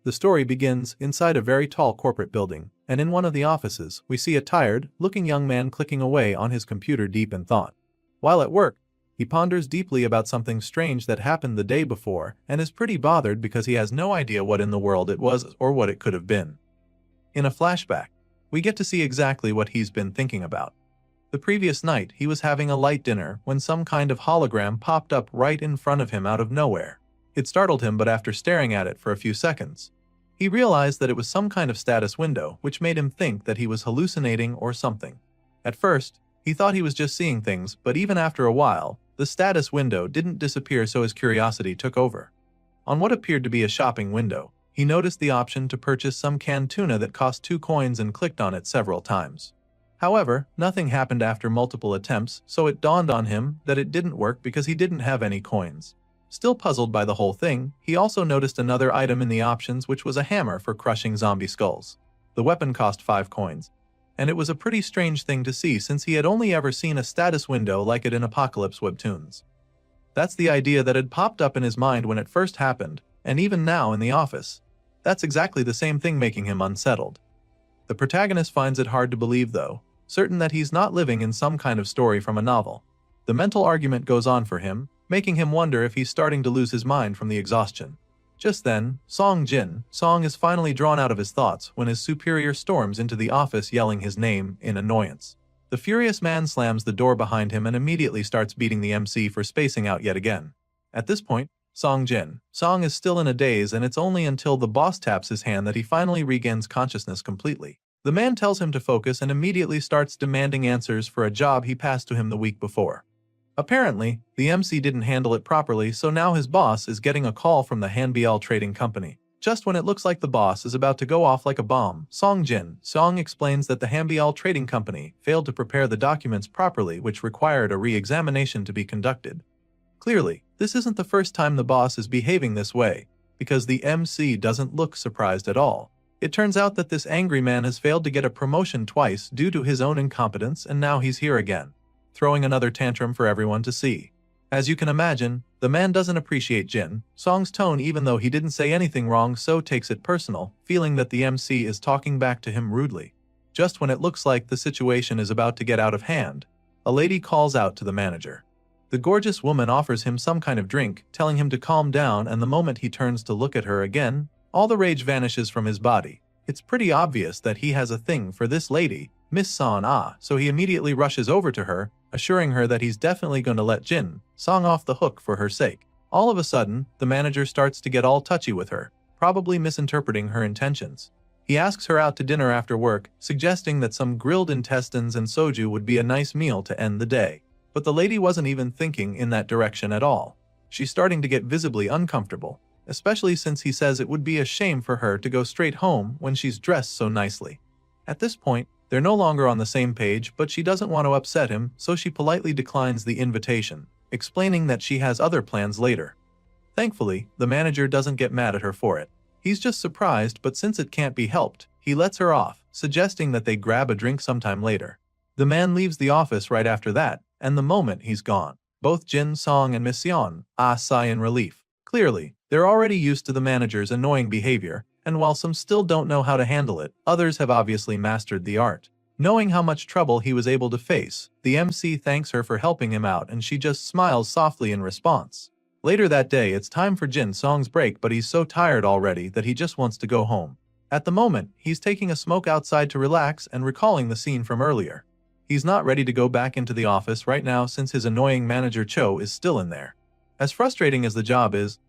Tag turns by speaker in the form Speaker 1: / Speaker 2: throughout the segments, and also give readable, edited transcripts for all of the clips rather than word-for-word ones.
Speaker 1: The story begins inside a very tall corporate building, and in one of the offices, we see a tired-looking young man clicking away on his computer deep in thought. While at work, he ponders deeply about something strange that happened the day before and is pretty bothered because he has no idea what in the world it was or what it could have been. In a flashback, we get to see exactly what he's been thinking about. The previous night, he was having a light dinner when some kind of hologram popped up right in front of him out of nowhere. It startled him, but after staring at it for a few seconds, he realized that it was some kind of status window, which made him think that he was hallucinating or something. At first, he thought he was just seeing things, but even after a while, the status window didn't disappear, so his curiosity took over. On what appeared to be a shopping window, he noticed the option to purchase some canned tuna that cost 2 coins and clicked on it several times. However, nothing happened after multiple attempts, so it dawned on him that it didn't work because he didn't have any coins. Still puzzled by the whole thing, he also noticed another item in the options, which was a hammer for crushing zombie skulls. The weapon cost 5 coins. And it was a pretty strange thing to see since he had only ever seen a status window like it in Apocalypse webtoons. That's the idea that had popped up in his mind when it first happened, and even now in the office. That's exactly the same thing, making him unsettled. The protagonist finds it hard to believe, though, certain that he's not living in some kind of story from a novel. The mental argument goes on for him, making him wonder if he's starting to lose his mind from the exhaustion. Just then, Song is finally drawn out of his thoughts when his superior storms into the office yelling his name in annoyance. The furious man slams the door behind him and immediately starts beating the MC for spacing out yet again. At this point, Song is still in a daze, and it's only until the boss taps his hand that he finally regains consciousness completely. The man tells him to focus and immediately starts demanding answers for a job he passed to him the week before. Apparently, the MC didn't handle it properly, so now his boss is getting a call from the Hanbiel Trading Company. Just when it looks like the boss is about to go off like a bomb, Song explains that the Hanbiel Trading Company failed to prepare the documents properly, which required a re-examination to be conducted. Clearly, this isn't the first time the boss is behaving this way, because the MC doesn't look surprised at all. It turns out that this angry man has failed to get a promotion twice due to his own incompetence, and now he's here again, throwing another tantrum for everyone to see. As you can imagine, the man doesn't appreciate Song's tone, even though he didn't say anything wrong, so takes it personal, feeling that the MC is talking back to him rudely. Just when it looks like the situation is about to get out of hand, a lady calls out to the manager. The gorgeous woman offers him some kind of drink, telling him to calm down, and the moment he turns to look at her again, all the rage vanishes from his body. It's pretty obvious that he has a thing for this lady, Miss Song, so he immediately rushes over to her, assuring her that he's definitely going to let Song off the hook for her sake. All of a sudden, the manager starts to get all touchy with her, probably misinterpreting her intentions. He asks her out to dinner after work, suggesting that some grilled intestines and soju would be a nice meal to end the day. But the lady wasn't even thinking in that direction at all. She's starting to get visibly uncomfortable, especially since he says it would be a shame for her to go straight home when she's dressed so nicely. At this point, they're no longer on the same page, but she doesn't want to upset him, so she politely declines the invitation, explaining that she has other plans later. Thankfully, the manager doesn't get mad at her for it. He's just surprised, but since it can't be helped, he lets her off, suggesting that they grab a drink sometime later. The man leaves the office right after that, and the moment he's gone, both Song and Miss sigh in relief. Clearly, they're already used to the manager's annoying behavior, and while some still don't know how to handle it, others have obviously mastered the art. Knowing how much trouble he was able to face, the MC thanks her for helping him out, and she just smiles softly in response. Later that day, it's time for Song's break, but he's so tired already that he just wants to go home. At the moment, he's taking a smoke outside to relax and recalling the scene from earlier. He's not ready to go back into the office right now since his annoying manager Cho is still in there. As frustrating as the job is,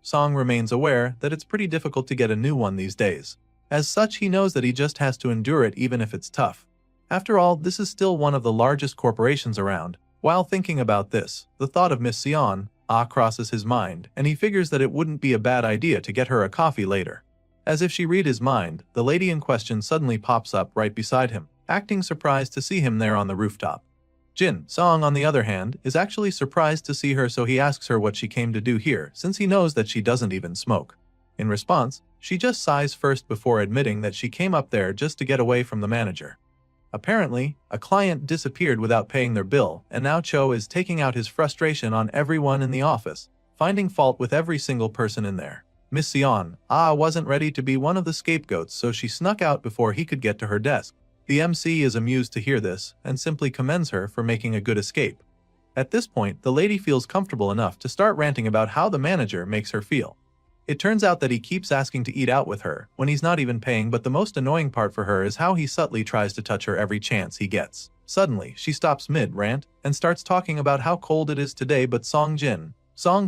Speaker 1: Song remains aware that it's pretty difficult to get a new one these days. As such, he knows that he just has to endure it even if it's tough. After all, this is still one of the largest corporations around. While thinking about this, the thought of Miss crosses his mind, and he figures that it wouldn't be a bad idea to get her a coffee later. As if she read his mind, the lady in question suddenly pops up right beside him, acting surprised to see him there on the rooftop. Song, on the other hand, is actually surprised to see her, so he asks her what she came to do here, since he knows that she doesn't even smoke. In response, she just sighs first before admitting that she came up there just to get away from the manager. Apparently, a client disappeared without paying their bill, and now Cho is taking out his frustration on everyone in the office, finding fault with every single person in there. Miss Sion, wasn't ready to be one of the scapegoats, so she snuck out before he could get to her desk. The MC is amused to hear this and simply commends her for making a good escape. At this point, the lady feels comfortable enough to start ranting about how the manager makes her feel. It turns out that he keeps asking to eat out with her when he's not even paying, but the most annoying part for her is how he subtly tries to touch her every chance he gets. Suddenly, she stops mid-rant and starts talking about how cold it is today, but Song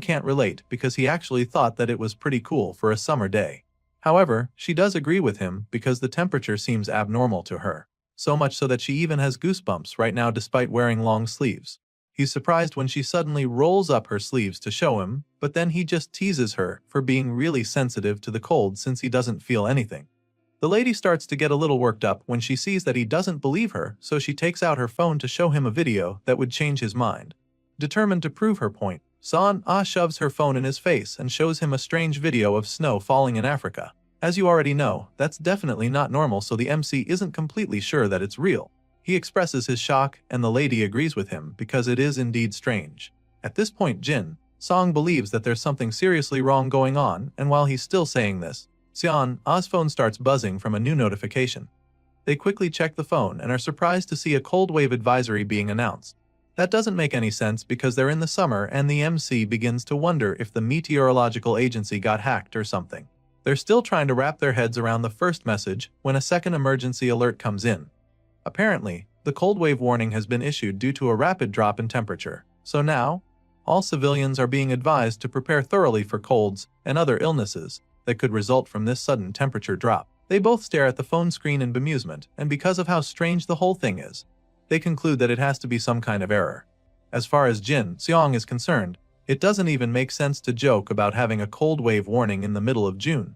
Speaker 1: can't relate because he actually thought that it was pretty cool for a summer day. However, she does agree with him because the temperature seems abnormal to her. So much so that she even has goosebumps right now despite wearing long sleeves. He's surprised when she suddenly rolls up her sleeves to show him, but then he just teases her for being really sensitive to the cold since he doesn't feel anything. The lady starts to get a little worked up when she sees that he doesn't believe her, so she takes out her phone to show him a video that would change his mind. Determined to prove her point, Son shoves her phone in his face and shows him a strange video of snow falling in Africa. As you already know, that's definitely not normal, so the MC isn't completely sure that it's real. He expresses his shock and the lady agrees with him because it is indeed strange. At this point, Song believes that there's something seriously wrong going on, and while he's still saying this, Sion's phone starts buzzing from a new notification. They quickly check the phone and are surprised to see a cold wave advisory being announced. That doesn't make any sense because they're in the summer and the MC begins to wonder if the meteorological agency got hacked or something. They're still trying to wrap their heads around the first message when a second emergency alert comes in. Apparently, the cold wave warning has been issued due to a rapid drop in temperature, so now, all civilians are being advised to prepare thoroughly for colds and other illnesses that could result from this sudden temperature drop. They both stare at the phone screen in bemusement, and because of how strange the whole thing is, they conclude that it has to be some kind of error. As far as Seong is concerned, it doesn't even make sense to joke about having a cold wave warning in the middle of June.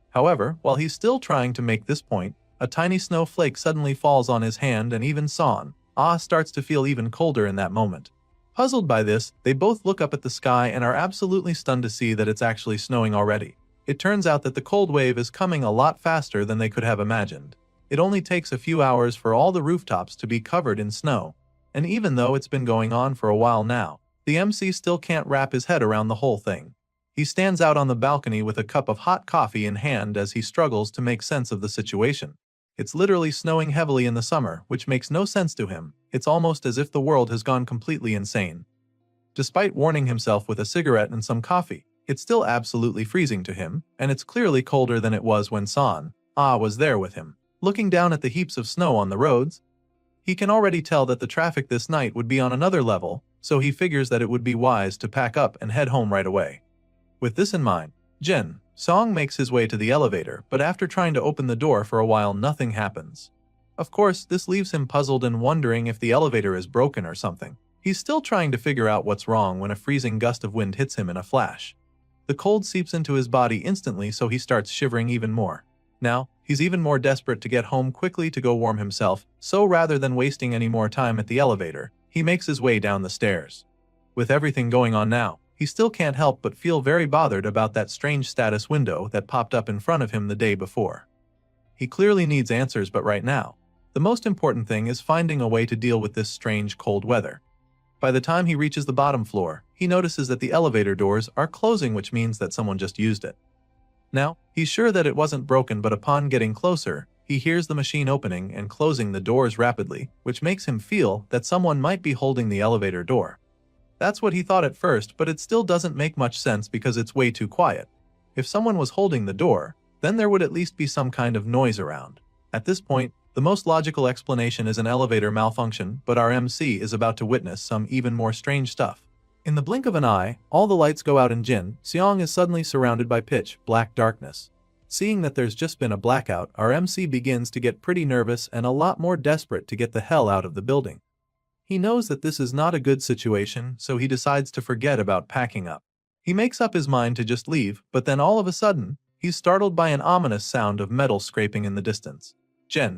Speaker 1: However, while he's still trying to make this point, a tiny snowflake suddenly falls on his hand and even Son starts to feel even colder in that moment. Puzzled by this, they both look up at the sky and are absolutely stunned to see that it's actually snowing already. It turns out that the cold wave is coming a lot faster than they could have imagined. It only takes a few hours for all the rooftops to be covered in snow, and even though it's been going on for a while now, the MC still can't wrap his head around the whole thing. He stands out on the balcony with a cup of hot coffee in hand as he struggles to make sense of the situation. It's literally snowing heavily in the summer, which makes no sense to him. It's almost as if the world has gone completely insane. Despite warning himself with a cigarette and some coffee, it's still absolutely freezing to him, and it's clearly colder than it was when Son was there with him. Looking down at the heaps of snow on the roads, he can already tell that the traffic this night would be on another level, so he figures that it would be wise to pack up and head home right away. With this in mind, Song makes his way to the elevator, but after trying to open the door for a while, nothing happens. Of course, this leaves him puzzled and wondering if the elevator is broken or something. He's still trying to figure out what's wrong when a freezing gust of wind hits him in a flash. The cold seeps into his body instantly, so he starts shivering even more. Now, he's even more desperate to get home quickly to go warm himself, so rather than wasting any more time at the elevator, he makes his way down the stairs. With everything going on now, he still can't help but feel very bothered about that strange status window that popped up in front of him the day before. He clearly needs answers, but right now, the most important thing is finding a way to deal with this strange cold weather. By the time he reaches the bottom floor, he notices that the elevator doors are closing, which means that someone just used it. Now, he's sure that it wasn't broken, but upon getting closer, he hears the machine opening and closing the doors rapidly, which makes him feel that someone might be holding the elevator door. That's what he thought at first, but it still doesn't make much sense because it's way too quiet. If someone was holding the door, then there would at least be some kind of noise around. At this point, the most logical explanation is an elevator malfunction, but our MC is about to witness some even more strange stuff. In the blink of an eye, all the lights go out and Seong is suddenly surrounded by pitch black darkness. Seeing that there's just been a blackout, our MC begins to get pretty nervous and a lot more desperate to get the hell out of the building. He knows that this is not a good situation, so he decides to forget about packing up. He makes up his mind to just leave, but then all of a sudden, he's startled by an ominous sound of metal scraping in the distance.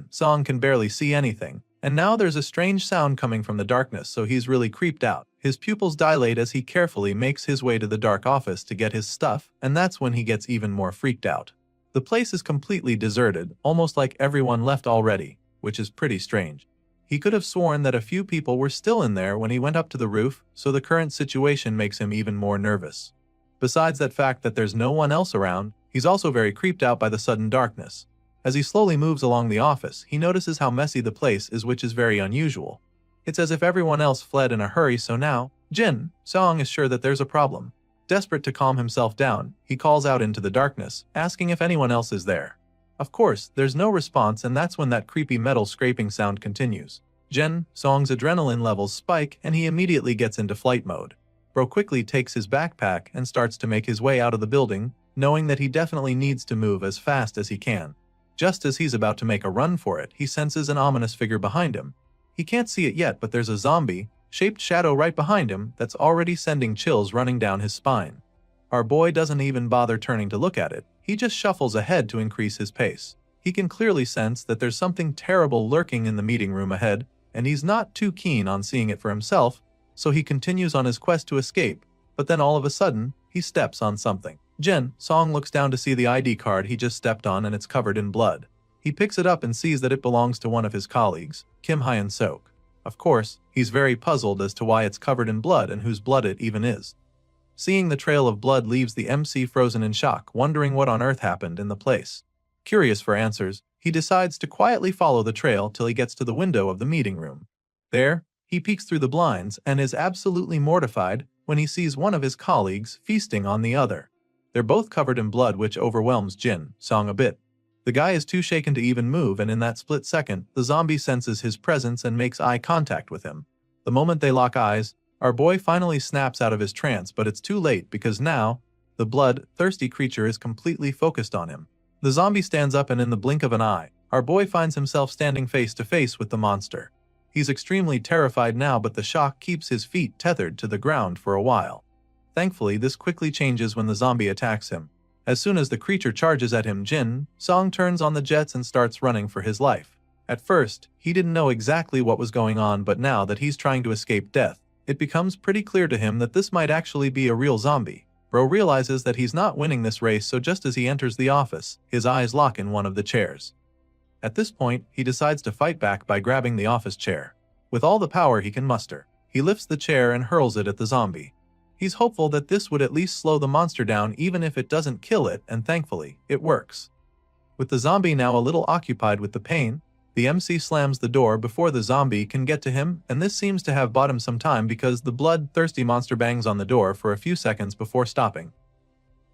Speaker 1: Song can barely see anything, and now there's a strange sound coming from the darkness, so he's really creeped out. His pupils dilate as he carefully makes his way to the dark office to get his stuff, and that's when he gets even more freaked out. The place is completely deserted, almost like everyone left already, which is pretty strange. He could have sworn that a few people were still in there when he went up to the roof, so the current situation makes him even more nervous. Besides that fact that there's no one else around, He's also very creeped out by the sudden darkness. As he slowly moves along the office, he notices how messy the place is, which is very unusual. It's as if everyone else fled in a hurry, so now, Jin Song is sure that there's a problem. Desperate to calm himself down, he calls out into the darkness, asking if anyone else is there. Of course, there's no response, and that's when that creepy metal scraping sound continues. Jin Song's adrenaline levels spike and he immediately gets into flight mode. Bro quickly takes his backpack and starts to make his way out of the building, knowing that he definitely needs to move as fast as he can. Just as he's about to make a run for it, he senses an ominous figure behind him. He can't see it yet, but there's a zombie-shaped shadow right behind him that's already sending chills running down his spine. Our boy doesn't even bother turning to look at it, he just shuffles ahead to increase his pace. He can clearly sense that there's something terrible lurking in the meeting room ahead, and he's not too keen on seeing it for himself, so he continues on his quest to escape, but then all of a sudden, he steps on something. Jin Song looks down to see the ID card he just stepped on, and it's covered in blood. He picks it up and sees that it belongs to one of his colleagues, Kim Hyun-sok. Of course, he's very puzzled as to why it's covered in blood and whose blood it even is. Seeing the trail of blood leaves the MC frozen in shock, wondering what on earth happened in the place. Curious for answers, he decides to quietly follow the trail till he gets to the window of the meeting room. There, he peeks through the blinds and is absolutely mortified when he sees one of his colleagues feasting on the other. They're both covered in blood, which overwhelms Jin Song a bit. The guy is too shaken to even move, and in that split second, the zombie senses his presence and makes eye contact with him. The moment they lock eyes, our boy finally snaps out of his trance, but it's too late because now, the blood-thirsty creature is completely focused on him. The zombie stands up, and in the blink of an eye, our boy finds himself standing face to face with the monster. He's extremely terrified now, but the shock keeps his feet tethered to the ground for a while. Thankfully, this quickly changes when the zombie attacks him. As soon as the creature charges at him, Jin Song turns on the jets and starts running for his life. At first, he didn't know exactly what was going on, but now that he's trying to escape death, it becomes pretty clear to him that this might actually be a real zombie. Bro realizes that he's not winning this race, so just as he enters the office, his eyes lock in one of the chairs. At this point, he decides to fight back by grabbing the office chair. With all the power he can muster, he lifts the chair and hurls it at the zombie. He's hopeful that this would at least slow the monster down, even if it doesn't kill it, and thankfully, it works. With the zombie now a little occupied with the pain, the MC slams the door before the zombie can get to him, and this seems to have bought him some time because the blood-thirsty monster bangs on the door for a few seconds before stopping.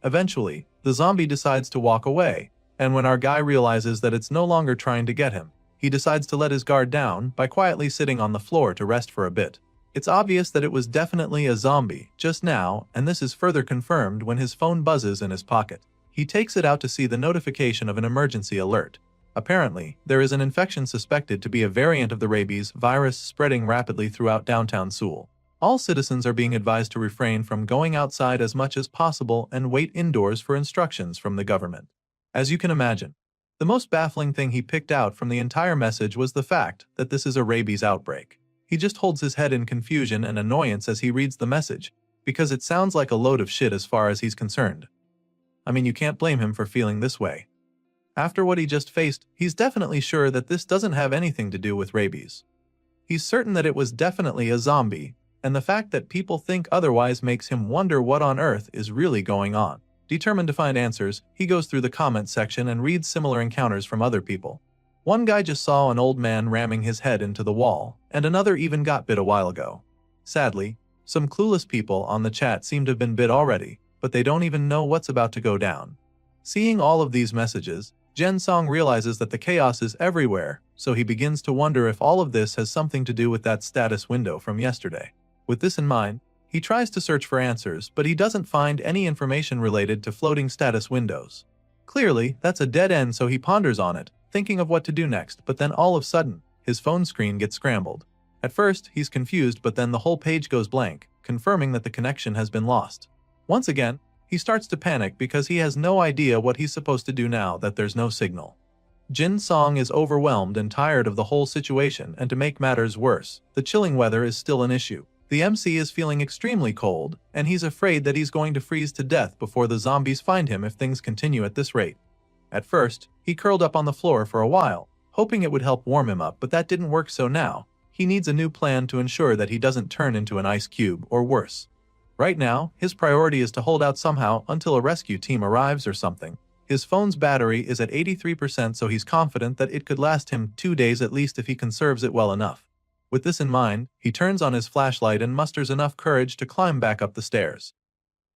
Speaker 1: Eventually, the zombie decides to walk away, and when our guy realizes that it's no longer trying to get him, he decides to let his guard down by quietly sitting on the floor to rest for a bit. It's obvious that it was definitely a zombie just now, and this is further confirmed when his phone buzzes in his pocket. He takes it out to see the notification of an emergency alert. Apparently, there is an infection suspected to be a variant of the rabies virus spreading rapidly throughout downtown Seoul. All citizens are being advised to refrain from going outside as much as possible and wait indoors for instructions from the government. As you can imagine, the most baffling thing he picked out from the entire message was the fact that this is a rabies outbreak. He just holds his head in confusion and annoyance as he reads the message, because it sounds like a load of shit as far as he's concerned. I mean, you can't blame him for feeling this way. After what he just faced, he's definitely sure that this doesn't have anything to do with rabies. He's certain that it was definitely a zombie, and the fact that people think otherwise makes him wonder what on earth is really going on. Determined to find answers, he goes through the comments section and reads similar encounters from other people. One guy just saw an old man ramming his head into the wall, and another even got bit a while ago. Sadly, some clueless people on the chat seem to have been bit already, but they don't even know what's about to go down. Seeing all of these messages, Jin Song realizes that the chaos is everywhere, so he begins to wonder if all of this has something to do with that status window from yesterday. With this in mind, he tries to search for answers, but he doesn't find any information related to floating status windows. Clearly, that's a dead end, so he ponders on it, thinking of what to do next, but then all of a sudden, his phone screen gets scrambled. At first, he's confused, but then the whole page goes blank, confirming that the connection has been lost. Once again, he starts to panic because he has no idea what he's supposed to do now that there's no signal. Jin Song is overwhelmed and tired of the whole situation, and to make matters worse, the chilling weather is still an issue. The MC is feeling extremely cold, and he's afraid that he's going to freeze to death before the zombies find him if things continue at this rate. At first, he curled up on the floor for a while, hoping it would help warm him up, but that didn't work, so now, he needs a new plan to ensure that he doesn't turn into an ice cube or worse. Right now, his priority is to hold out somehow until a rescue team arrives or something. His phone's battery is at 83%, so he's confident that it could last him 2 days at least if he conserves it well enough. With this in mind, he turns on his flashlight and musters enough courage to climb back up the stairs.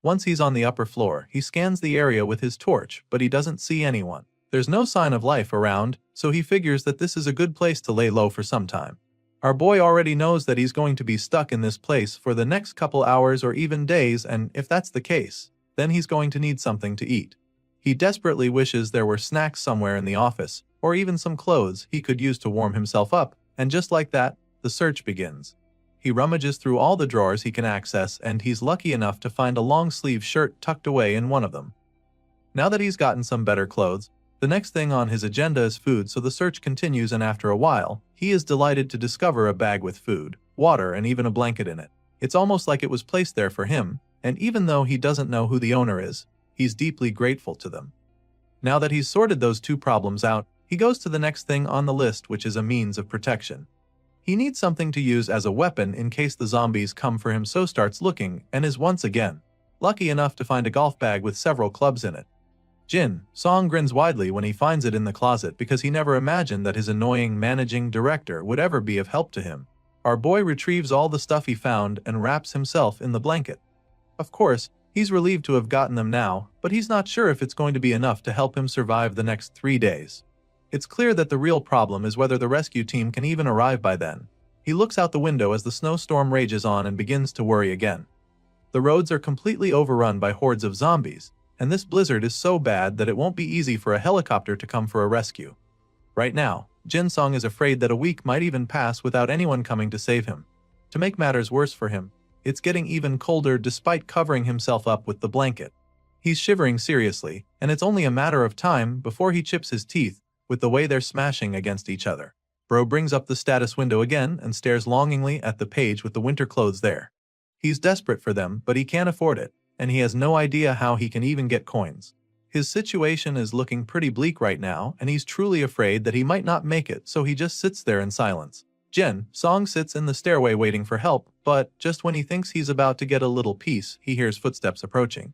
Speaker 1: Once he's on the upper floor, he scans the area with his torch, but he doesn't see anyone. There's no sign of life around, so he figures that this is a good place to lay low for some time. Our boy already knows that he's going to be stuck in this place for the next couple hours or even days, and if that's the case, then he's going to need something to eat. He desperately wishes there were snacks somewhere in the office, or even some clothes he could use to warm himself up, and just like that, the search begins. He rummages through all the drawers he can access, and he's lucky enough to find a long-sleeve shirt tucked away in one of them. Now that he's gotten some better clothes, the next thing on his agenda is food, so the search continues, and after a while, he is delighted to discover a bag with food, water, and even a blanket in it. It's almost like it was placed there for him, and even though he doesn't know who the owner is, he's deeply grateful to them. Now that he's sorted those two problems out, he goes to the next thing on the list, which is a means of protection. He needs something to use as a weapon in case the zombies come for him, so starts looking and is once again lucky enough to find a golf bag with several clubs in it. Jin Song grins widely when he finds it in the closet because he never imagined that his annoying managing director would ever be of help to him. Our boy retrieves all the stuff he found and wraps himself in the blanket. Of course, he's relieved to have gotten them now, but he's not sure if it's going to be enough to help him survive the next 3 days. It's clear that the real problem is whether the rescue team can even arrive by then. He looks out the window as the snowstorm rages on and begins to worry again. The roads are completely overrun by hordes of zombies, and this blizzard is so bad that it won't be easy for a helicopter to come for a rescue. Right now, Jin Song is afraid that a week might even pass without anyone coming to save him. To make matters worse for him, it's getting even colder despite covering himself up with the blanket. He's shivering seriously, and it's only a matter of time before he chips his teeth with the way they're smashing against each other. Bro brings up the status window again and stares longingly at the page with the winter clothes there. He's desperate for them, but he can't afford it, and he has no idea how he can even get coins. His situation is looking pretty bleak right now, and he's truly afraid that he might not make it, so he just sits there in silence. Jin Song sits in the stairway waiting for help, but just when he thinks he's about to get a little peace, he hears footsteps approaching.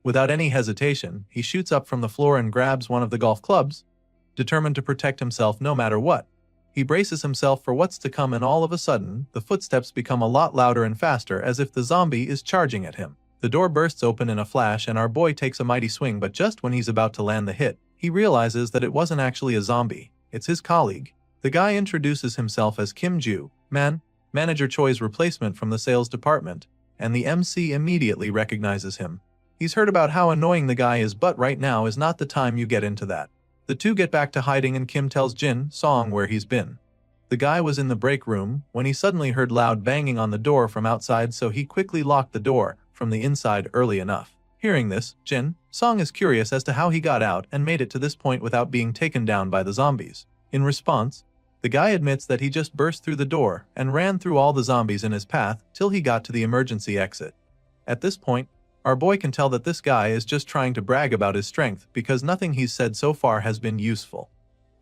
Speaker 1: Without any hesitation, he shoots up from the floor and grabs one of the golf clubs, determined to protect himself no matter what. He braces himself for what's to come, and all of a sudden, the footsteps become a lot louder and faster as if the zombie is charging at him. The door bursts open in a flash and our boy takes a mighty swing, but just when he's about to land the hit, he realizes that it wasn't actually a zombie, it's his colleague. The guy introduces himself as Kim Ju, Manager Choi's replacement from the sales department, and the MC immediately recognizes him. He's heard about how annoying the guy is, but right now is not the time you get into that. The two get back to hiding and Kim tells Jin Song where he's been. The guy was in the break room when he suddenly heard loud banging on the door from outside, so he quickly locked the door from the inside early enough. Hearing this, Jin Song is curious as to how he got out and made it to this point without being taken down by the zombies. In response, the guy admits that he just burst through the door and ran through all the zombies in his path till he got to the emergency exit. At this point, our boy can tell that this guy is just trying to brag about his strength because nothing he's said so far has been useful.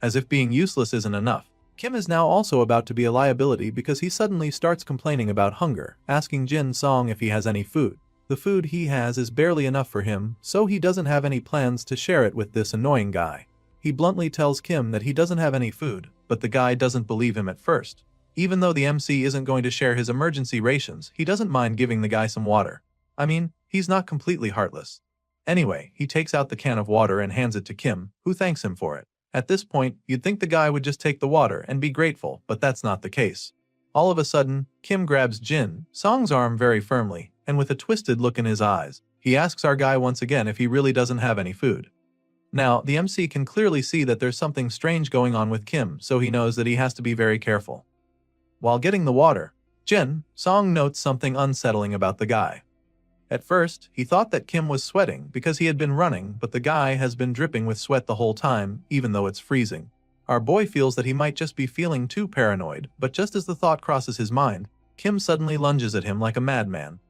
Speaker 1: As if being useless isn't enough, Kim is now also about to be a liability because he suddenly starts complaining about hunger, asking Jin Song if he has any food. The food he has is barely enough for him, so he doesn't have any plans to share it with this annoying guy. He bluntly tells Kim that he doesn't have any food, but the guy doesn't believe him at first. Even though the MC isn't going to share his emergency rations, he doesn't mind giving the guy some water. I mean, he's not completely heartless. Anyway, he takes out the can of water and hands it to Kim, who thanks him for it. At this point, you'd think the guy would just take the water and be grateful, but that's not the case. All of a sudden, Kim grabs Jin Song's arm very firmly, and with a twisted look in his eyes, he asks our guy once again if he really doesn't have any food. Now, the MC can clearly see that there's something strange going on with Kim, so he knows that he has to be very careful. While getting the water, Jin Song notes something unsettling about the guy. At first, he thought that Kim was sweating because he had been running, but the guy has been dripping with sweat the whole time, even though it's freezing. Our boy feels that he might just be feeling too paranoid, but just as the thought crosses his mind, Kim suddenly lunges at him like a madman.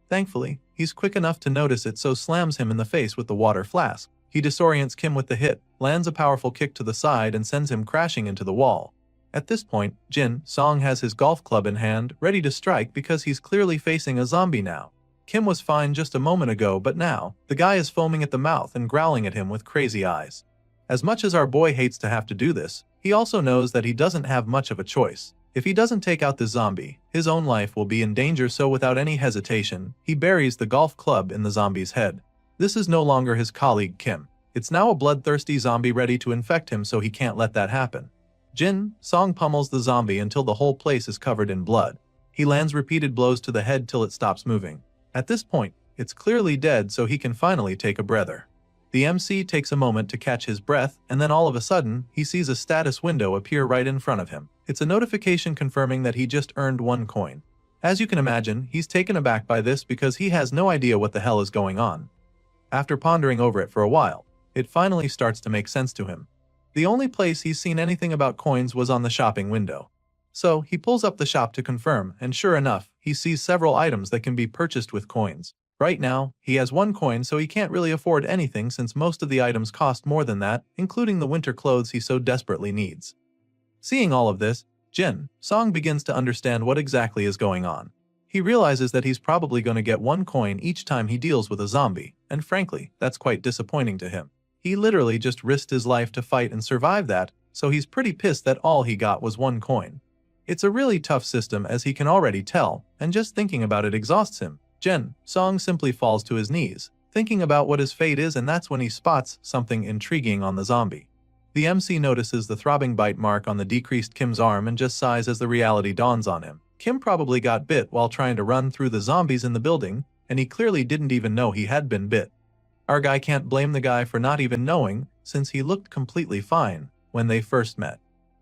Speaker 1: Thankfully, he's quick enough to notice it, so slams him in the face with the water flask. He disorients Kim with the hit, lands a powerful kick to the side and sends him crashing into the wall. At this point, Jin Song has his golf club in hand, ready to strike because he's clearly facing a zombie now. Kim was fine just a moment ago, but now, the guy is foaming at the mouth and growling at him with crazy eyes. As much as our boy hates to have to do this, he also knows that he doesn't have much of a choice. If he doesn't take out this zombie, his own life will be in danger, so without any hesitation, he buries the golf club in the zombie's head. This is no longer his colleague Kim. It's now a bloodthirsty zombie ready to infect him, so he can't let that happen. Jin Song pummels the zombie until the whole place is covered in blood. He lands repeated blows to the head till it stops moving. At this point, it's clearly dead, so he can finally take a breather. The MC takes a moment to catch his breath, and then all of a sudden, he sees a status window appear right in front of him. It's a notification confirming that he just earned 1 coin. As you can imagine, he's taken aback by this because he has no idea what the hell is going on. After pondering over it for a while, it finally starts to make sense to him. The only place he's seen anything about coins was on the shopping window. So, he pulls up the shop to confirm, and sure enough, he sees several items that can be purchased with coins. Right now, he has 1 coin, so he can't really afford anything since most of the items cost more than that, including the winter clothes he so desperately needs. Seeing all of this, Jin Song begins to understand what exactly is going on. He realizes that he's probably going to get 1 coin each time he deals with a zombie, and frankly, that's quite disappointing to him. He literally just risked his life to fight and survive that, so he's pretty pissed that all he got was 1 coin. It's a really tough system, as he can already tell, and just thinking about it exhausts him. Jin Song simply falls to his knees, thinking about what his fate is, and that's when he spots something intriguing on the zombie. The MC notices the throbbing bite mark on the decreased Kim's arm and just sighs as the reality dawns on him. Kim probably got bit while trying to run through the zombies in the building, and he clearly didn't even know he had been bit. Our guy can't blame the guy for not even knowing, since he looked completely fine when they first met.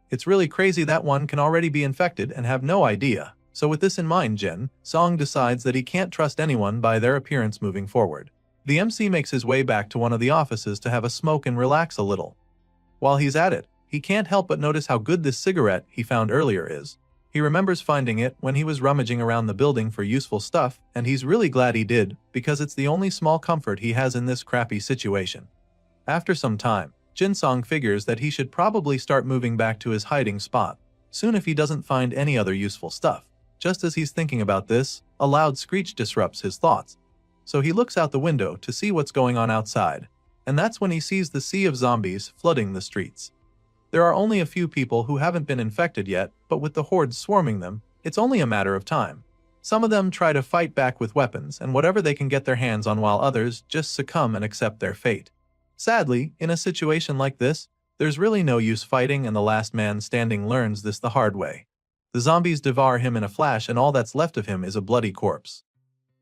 Speaker 1: It's really crazy that one can already be infected and have no idea. So with this in mind, Jin Song decides that he can't trust anyone by their appearance moving forward. The MC makes his way back to one of the offices to have a smoke and relax a little. While he's at it, he can't help but notice how good this cigarette he found earlier is. He remembers finding it when he was rummaging around the building for useful stuff, and he's really glad he did, because it's the only small comfort he has in this crappy situation. After some time, Jin Song figures that he should probably start moving back to his hiding spot soon if he doesn't find any other useful stuff. Just as he's thinking about this, a loud screech disrupts his thoughts. So he looks out the window to see what's going on outside, and that's when he sees the sea of zombies flooding the streets. There are only a few people who haven't been infected yet, but with the hordes swarming them, it's only a matter of time. Some of them try to fight back with weapons and whatever they can get their hands on, while others just succumb and accept their fate. Sadly, in a situation like this, there's really no use fighting, and the last man standing learns this the hard way. The zombies devour him in a flash, and all that's left of him is a bloody corpse.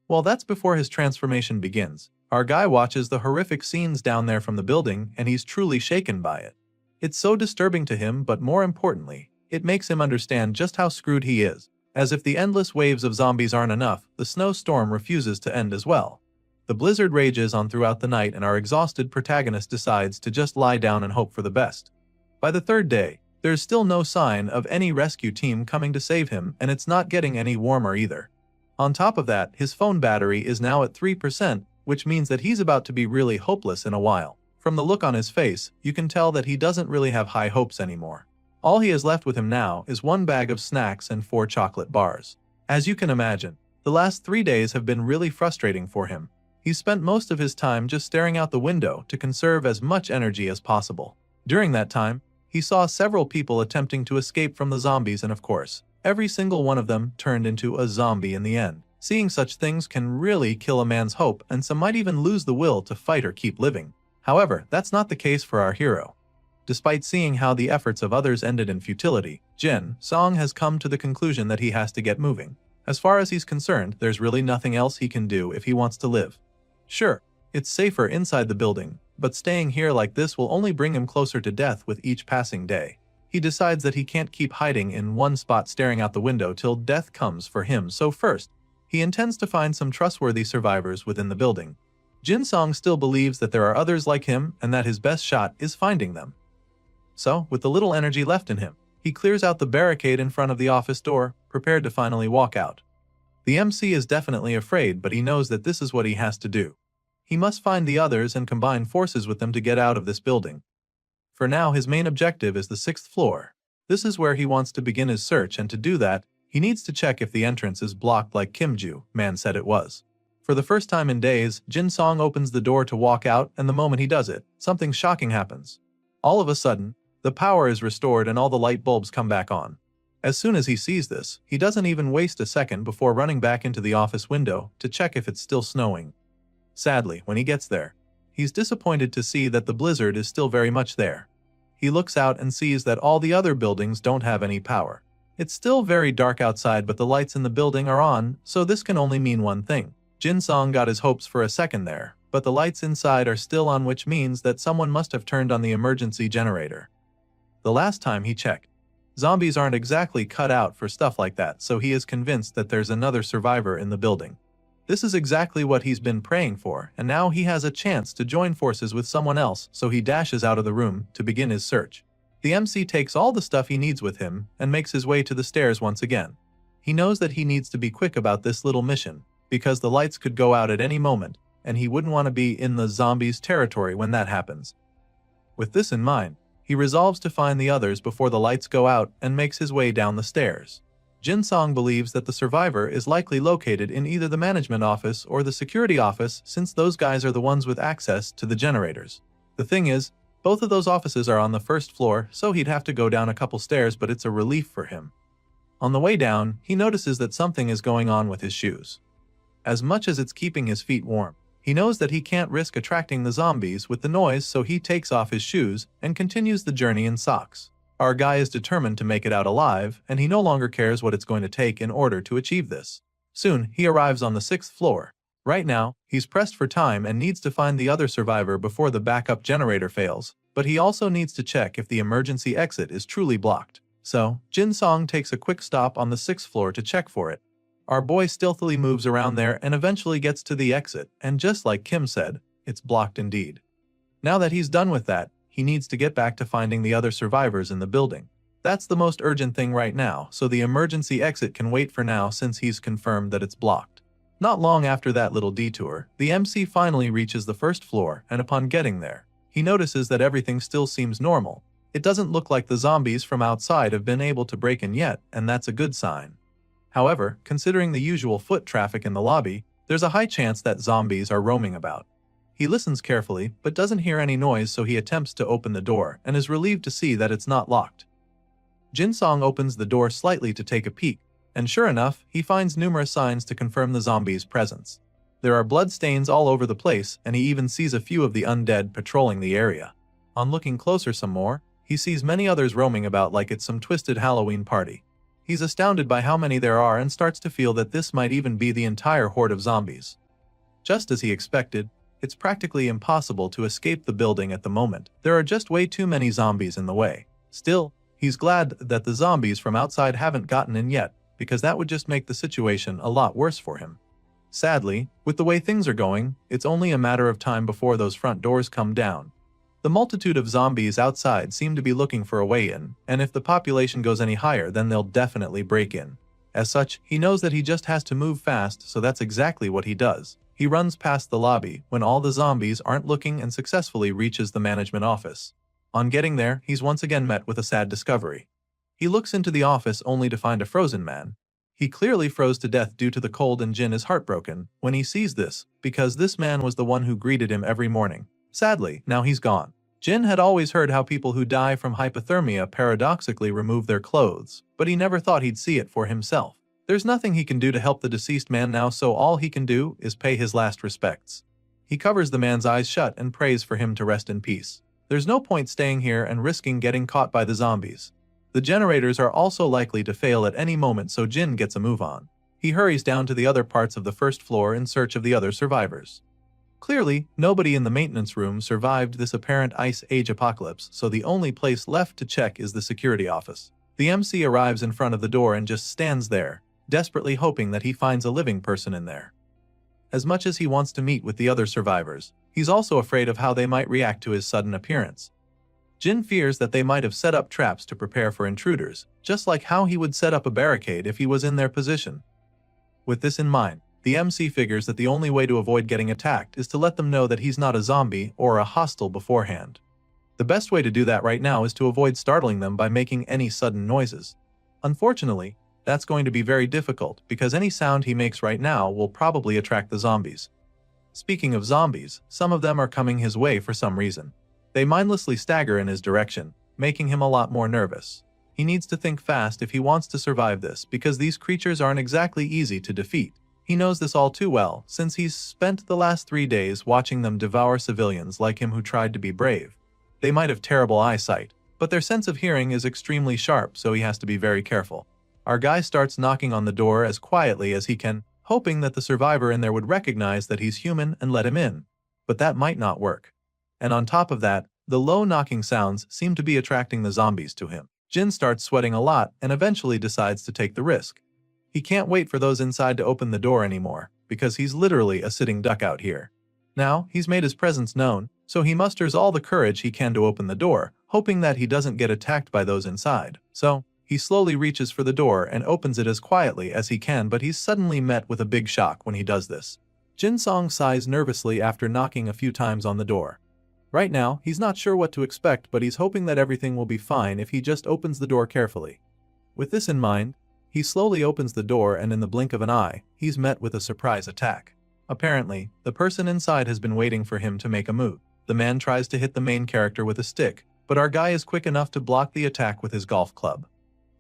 Speaker 1: Well, that's before his transformation begins. Our guy watches the horrific scenes down there from the building, and he's truly shaken by it. It's so disturbing to him, but more importantly, it makes him understand just how screwed he is. As if the endless waves of zombies aren't enough, the snowstorm refuses to end as well. The blizzard rages on throughout the night, and our exhausted protagonist decides to just lie down and hope for the best. By the 3rd day, there's still no sign of any rescue team coming to save him, and it's not getting any warmer either. On top of that, his phone battery is now at 3%, which means that he's about to be really hopeless in a while. From the look on his face, you can tell that he doesn't really have high hopes anymore. All he has left with him now is 1 bag of snacks and 4 chocolate bars. As you can imagine, the last 3 days have been really frustrating for him. He's spent most of his time just staring out the window to conserve as much energy as possible. During that time, he saw several people attempting to escape from the zombies, and of course, every single one of them turned into a zombie in the end. Seeing such things can really kill a man's hope, and some might even lose the will to fight or keep living. However, that's not the case for our hero. Despite seeing how the efforts of others ended in futility, Jin Song has come to the conclusion that he has to get moving. As far as he's concerned, there's really nothing else he can do if he wants to live. Sure, it's safer inside the building, but staying here like this will only bring him closer to death with each passing day. He decides that he can't keep hiding in one spot staring out the window till death comes for him, so first, he intends to find some trustworthy survivors within the building. Jin Song still believes that there are others like him and that his best shot is finding them. So, with the little energy left in him, he clears out the barricade in front of the office door, prepared to finally walk out. The MC is definitely afraid, but he knows that this is what he has to do. He must find the others and combine forces with them to get out of this building. For now, his main objective is the 6th floor. This is where he wants to begin his search, and to do that, he needs to check if the entrance is blocked like Kim Ju Man said it was. For the first time in days, Jin Song opens the door to walk out, and the moment he does it, something shocking happens. All of a sudden, the power is restored and all the light bulbs come back on. As soon as he sees this, he doesn't even waste a second before running back into the office window to check if it's still snowing. Sadly, when he gets there, he's disappointed to see that the blizzard is still very much there. He looks out and sees that all the other buildings don't have any power. It's still very dark outside, but the lights in the building are on, so this can only mean one thing. Jin Song got his hopes for a second there, but the lights inside are still on, which means that someone must have turned on the emergency generator. The last time he checked, zombies aren't exactly cut out for stuff like that, so he is convinced that there's another survivor in the building. This is exactly what he's been praying for, and now he has a chance to join forces with someone else, so he dashes out of the room to begin his search. The MC takes all the stuff he needs with him and makes his way to the stairs once again. He knows that he needs to be quick about this little mission, because the lights could go out at any moment, and he wouldn't want to be in the zombies' territory when that happens. With this in mind, he resolves to find the others before the lights go out and makes his way down the stairs. Jin Song believes that the survivor is likely located in either the management office or the security office, since those guys are the ones with access to the generators. The thing is, both of those offices are on the first floor, so he'd have to go down a couple stairs, but it's a relief for him. On the way down, he notices that something is going on with his shoes. As much as it's keeping his feet warm, he knows that he can't risk attracting the zombies with the noise, so he takes off his shoes and continues the journey in socks. Our guy is determined to make it out alive, and he no longer cares what it's going to take in order to achieve this. Soon, he arrives on the 6th floor. Right now, he's pressed for time and needs to find the other survivor before the backup generator fails, but he also needs to check if the emergency exit is truly blocked. So, Jin Song takes a quick stop on the 6th floor to check for it. Our boy stealthily moves around there and eventually gets to the exit, and just like Kim said, it's blocked indeed. Now that he's done with that, he needs to get back to finding the other survivors in the building. That's the most urgent thing right now, so the emergency exit can wait for now since he's confirmed that it's blocked. Not long after that little detour, the MC finally reaches the 1st floor, and upon getting there, he notices that everything still seems normal. It doesn't look like the zombies from outside have been able to break in yet, and that's a good sign. However, considering the usual foot traffic in the lobby, there's a high chance that zombies are roaming about. He listens carefully, but doesn't hear any noise, so he attempts to open the door and is relieved to see that it's not locked. Jin Song opens the door slightly to take a peek, and sure enough, he finds numerous signs to confirm the zombies' presence. There are blood stains all over the place, and he even sees a few of the undead patrolling the area. On looking closer some more, he sees many others roaming about like it's some twisted Halloween party. He's astounded by how many there are and starts to feel that this might even be the entire horde of zombies. Just as he expected, it's practically impossible to escape the building at the moment. There are just way too many zombies in the way. Still, he's glad that the zombies from outside haven't gotten in yet, because that would just make the situation a lot worse for him. Sadly, with the way things are going, it's only a matter of time before those front doors come down. The multitude of zombies outside seem to be looking for a way in, and if the population goes any higher, then they'll definitely break in. As such, he knows that he just has to move fast, so that's exactly what he does. He runs past the lobby when all the zombies aren't looking and successfully reaches the management office. On getting there, he's once again met with a sad discovery. He looks into the office only to find a frozen man. He clearly froze to death due to the cold, and Jin is heartbroken when he sees this, because this man was the one who greeted him every morning. Sadly, now he's gone. Jin had always heard how people who die from hypothermia paradoxically remove their clothes, but he never thought he'd see it for himself. There's nothing he can do to help the deceased man now, so all he can do is pay his last respects. He covers the man's eyes shut and prays for him to rest in peace. There's no point staying here and risking getting caught by the zombies. The generators are also likely to fail at any moment, so Jin gets a move on. He hurries down to the other parts of the 1st floor in search of the other survivors. Clearly, nobody in the maintenance room survived this apparent Ice Age apocalypse, so the only place left to check is the security office. The MC arrives in front of the door and just stands there, desperately hoping that he finds a living person in there. As much as he wants to meet with the other survivors, he's also afraid of how they might react to his sudden appearance. Jin fears that they might have set up traps to prepare for intruders, just like how he would set up a barricade if he was in their position. With this in mind, the MC figures that the only way to avoid getting attacked is to let them know that he's not a zombie or a hostile beforehand. The best way to do that right now is to avoid startling them by making any sudden noises. Unfortunately, That's going to be very difficult because any sound he makes right now will probably attract the zombies. Speaking of zombies, some of them are coming his way for some reason. They mindlessly stagger in his direction, making him a lot more nervous. He needs to think fast if he wants to survive this because these creatures aren't exactly easy to defeat. He knows this all too well since he's spent the last 3 days watching them devour civilians like him who tried to be brave. They might have terrible eyesight, but their sense of hearing is extremely sharp, so he has to be very careful. Our guy starts knocking on the door as quietly as he can, hoping that the survivor in there would recognize that he's human and let him in. But that might not work. And on top of that, the low knocking sounds seem to be attracting the zombies to him. Jin starts sweating a lot and eventually decides to take the risk. He can't wait for those inside to open the door anymore, because he's literally a sitting duck out here. Now, he's made his presence known, so he musters all the courage he can to open the door, hoping that he doesn't get attacked by those inside. So, he slowly reaches for the door and opens it as quietly as he can, but he's suddenly met with a big shock when he does this. Jin Song sighs nervously after knocking a few times on the door. Right now, he's not sure what to expect, but he's hoping that everything will be fine if he just opens the door carefully. With this in mind, he slowly opens the door and in the blink of an eye, he's met with a surprise attack. Apparently, the person inside has been waiting for him to make a move. The man tries to hit the main character with a stick, but our guy is quick enough to block the attack with his golf club.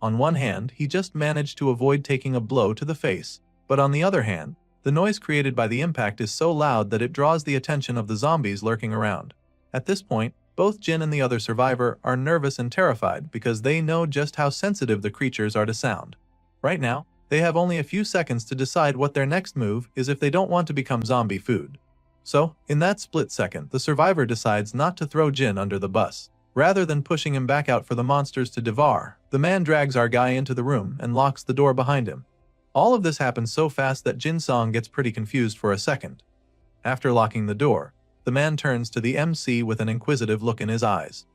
Speaker 1: On one hand, he just managed to avoid taking a blow to the face, but on the other hand, the noise created by the impact is so loud that it draws the attention of the zombies lurking around. At this point, both Jin and the other survivor are nervous and terrified because they know just how sensitive the creatures are to sound. Right now, they have only a few seconds to decide what their next move is if they don't want to become zombie food. So, in that split second, the survivor decides not to throw Jin under the bus. Rather than pushing him back out for the monsters to devour, the man drags our guy into the room and locks the door behind him. All of this happens so fast that Jin Song gets pretty confused for a second. After locking the door, the man turns to the MC with an inquisitive look in his eyes.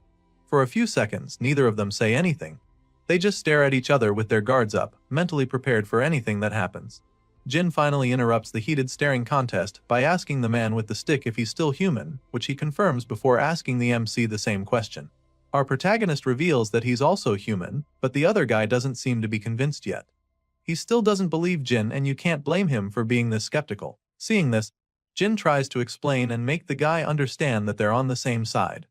Speaker 1: For a few seconds, neither of them say anything. They just stare at each other with their guards up, mentally prepared for anything that happens. Jin finally interrupts the heated staring contest by asking the man with the stick if he's still human, which he confirms before asking the MC the same question. Our protagonist reveals that he's also human, but the other guy doesn't seem to be convinced yet. He still doesn't believe Jin, and you can't blame him for being this skeptical. Seeing this, Jin tries to explain and make the guy understand that they're on the same side.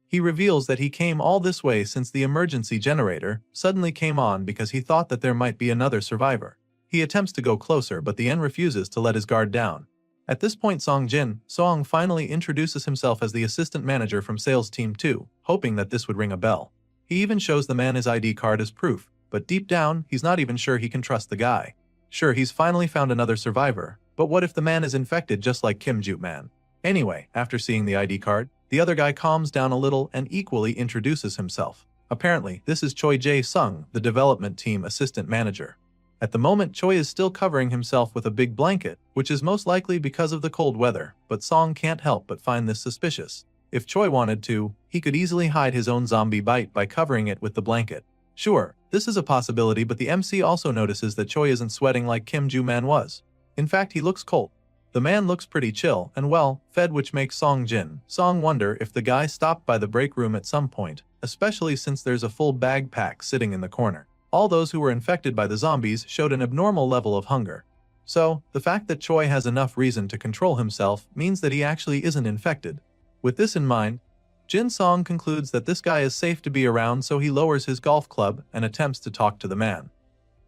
Speaker 1: He reveals that he came all this way since the emergency generator suddenly came on because he thought that there might be another survivor. He attempts to go closer, but the N refuses to let his guard down. At this point, Song finally introduces himself as the assistant manager from Sales Team 2, hoping that this would ring a bell. He even shows the man his ID card as proof, but deep down, he's not even sure he can trust the guy. Sure, he's finally found another survivor, but what if the man is infected just like Kim Jute Man? Anyway, after seeing the ID card, the other guy calms down a little and equally introduces himself. Apparently, this is Choi Jae-sung, the development team assistant manager. At the moment, Choi is still covering himself with a big blanket, which is most likely because of the cold weather, but Song can't help but find this suspicious. If Choi wanted to, he could easily hide his own zombie bite by covering it with the blanket. Sure, this is a possibility, but the MC also notices that Choi isn't sweating like Kim Joo-man was. In fact, he looks cold. The man looks pretty chill and well-fed, which makes Song wonder if the guy stopped by the break room at some point, especially since there's a full bag pack sitting in the corner. All those who were infected by the zombies showed an abnormal level of hunger. So, the fact that Choi has enough reason to control himself means that he actually isn't infected. With this in mind, Jin Song concludes that this guy is safe to be around, so he lowers his golf club and attempts to talk to the man.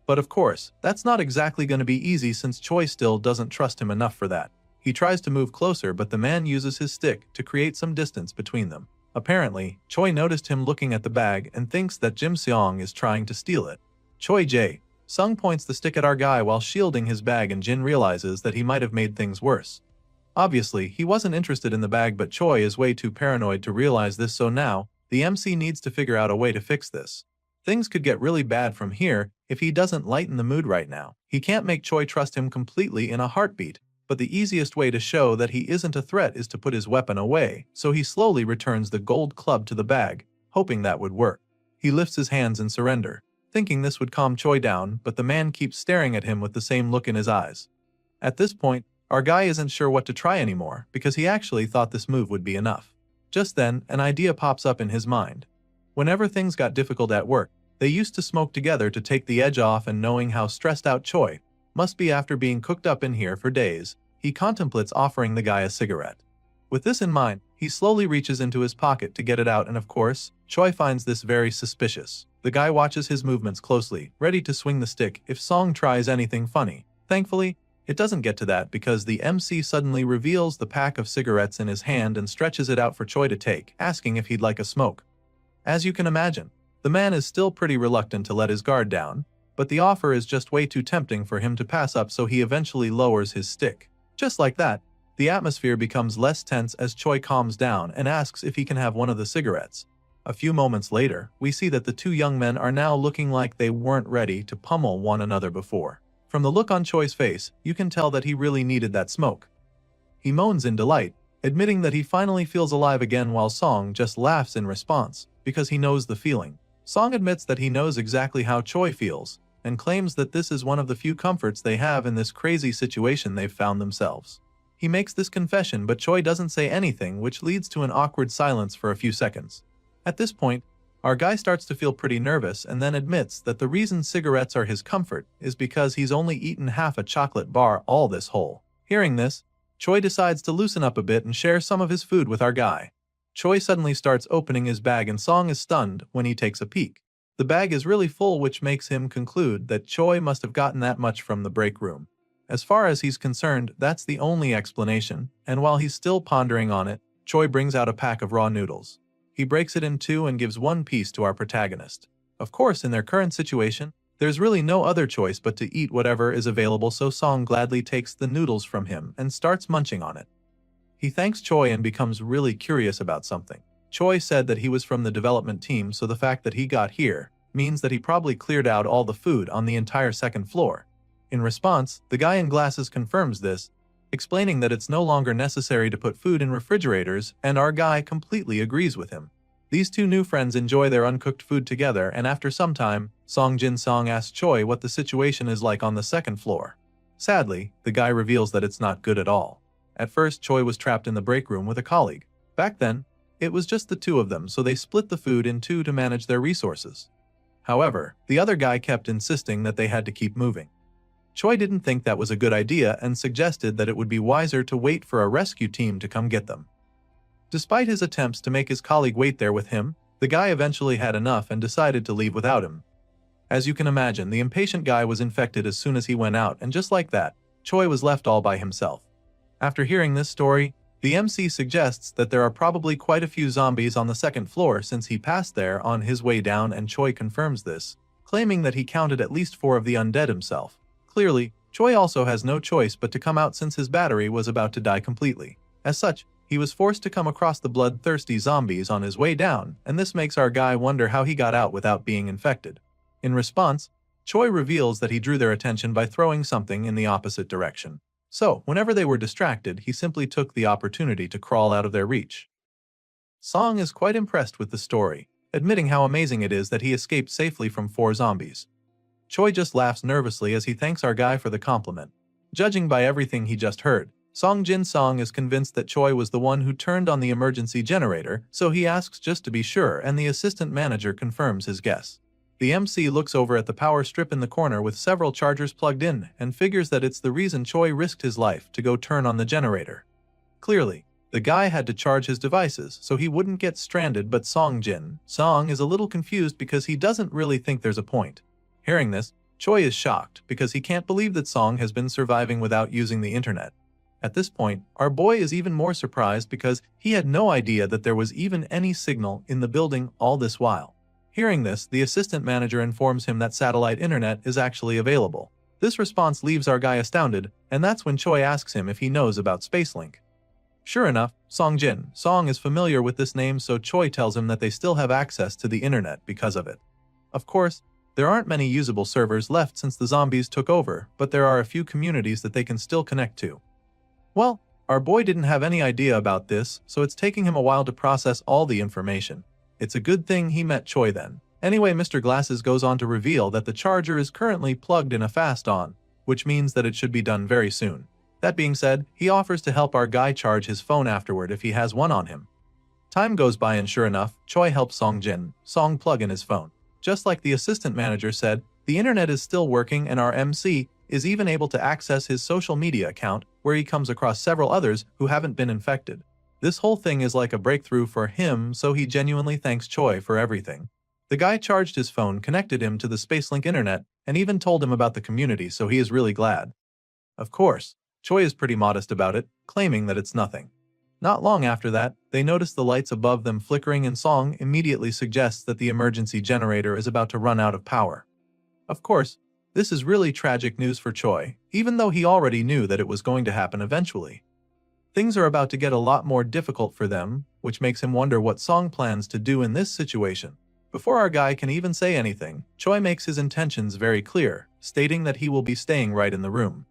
Speaker 1: But of course, that's not exactly going to be easy since Choi still doesn't trust him enough for that. He tries to move closer, but the man uses his stick to create some distance between them. Apparently, Choi noticed him looking at the bag and thinks that Jin Seong is trying to steal it. Choi Jae-sung points the stick at our guy while shielding his bag, and Jin realizes that he might have made things worse. Obviously, he wasn't interested in the bag, but Choi is way too paranoid to realize this, so now, the MC needs to figure out a way to fix this. Things could get really bad from here if he doesn't lighten the mood right now. He can't make Choi trust him completely in a heartbeat, but the easiest way to show that he isn't a threat is to put his weapon away, so he slowly returns the gold club to the bag, hoping that would work. He lifts his hands in surrender, thinking this would calm Choi down, but the man keeps staring at him with the same look in his eyes. At this point, our guy isn't sure what to try anymore, because he actually thought this move would be enough. Just then, an idea pops up in his mind. Whenever things got difficult at work, They used to smoke together to take the edge off, and knowing how stressed out Choi must be after being cooked up in here for days, he contemplates offering the guy a cigarette. With this in mind, he slowly reaches into his pocket to get it out, and of course, Choi finds this very suspicious. The guy watches his movements closely, ready to swing the stick if Song tries anything funny. Thankfully, it doesn't get to that because the MC suddenly reveals the pack of cigarettes in his hand and stretches it out for Choi to take, asking if he'd like a smoke. As you can imagine, the man is still pretty reluctant to let his guard down, but the offer is just way too tempting for him to pass up, so he eventually lowers his stick. Just like that, the atmosphere becomes less tense as Choi calms down and asks if he can have one of the cigarettes. A few moments later, we see that the two young men are now looking like they weren't ready to pummel one another before. From the look on Choi's face, you can tell that he really needed that smoke. He moans in delight, admitting that he finally feels alive again, while Song just laughs in response, because he knows the feeling. Song admits that he knows exactly how Choi feels, and claims that this is one of the few comforts they have in this crazy situation they've found themselves. He makes this confession, but Choi doesn't say anything, which leads to an awkward silence for a few seconds. At this point, our guy starts to feel pretty nervous and then admits that the reason cigarettes are his comfort is because he's only eaten half a chocolate bar all this whole. Hearing this, Choi decides to loosen up a bit and share some of his food with our guy. Choi suddenly starts opening his bag, and Song is stunned when he takes a peek. The bag is really full, which makes him conclude that Choi must have gotten that much from the break room. As far as he's concerned, that's the only explanation, and while he's still pondering on it, Choi brings out a pack of raw noodles. He breaks it in two and gives one piece to our protagonist. Of course, in their current situation, there's really no other choice but to eat whatever is available, so Song gladly takes the noodles from him and starts munching on it. He thanks Choi and becomes really curious about something. Choi said that he was from the development team, so the fact that he got here means that he probably cleared out all the food on the entire second floor. In response, the guy in glasses confirms this, explaining that it's no longer necessary to put food in refrigerators, and our guy completely agrees with him. These two new friends enjoy their uncooked food together, and after some time, Song asks Choi what the situation is like on the second floor. Sadly, the guy reveals that it's not good at all. At first, Choi was trapped in the break room with a colleague. Back then, it was just the two of them, so they split the food in two to manage their resources. However, the other guy kept insisting that they had to keep moving. Choi didn't think that was a good idea and suggested that it would be wiser to wait for a rescue team to come get them. Despite his attempts to make his colleague wait there with him, the guy eventually had enough and decided to leave without him. As you can imagine, the impatient guy was infected as soon as he went out, and just like that, Choi was left all by himself. After hearing this story, the MC suggests that there are probably quite a few zombies on the second floor since he passed there on his way down, and Choi confirms this, claiming that he counted at least 4 of the undead himself. Clearly, Choi also has no choice but to come out since his battery was about to die completely. As such, he was forced to come across the bloodthirsty zombies on his way down, and this makes our guy wonder how he got out without being infected. In response, Choi reveals that he drew their attention by throwing something in the opposite direction. So, whenever they were distracted, he simply took the opportunity to crawl out of their reach. Song is quite impressed with the story, admitting how amazing it is that he escaped safely from 4 zombies. Choi just laughs nervously as he thanks our guy for the compliment. Judging by everything he just heard, Song is convinced that Choi was the one who turned on the emergency generator, so he asks just to be sure, and the assistant manager confirms his guess. The MC looks over at the power strip in the corner with several chargers plugged in and figures that it's the reason Choi risked his life to go turn on the generator. Clearly, the guy had to charge his devices so he wouldn't get stranded, but Song is a little confused because he doesn't really think there's a point. Hearing this, Choi is shocked because he can't believe that Song has been surviving without using the internet. At this point, our boy is even more surprised because he had no idea that there was even any signal in the building all this while. Hearing this, the assistant manager informs him that satellite internet is actually available. This response leaves our guy astounded, and that's when Choi asks him if he knows about Spacelink. Sure enough, Song is familiar with this name, so Choi tells him that they still have access to the internet because of it. Of course, there aren't many usable servers left since the zombies took over, but there are a few communities that they can still connect to. Well, our boy didn't have any idea about this, so it's taking him a while to process all the information. It's a good thing he met Choi then. Anyway, Mr. Glasses goes on to reveal that the charger is currently plugged in a fast on, which means that it should be done very soon. That being said, he offers to help our guy charge his phone afterward if he has one on him. Time goes by and sure enough, Choi helps Song plug in his phone. Just like the assistant manager said, the internet is still working and our MC is even able to access his social media account where he comes across several others who haven't been infected. This whole thing is like a breakthrough for him, so he genuinely thanks Choi for everything. The guy charged his phone, connected him to the Spacelink internet, and even told him about the community, so he is really glad. Of course, Choi is pretty modest about it, claiming that it's nothing. Not long after that, they notice the lights above them flickering and Song immediately suggests that the emergency generator is about to run out of power. Of course, this is really tragic news for Choi, even though he already knew that it was going to happen eventually. Things are about to get a lot more difficult for them, which makes him wonder what Song plans to do in this situation. Before our guy can even say anything, Choi makes his intentions very clear, stating that he will be staying right in the room.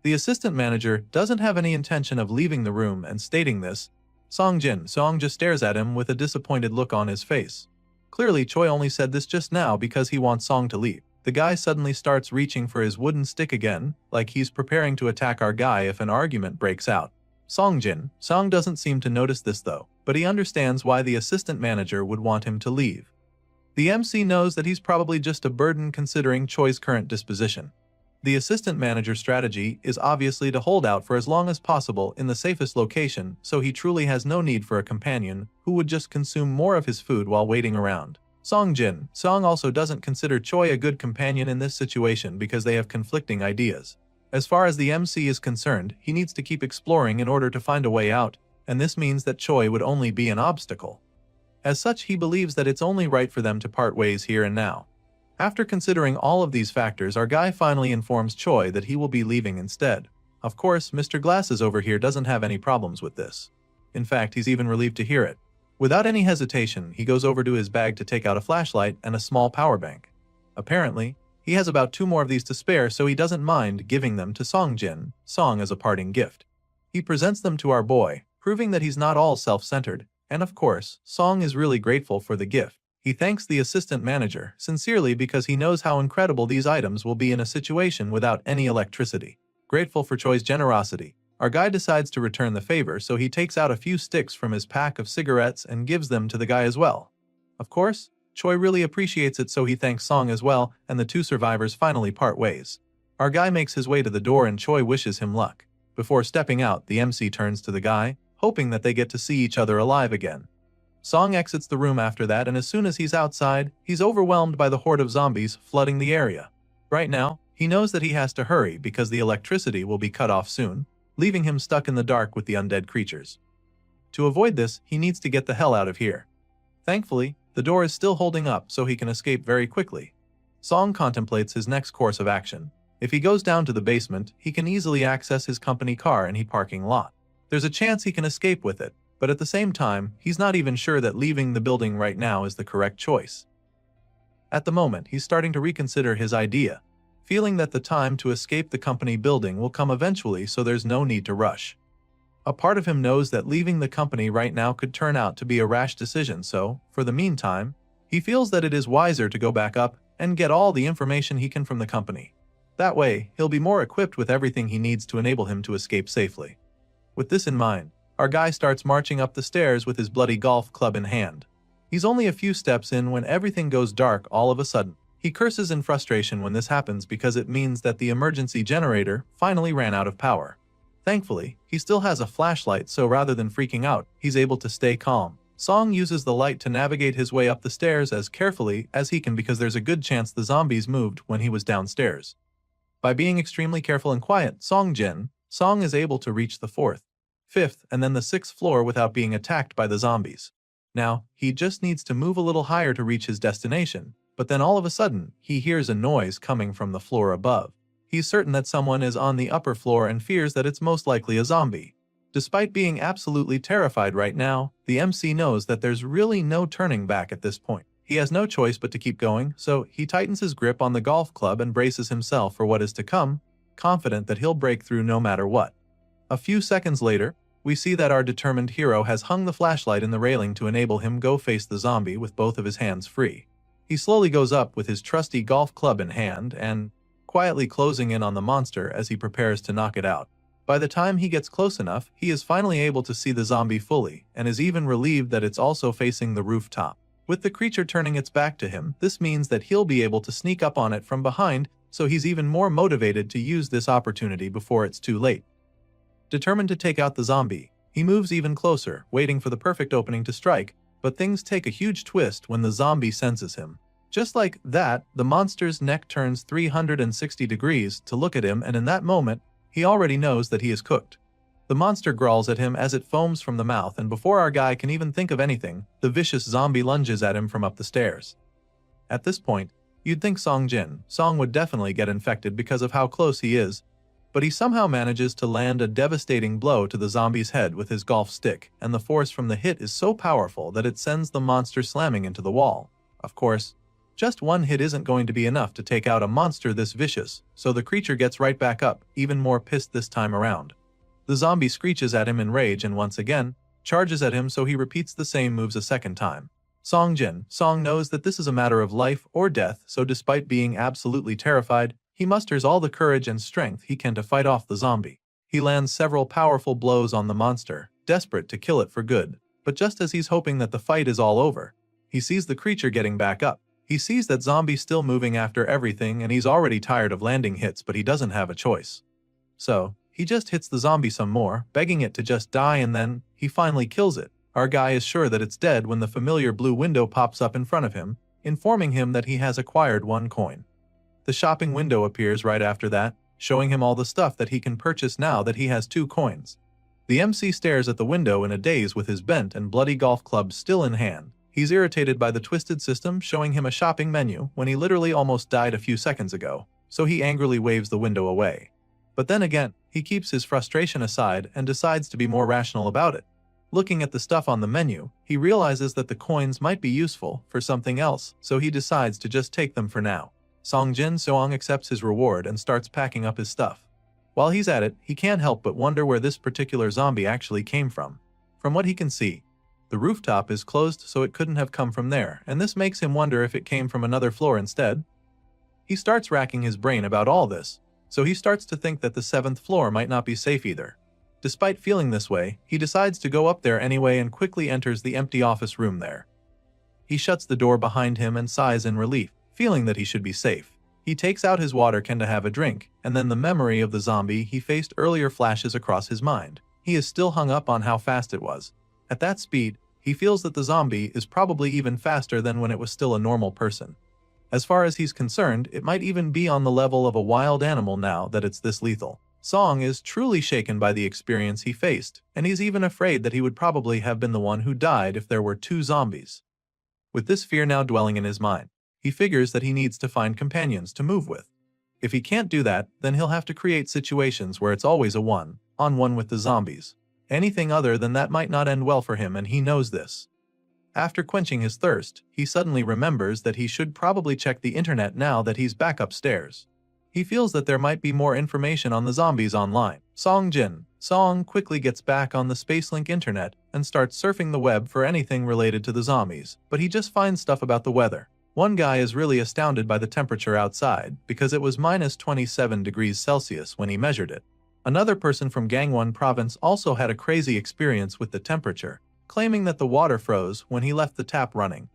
Speaker 1: The assistant manager doesn't have any intention of leaving the room, and stating this, Song just stares at him with a disappointed look on his face. Clearly Choi only said this just now because he wants Song to leave. The guy suddenly starts reaching for his wooden stick again, like he's preparing to attack our guy if an argument breaks out. Song doesn't seem to notice this though, but he understands why the assistant manager would want him to leave. The MC knows that he's probably just a burden considering Choi's current disposition. The assistant manager's strategy is obviously to hold out for as long as possible in the safest location, so he truly has no need for a companion who would just consume more of his food while waiting around. Song also doesn't consider Choi a good companion in this situation because they have conflicting ideas. As far as the MC is concerned, he needs to keep exploring in order to find a way out, and this means that Choi would only be an obstacle. As such, he believes that it's only right for them to part ways here and now. After considering all of these factors, our guy finally informs Choi that he will be leaving instead. Of course, Mr. Glasses over here doesn't have any problems with this. In fact, he's even relieved to hear it. Without any hesitation, he goes over to his bag to take out a flashlight and a small power bank. Apparently, he has about 2 more of these to spare, so he doesn't mind giving them to Song as a parting gift. He presents them to our boy, proving that he's not all self-centered, and of course, Song is really grateful for the gift. He thanks the assistant manager sincerely because he knows how incredible these items will be in a situation without any electricity. Grateful for Choi's generosity, our guy decides to return the favor, so he takes out a few sticks from his pack of cigarettes and gives them to the guy as well. Of course, Choi really appreciates it, so he thanks Song as well, and the 2 survivors finally part ways. Our guy makes his way to the door and Choi wishes him luck. Before stepping out, the MC turns to the guy, hoping that they get to see each other alive again. Song exits the room after that, and as soon as he's outside, he's overwhelmed by the horde of zombies flooding the area. Right now, he knows that he has to hurry because the electricity will be cut off soon, leaving him stuck in the dark with the undead creatures. To avoid this, he needs to get the hell out of here. Thankfully, the door is still holding up so he can escape very quickly. Song contemplates his next course of action. If he goes down to the basement, he can easily access his company car in the parking lot. There's a chance he can escape with it, but at the same time, he's not even sure that leaving the building right now is the correct choice. At the moment, he's starting to reconsider his idea, feeling that the time to escape the company building will come eventually, so there's no need to rush. A part of him knows that leaving the company right now could turn out to be a rash decision, so, for the meantime, he feels that it is wiser to go back up and get all the information he can from the company. That way, he'll be more equipped with everything he needs to enable him to escape safely. With this in mind, our guy starts marching up the stairs with his bloody golf club in hand. He's only a few steps in when everything goes dark all of a sudden. He curses in frustration when this happens because it means that the emergency generator finally ran out of power. Thankfully, he still has a flashlight, so rather than freaking out, he's able to stay calm. Song uses the light to navigate his way up the stairs as carefully as he can because there's a good chance the zombies moved when he was downstairs. By being extremely careful and quiet, Song is able to reach the 4th, 5th, and then the 6th floor without being attacked by the zombies. Now, he just needs to move a little higher to reach his destination, but then all of a sudden, he hears a noise coming from the floor above. He's certain that someone is on the upper floor and fears that it's most likely a zombie. Despite being absolutely terrified right now, the MC knows that there's really no turning back at this point. He has no choice but to keep going, so he tightens his grip on the golf club and braces himself for what is to come, confident that he'll break through no matter what. A few seconds later, we see that our determined hero has hung the flashlight in the railing to enable him go face the zombie with both of his hands free. He slowly goes up with his trusty golf club in hand and quietly closing in on the monster as he prepares to knock it out. By the time he gets close enough, he is finally able to see the zombie fully and is even relieved that it's also facing the rooftop. With the creature turning its back to him, this means that he'll be able to sneak up on it from behind, so he's even more motivated to use this opportunity before it's too late. Determined to take out the zombie, he moves even closer, waiting for the perfect opening to strike, but things take a huge twist when the zombie senses him. Just like that, the monster's neck turns 360 degrees to look at him, and in that moment, he already knows that he is cooked. The monster growls at him as it foams from the mouth, and before our guy can even think of anything, the vicious zombie lunges at him from up the stairs. At this point, you'd think Song would definitely get infected because of how close he is, but he somehow manages to land a devastating blow to the zombie's head with his golf stick, and the force from the hit is so powerful that it sends the monster slamming into the wall. Of course, just one hit isn't going to be enough to take out a monster this vicious, so the creature gets right back up, even more pissed this time around. The zombie screeches at him in rage and once again, charges at him, so he repeats the same moves a second time. Song knows that this is a matter of life or death, so despite being absolutely terrified, he musters all the courage and strength he can to fight off the zombie. He lands several powerful blows on the monster, desperate to kill it for good, but just as he's hoping that the fight is all over, he sees the creature getting back up. He sees that zombie's still moving after everything, and he's already tired of landing hits, but he doesn't have a choice. So, he just hits the zombie some more, begging it to just die, and then he finally kills it. Our guy is sure that it's dead when the familiar blue window pops up in front of him, informing him that he has acquired 1 coin. The shopping window appears right after that, showing him all the stuff that he can purchase now that he has 2 coins. The MC stares at the window in a daze with his bent and bloody golf club still in hand. He's irritated by the twisted system showing him a shopping menu when he literally almost died a few seconds ago, so he angrily waves the window away. But then again, he keeps his frustration aside and decides to be more rational about it. Looking at the stuff on the menu, he realizes that the coins might be useful for something else, so he decides to just take them for now. Song accepts his reward and starts packing up his stuff. While he's at it, he can't help but wonder where this particular zombie actually came from. From what he can see, the rooftop is closed, so it couldn't have come from there, and this makes him wonder if it came from another floor instead. He starts racking his brain about all this, so he starts to think that the 7th floor might not be safe either. Despite feeling this way, he decides to go up there anyway and quickly enters the empty office room there. He shuts the door behind him and sighs in relief, feeling that he should be safe. He takes out his water can to have a drink, and then the memory of the zombie he faced earlier flashes across his mind. He is still hung up on how fast it was. At that speed, he feels that the zombie is probably even faster than when it was still a normal person. As far as he's concerned, it might even be on the level of a wild animal now that it's this lethal. Song is truly shaken by the experience he faced, and he's even afraid that he would probably have been the one who died if there were 2 zombies. With this fear now dwelling in his mind, he figures that he needs to find companions to move with. If he can't do that, then he'll have to create situations where it's always a one-on-one with the zombies. Anything other than that might not end well for him, and he knows this. After quenching his thirst, he suddenly remembers that he should probably check the internet now that he's back upstairs. He feels that there might be more information on the zombies online. Song quickly gets back on the Spacelink internet and starts surfing the web for anything related to the zombies, but he just finds stuff about the weather. One guy is really astounded by the temperature outside because it was minus 27 degrees Celsius when he measured it. Another person from Gangwon province also had a crazy experience with the temperature, claiming that the water froze when he left the tap running.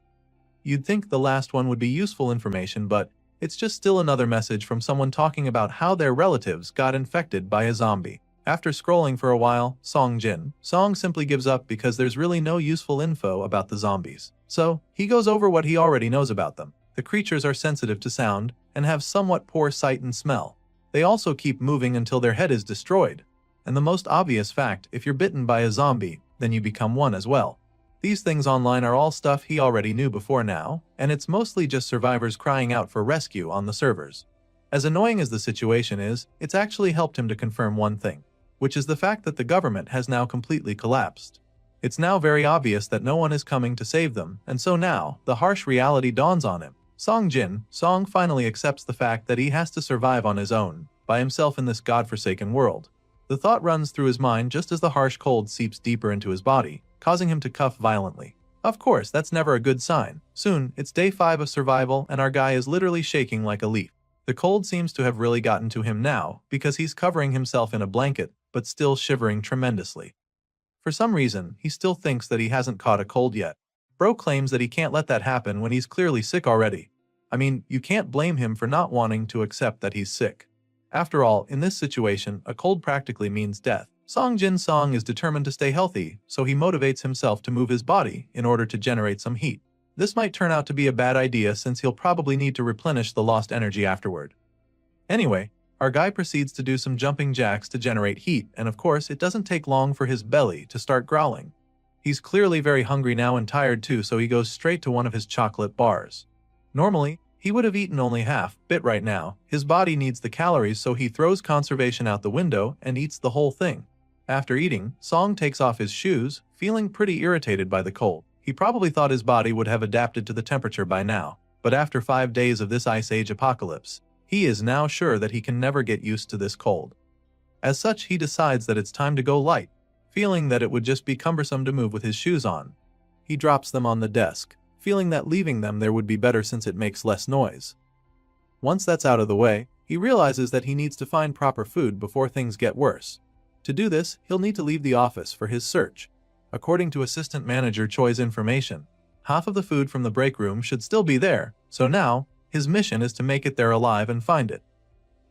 Speaker 1: You'd think the last one would be useful information, but it's just still another message from someone talking about how their relatives got infected by a zombie. After scrolling for a while, Song simply gives up because there's really no useful info about the zombies. So, he goes over what he already knows about them. The creatures are sensitive to sound and have somewhat poor sight and smell. They also keep moving until their head is destroyed. And the most obvious fact, if you're bitten by a zombie, then you become one as well. These things online are all stuff he already knew before now, and it's mostly just survivors crying out for rescue on the servers. As annoying as the situation is, it's actually helped him to confirm one thing, which is the fact that the government has now completely collapsed. It's now very obvious that no one is coming to save them, and so now, the harsh reality dawns on him. Song finally accepts the fact that he has to survive on his own, by himself in this godforsaken world. The thought runs through his mind just as the harsh cold seeps deeper into his body, causing him to cough violently. Of course, that's never a good sign. Soon, it's day 5 of survival and our guy is literally shaking like a leaf. The cold seems to have really gotten to him now, because he's covering himself in a blanket, but still shivering tremendously. For some reason, he still thinks that he hasn't caught a cold yet. Bro claims that he can't let that happen when he's clearly sick already. I mean, you can't blame him for not wanting to accept that he's sick. After all, in this situation, a cold practically means death. Song Jin Song is determined to stay healthy, so he motivates himself to move his body in order to generate some heat. This might turn out to be a bad idea since he'll probably need to replenish the lost energy afterward. Anyway, our guy proceeds to do some jumping jacks to generate heat, and of course, it doesn't take long for his belly to start growling. He's clearly very hungry now and tired too, so he goes straight to one of his chocolate bars. Normally, he would have eaten only half, but right now, his body needs the calories, so he throws conservation out the window and eats the whole thing. After eating, Song takes off his shoes, feeling pretty irritated by the cold. He probably thought his body would have adapted to the temperature by now, but after 5 days of this Ice Age apocalypse, he is now sure that he can never get used to this cold. As such, he decides that it's time to go light, feeling that it would just be cumbersome to move with his shoes on. He drops them on the desk, feeling that leaving them there would be better since it makes less noise. Once that's out of the way, he realizes that he needs to find proper food before things get worse. To do this, he'll need to leave the office for his search. According to Assistant Manager Choi's information, half of the food from the break room should still be there, so now, his mission is to make it there alive and find it.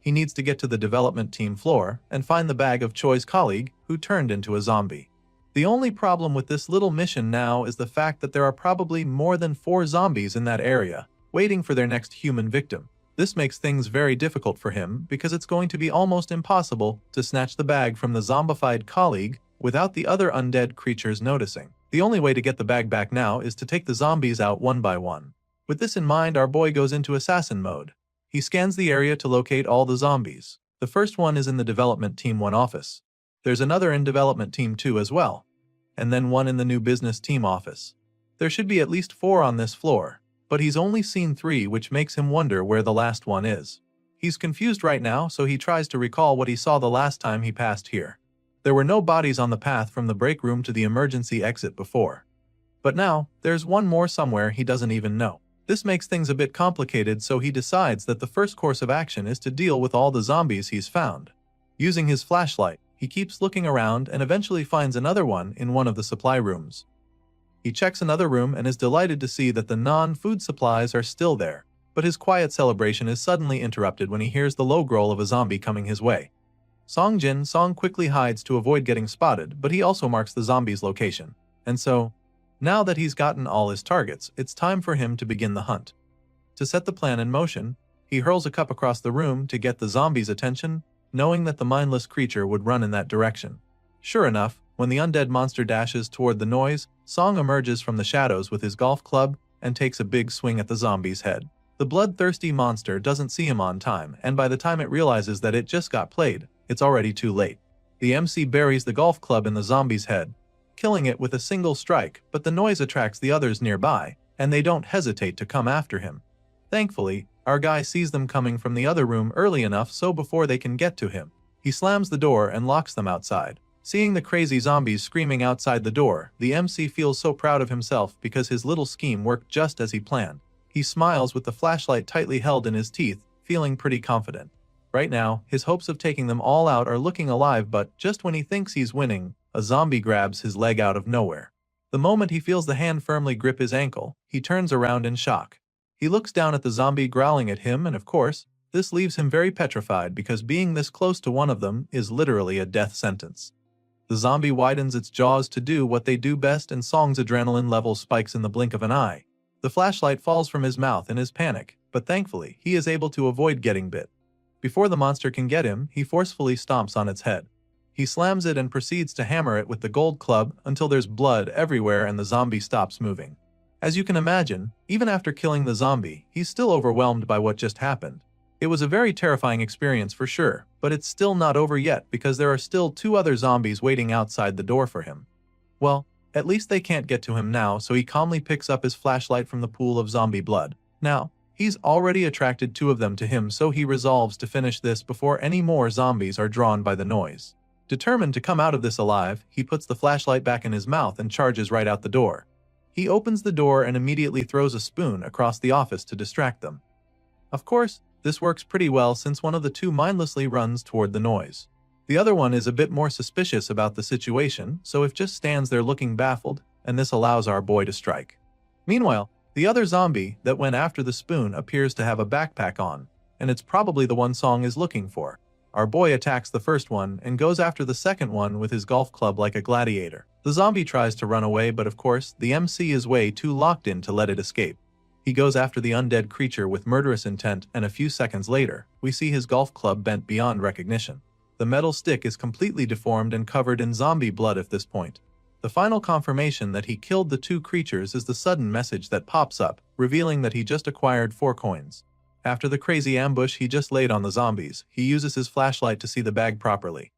Speaker 1: He needs to get to the development team floor and find the bag of Choi's colleague who turned into a zombie. The only problem with this little mission now is the fact that there are probably more than 4 zombies in that area, waiting for their next human victim. This makes things very difficult for him because it's going to be almost impossible to snatch the bag from the zombified colleague without the other undead creatures noticing. The only way to get the bag back now is to take the zombies out one by one. With this in mind, our boy goes into assassin mode. He scans the area to locate all the zombies. The first one is in the Development Team 1 office. There's another in Development Team 2 as well, and then one in the New Business Team office. There should be at least 4 on this floor, but he's only seen 3, which makes him wonder where the last one is. He's confused right now, so he tries to recall what he saw the last time he passed here. There were no bodies on the path from the break room to the emergency exit before. But now, there's one more somewhere he doesn't even know. This makes things a bit complicated, so he decides that the first course of action is to deal with all the zombies he's found. Using his flashlight, he keeps looking around and eventually finds another one in one of the supply rooms. He checks another room and is delighted to see that the non-food supplies are still there, but his quiet celebration is suddenly interrupted when he hears the low growl of a zombie coming his way. Song Jin Song quickly hides to avoid getting spotted, but he also marks the zombie's location. And so, now that he's gotten all his targets, it's time for him to begin the hunt. To set the plan in motion, he hurls a cup across the room to get the zombie's attention, knowing that the mindless creature would run in that direction. Sure enough, when the undead monster dashes toward the noise, Song emerges from the shadows with his golf club and takes a big swing at the zombie's head. The bloodthirsty monster doesn't see him on time, and by the time it realizes that it just got played, it's already too late. The MC buries the golf club in the zombie's head, killing it with a single strike, but the noise attracts the others nearby, and they don't hesitate to come after him. Thankfully, our guy sees them coming from the other room early enough so before they can get to him, he slams the door and locks them outside. Seeing the crazy zombies screaming outside the door, the MC feels so proud of himself because his little scheme worked just as he planned. He smiles with the flashlight tightly held in his teeth, feeling pretty confident. Right now, his hopes of taking them all out are looking alive, but just when he thinks he's winning, a zombie grabs his leg out of nowhere. The moment he feels the hand firmly grip his ankle, he turns around in shock. He looks down at the zombie growling at him, and of course, this leaves him very petrified because being this close to one of them is literally a death sentence. The zombie widens its jaws to do what they do best, and Song's adrenaline level spikes in the blink of an eye. The flashlight falls from his mouth in his panic, but thankfully, he is able to avoid getting bit. Before the monster can get him, he forcefully stomps on its head. He slams it and proceeds to hammer it with the gold club until there's blood everywhere and the zombie stops moving. As you can imagine, even after killing the zombie, he's still overwhelmed by what just happened. It was a very terrifying experience for sure, but it's still not over yet because there are still 2 other zombies waiting outside the door for him. Well, at least they can't get to him now, so he calmly picks up his flashlight from the pool of zombie blood. Now, he's already attracted 2 of them to him, so he resolves to finish this before any more zombies are drawn by the noise. Determined to come out of this alive, he puts the flashlight back in his mouth and charges right out the door. He opens the door and immediately throws a spoon across the office to distract them. Of course, this works pretty well since one of the 2 mindlessly runs toward the noise. The other one is a bit more suspicious about the situation, so it just stands there looking baffled, and this allows our boy to strike. Meanwhile, the other zombie that went after the spoon appears to have a backpack on, and it's probably the one Song is looking for. Our boy attacks the first one and goes after the second one with his golf club like a gladiator. The zombie tries to run away, but of course, the MC is way too locked in to let it escape. He goes after the undead creature with murderous intent, and a few seconds later, we see his golf club bent beyond recognition. The metal stick is completely deformed and covered in zombie blood at this point. The final confirmation that he killed the two creatures is the sudden message that pops up, revealing that he just acquired 4 coins. After the crazy ambush he just laid on the zombies, he uses his flashlight to see the bag properly.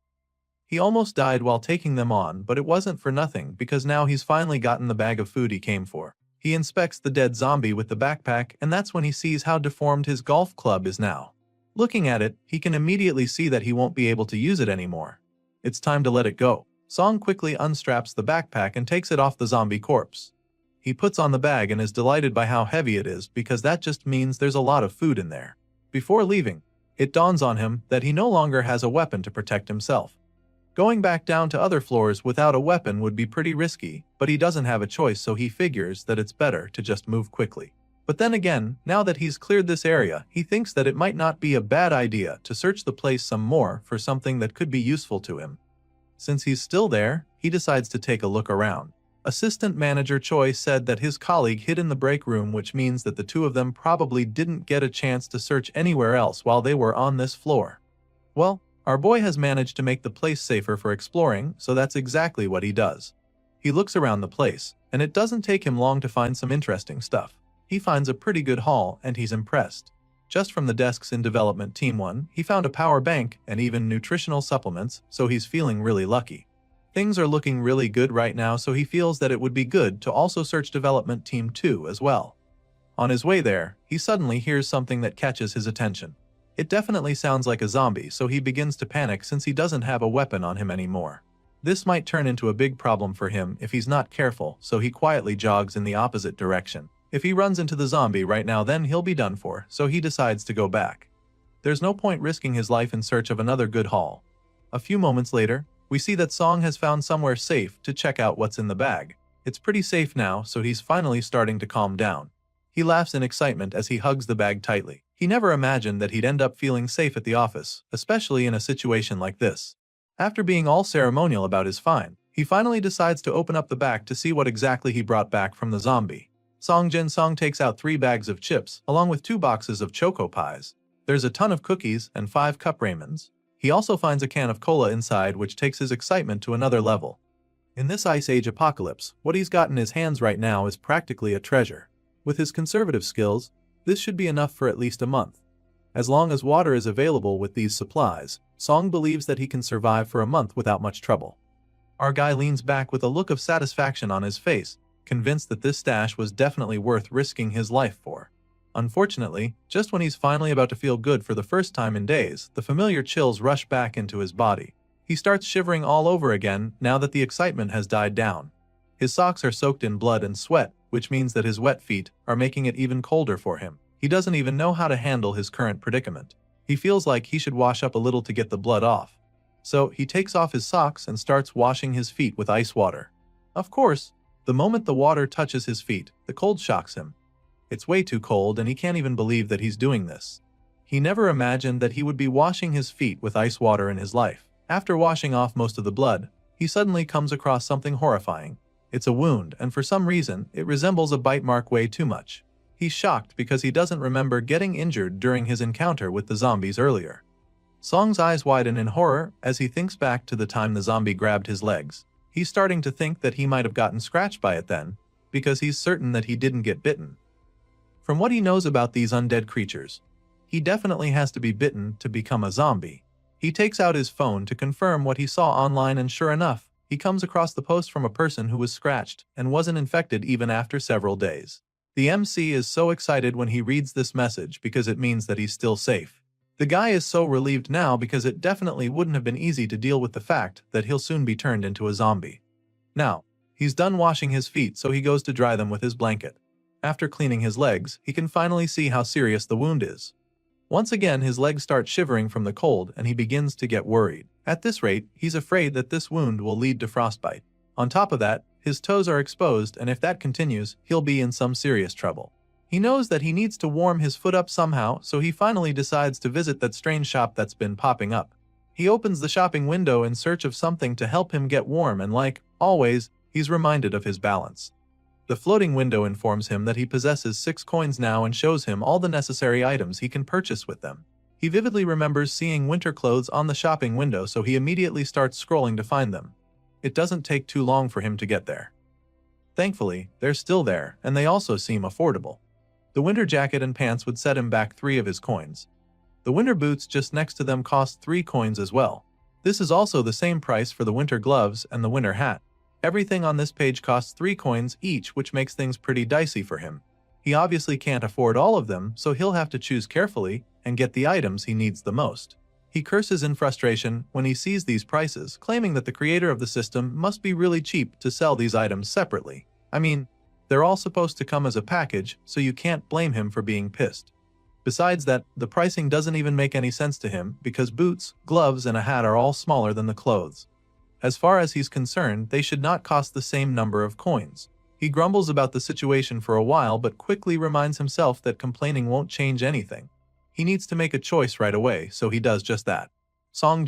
Speaker 1: He almost died while taking them on, but it wasn't for nothing because now he's finally gotten the bag of food he came for. He inspects the dead zombie with the backpack, and that's when he sees how deformed his golf club is now. Looking at it, he can immediately see that he won't be able to use it anymore. It's time to let it go. Song quickly unstraps the backpack and takes it off the zombie corpse. He puts on the bag and is delighted by how heavy it is because that just means there's a lot of food in there. Before leaving, it dawns on him that he no longer has a weapon to protect himself. Going back down to other floors without a weapon would be pretty risky, but he doesn't have a choice, so he figures that it's better to just move quickly. But then again, now that he's cleared this area, he thinks that it might not be a bad idea to search the place some more for something that could be useful to him. Since he's still there, he decides to take a look around. Assistant Manager Choi said that his colleague hid in the break room, which means that the two of them probably didn't get a chance to search anywhere else while they were on this floor. Well, our boy has managed to make the place safer for exploring, so that's exactly what he does. He looks around the place, and it doesn't take him long to find some interesting stuff. He finds a pretty good haul, and he's impressed. Just from the desks in Development Team 1, he found a power bank and even nutritional supplements, so he's feeling really lucky. Things are looking really good right now, so he feels that it would be good to also search Development Team 2 as well. On his way there, he suddenly hears something that catches his attention. It definitely sounds like a zombie, so he begins to panic since he doesn't have a weapon on him anymore. This might turn into a big problem for him if he's not careful, so he quietly jogs in the opposite direction. If he runs into the zombie right now, then he'll be done for, so he decides to go back. There's no point risking his life in search of another good haul. A few moments later, we see that Song has found somewhere safe to check out what's in the bag. It's pretty safe now, so he's finally starting to calm down. He laughs in excitement as he hugs the bag tightly. He never imagined that he'd end up feeling safe at the office, especially in a situation like this. After being all ceremonial about his find, he finally decides to open up the back to see what exactly he brought back from the zombie. Song takes out 3 bags of chips, along with 2 boxes of choco pies. There's a ton of cookies and 5 cup ramens. He also finds a can of cola inside, which takes his excitement to another level. In this Ice Age apocalypse, what he's got in his hands right now is practically a treasure. With his conservative skills, this should be enough for at least a month. As long as water is available with these supplies, Song believes that he can survive for a month without much trouble. Our guy leans back with a look of satisfaction on his face, convinced that this stash was definitely worth risking his life for. Unfortunately, just when he's finally about to feel good for the first time in days, the familiar chills rush back into his body. He starts shivering all over again now that the excitement has died down. His socks are soaked in blood and sweat, which means that his wet feet are making it even colder for him. He doesn't even know how to handle his current predicament. He feels like he should wash up a little to get the blood off. So he takes off his socks and starts washing his feet with ice water. Of course, the moment the water touches his feet, the cold shocks him. It's way too cold and he can't even believe that he's doing this. He never imagined that he would be washing his feet with ice water in his life. After washing off most of the blood, he suddenly comes across something horrifying. It's a wound, and for some reason, it resembles a bite mark way too much. He's shocked because he doesn't remember getting injured during his encounter with the zombies earlier. Song's eyes widen in horror as he thinks back to the time the zombie grabbed his legs. He's starting to think that he might have gotten scratched by it then, because he's certain that he didn't get bitten. From what he knows about these undead creatures, he definitely has to be bitten to become a zombie. He takes out his phone to confirm what he saw online, and sure enough, he comes across the post from a person who was scratched and wasn't infected even after several days. The MC is so excited when he reads this message because it means that he's still safe. The guy is so relieved now because it definitely wouldn't have been easy to deal with the fact that he'll soon be turned into a zombie. Now, he's done washing his feet, so he goes to dry them with his blanket. After cleaning his legs, he can finally see how serious the wound is. Once again, his legs start shivering from the cold and he begins to get worried. At this rate, he's afraid that this wound will lead to frostbite. On top of that, his toes are exposed, and if that continues, he'll be in some serious trouble. He knows that he needs to warm his foot up somehow, so he finally decides to visit that strange shop that's been popping up. He opens the shopping window in search of something to help him get warm, and like always, he's reminded of his balance. The floating window informs him that he possesses 6 coins now and shows him all the necessary items he can purchase with them. He vividly remembers seeing winter clothes on the shopping window, so he immediately starts scrolling to find them. It doesn't take too long for him to get there. Thankfully, they're still there, and they also seem affordable. The winter jacket and pants would set him back 3 of his coins. The winter boots just next to them cost 3 coins as well. This is also the same price for the winter gloves and the winter hat. Everything on this page costs 3 coins each, which makes things pretty dicey for him. He obviously can't afford all of them, so he'll have to choose carefully and get the items he needs the most. He curses in frustration when he sees these prices, claiming that the creator of the system must be really cheap to sell these items separately. I mean, they're all supposed to come as a package, so you can't blame him for being pissed. Besides that, the pricing doesn't even make any sense to him because boots, gloves, and a hat are all smaller than the clothes. As far as he's concerned, they should not cost the same number of coins. He grumbles about the situation for a while but quickly reminds himself that complaining won't change anything. He needs to make a choice right away, so he does just that. Song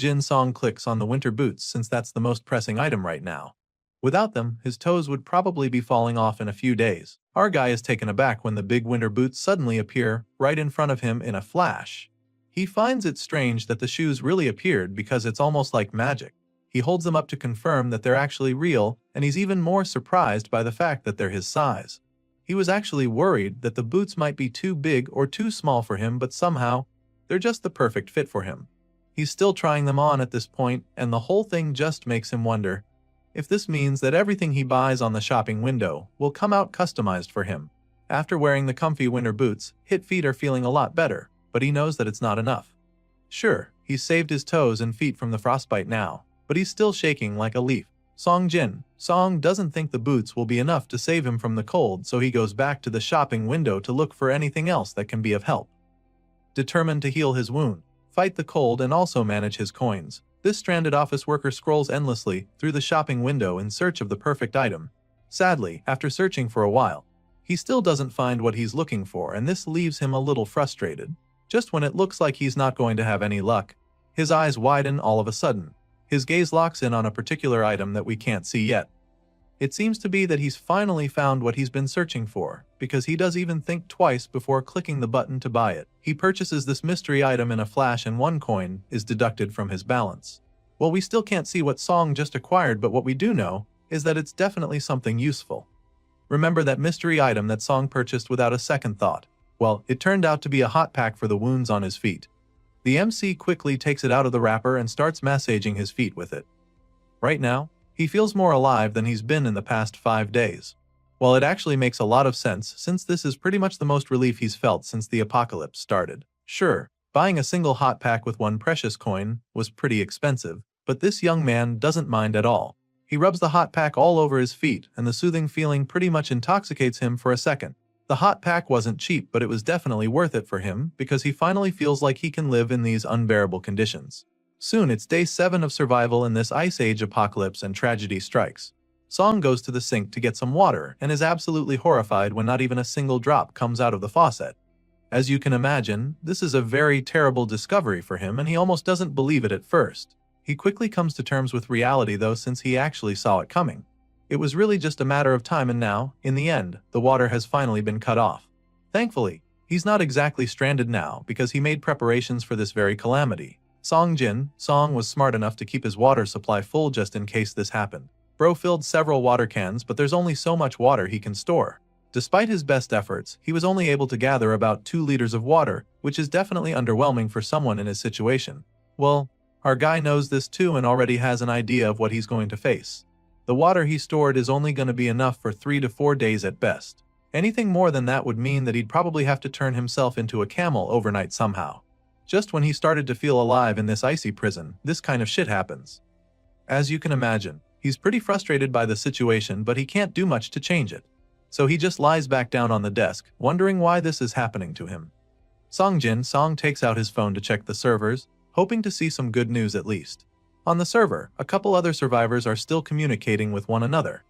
Speaker 1: clicks on the winter boots since that's the most pressing item right now. Without them, his toes would probably be falling off in a few days. Our guy is taken aback when the big winter boots suddenly appear right in front of him in a flash. He finds it strange that the shoes really appeared because it's almost like magic. He holds them up to confirm that they're actually real, and he's even more surprised by the fact that they're his size. He was actually worried that the boots might be too big or too small for him, but somehow, they're just the perfect fit for him. He's still trying them on at this point, and the whole thing just makes him wonder if this means that everything he buys on the shopping window will come out customized for him. After wearing the comfy winter boots, his feet are feeling a lot better, but he knows that it's not enough. Sure, he's saved his toes and feet from the frostbite now, but he's still shaking like a leaf. Song doesn't think the boots will be enough to save him from the cold, so he goes back to the shopping window to look for anything else that can be of help. Determined to heal his wound, fight the cold, and also manage his coins, this stranded office worker scrolls endlessly through the shopping window in search of the perfect item. Sadly, after searching for a while, he still doesn't find what he's looking for, and this leaves him a little frustrated. Just when it looks like he's not going to have any luck, his eyes widen all of a sudden. His gaze locks in on a particular item that we can't see yet. It seems to be that he's finally found what he's been searching for, because he does even think twice before clicking the button to buy it. He purchases this mystery item in a flash and 1 coin is deducted from his balance. Well, we still can't see what Song just acquired, but what we do know is that it's definitely something useful. Remember that mystery item that Song purchased without a second thought? Well, it turned out to be a hot pack for the wounds on his feet. The MC quickly takes it out of the wrapper and starts massaging his feet with it. Right now, he feels more alive than he's been in the past 5 days. Well, it actually makes a lot of sense since this is pretty much the most relief he's felt since the apocalypse started. Sure, buying a single hot pack with 1 precious coin was pretty expensive, but this young man doesn't mind at all. He rubs the hot pack all over his feet, and the soothing feeling pretty much intoxicates him for a second. The hot pack wasn't cheap, but it was definitely worth it for him because he finally feels like he can live in these unbearable conditions. Soon it's day 7 of survival in this Ice Age apocalypse, and tragedy strikes. Song goes to the sink to get some water and is absolutely horrified when not even a single drop comes out of the faucet. As you can imagine, this is a very terrible discovery for him, and he almost doesn't believe it at first. He quickly comes to terms with reality though, since he actually saw it coming. It was really just a matter of time, and now, in the end, the water has finally been cut off. Thankfully, he's not exactly stranded now because he made preparations for this very calamity. Song was smart enough to keep his water supply full just in case this happened. Bro filled several water cans, but there's only so much water he can store. Despite his best efforts, he was only able to gather about 2 liters of water, which is definitely underwhelming for someone in his situation. Well, our guy knows this too and already has an idea of what he's going to face. The water he stored is only going to be enough for 3 to 4 days at best. Anything more than that would mean that he'd probably have to turn himself into a camel overnight somehow. Just when he started to feel alive in this icy prison, this kind of shit happens. As you can imagine, he's pretty frustrated by the situation, but he can't do much to change it. So he just lies back down on the desk, wondering why this is happening to him. Song takes out his phone to check the servers, hoping to see some good news at least. On the server, a couple other survivors are still communicating with one another.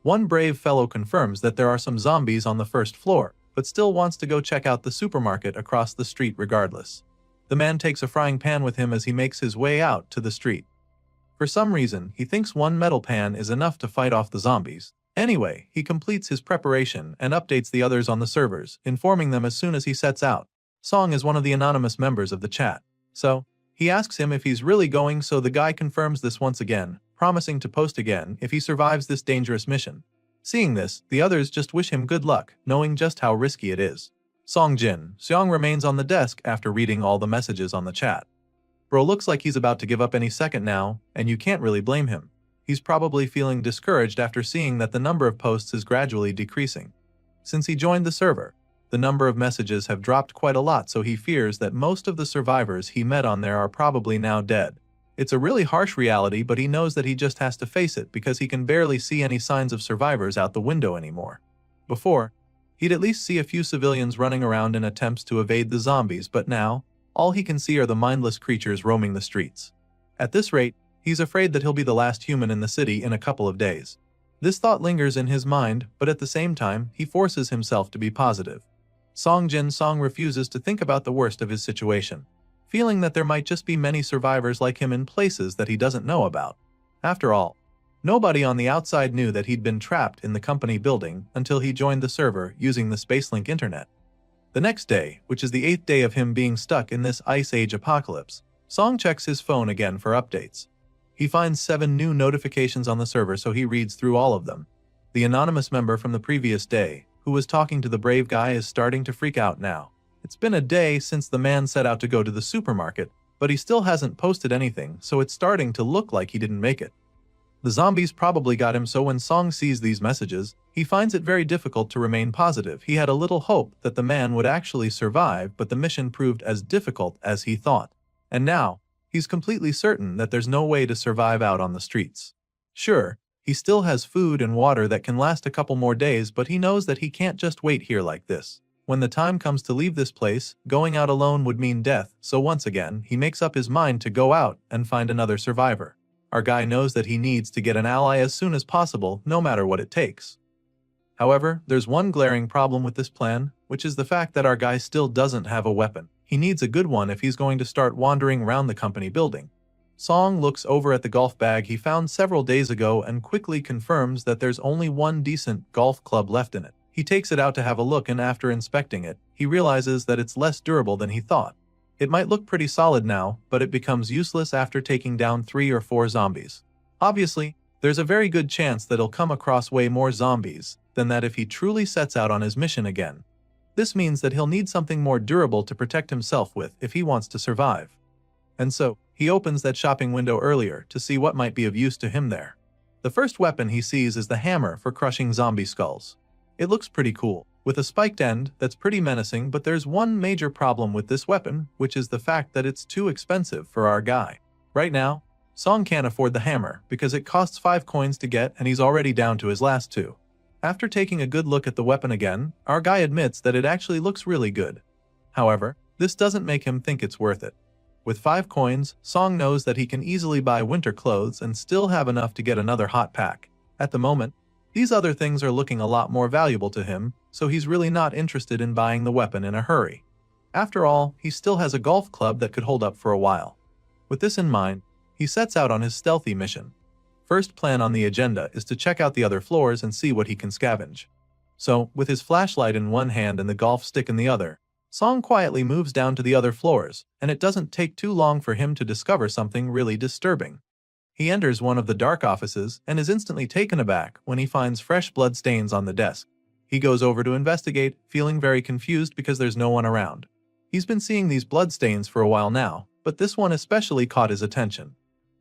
Speaker 1: One brave fellow confirms that there are some zombies on the first floor, but still wants to go check out the supermarket across the street regardless. The man takes a frying pan with him as he makes his way out to the street. For some reason, he thinks one metal pan is enough to fight off the zombies. Anyway, he completes his preparation and updates the others on the servers, informing them as soon as he sets out. Song is one of the anonymous members of the chat, so he asks him if he's really going, so the guy confirms this once again, promising to post again if he survives this dangerous mission. Seeing this, the others just wish him good luck, knowing just how risky it is. Seong remains on the desk after reading all the messages on the chat. Bro looks like he's about to give up any second now, and you can't really blame him. He's probably feeling discouraged after seeing that the number of posts is gradually decreasing. Since he joined the server, the number of messages have dropped quite a lot, so he fears that most of the survivors he met on there are probably now dead. It's a really harsh reality, but he knows that he just has to face it because he can barely see any signs of survivors out the window anymore. Before, he'd at least see a few civilians running around in attempts to evade the zombies, but now, all he can see are the mindless creatures roaming the streets. At this rate, he's afraid that he'll be the last human in the city in a couple of days. This thought lingers in his mind, but at the same time, he forces himself to be positive. Song refuses to think about the worst of his situation, feeling that there might just be many survivors like him in places that he doesn't know about. After all, nobody on the outside knew that he'd been trapped in the company building until he joined the server using the Spacelink internet. The next day, which is the 8th day of him being stuck in this Ice Age apocalypse, Song checks his phone again for updates. He finds 7 new notifications on the server, so he reads through all of them. The anonymous member from the previous day, who was talking to the brave guy, is starting to freak out now. It's been a day since the man set out to go to the supermarket, but he still hasn't posted anything, so it's starting to look like he didn't make it. The zombies probably got him, so when Song sees these messages, he finds it very difficult to remain positive. He had a little hope that the man would actually survive, but the mission proved as difficult as he thought. And now, he's completely certain that there's no way to survive out on the streets. Sure, he still has food and water that can last a couple more days, but he knows that he can't just wait here like this. When the time comes to leave this place, going out alone would mean death, so once again, he makes up his mind to go out and find another survivor. Our guy knows that he needs to get an ally as soon as possible, no matter what it takes. However, there's one glaring problem with this plan, which is the fact that our guy still doesn't have a weapon. He needs a good one if he's going to start wandering around the company building. Song looks over at the golf bag he found several days ago and quickly confirms that there's only one decent golf club left in it. He takes it out to have a look, and after inspecting it, he realizes that it's less durable than he thought. It might look pretty solid now, but it becomes useless after taking down 3 or 4 zombies. Obviously, there's a very good chance that he'll come across way more zombies than that if he truly sets out on his mission again. This means that he'll need something more durable to protect himself with if he wants to survive. And so, he opens that shopping window earlier to see what might be of use to him there. The first weapon he sees is the hammer for crushing zombie skulls. It looks pretty cool, with a spiked end that's pretty menacing, but there's one major problem with this weapon, which is the fact that it's too expensive for our guy. Right now, Song can't afford the hammer because it costs 5 coins to get, and he's already down to his last 2. After taking a good look at the weapon again, our guy admits that it actually looks really good. However, this doesn't make him think it's worth it. With 5 coins, Song knows that he can easily buy winter clothes and still have enough to get another hot pack. At the moment, these other things are looking a lot more valuable to him, so he's really not interested in buying the weapon in a hurry. After all, he still has a golf club that could hold up for a while. With this in mind, he sets out on his stealthy mission. First plan on the agenda is to check out the other floors and see what he can scavenge. So, with his flashlight in one hand and the golf stick in the other, Song quietly moves down to the other floors, and it doesn't take too long for him to discover something really disturbing. He enters one of the dark offices and is instantly taken aback when he finds fresh blood stains on the desk. He goes over to investigate, feeling very confused because there's no one around. He's been seeing these blood stains for a while now, but this one especially caught his attention.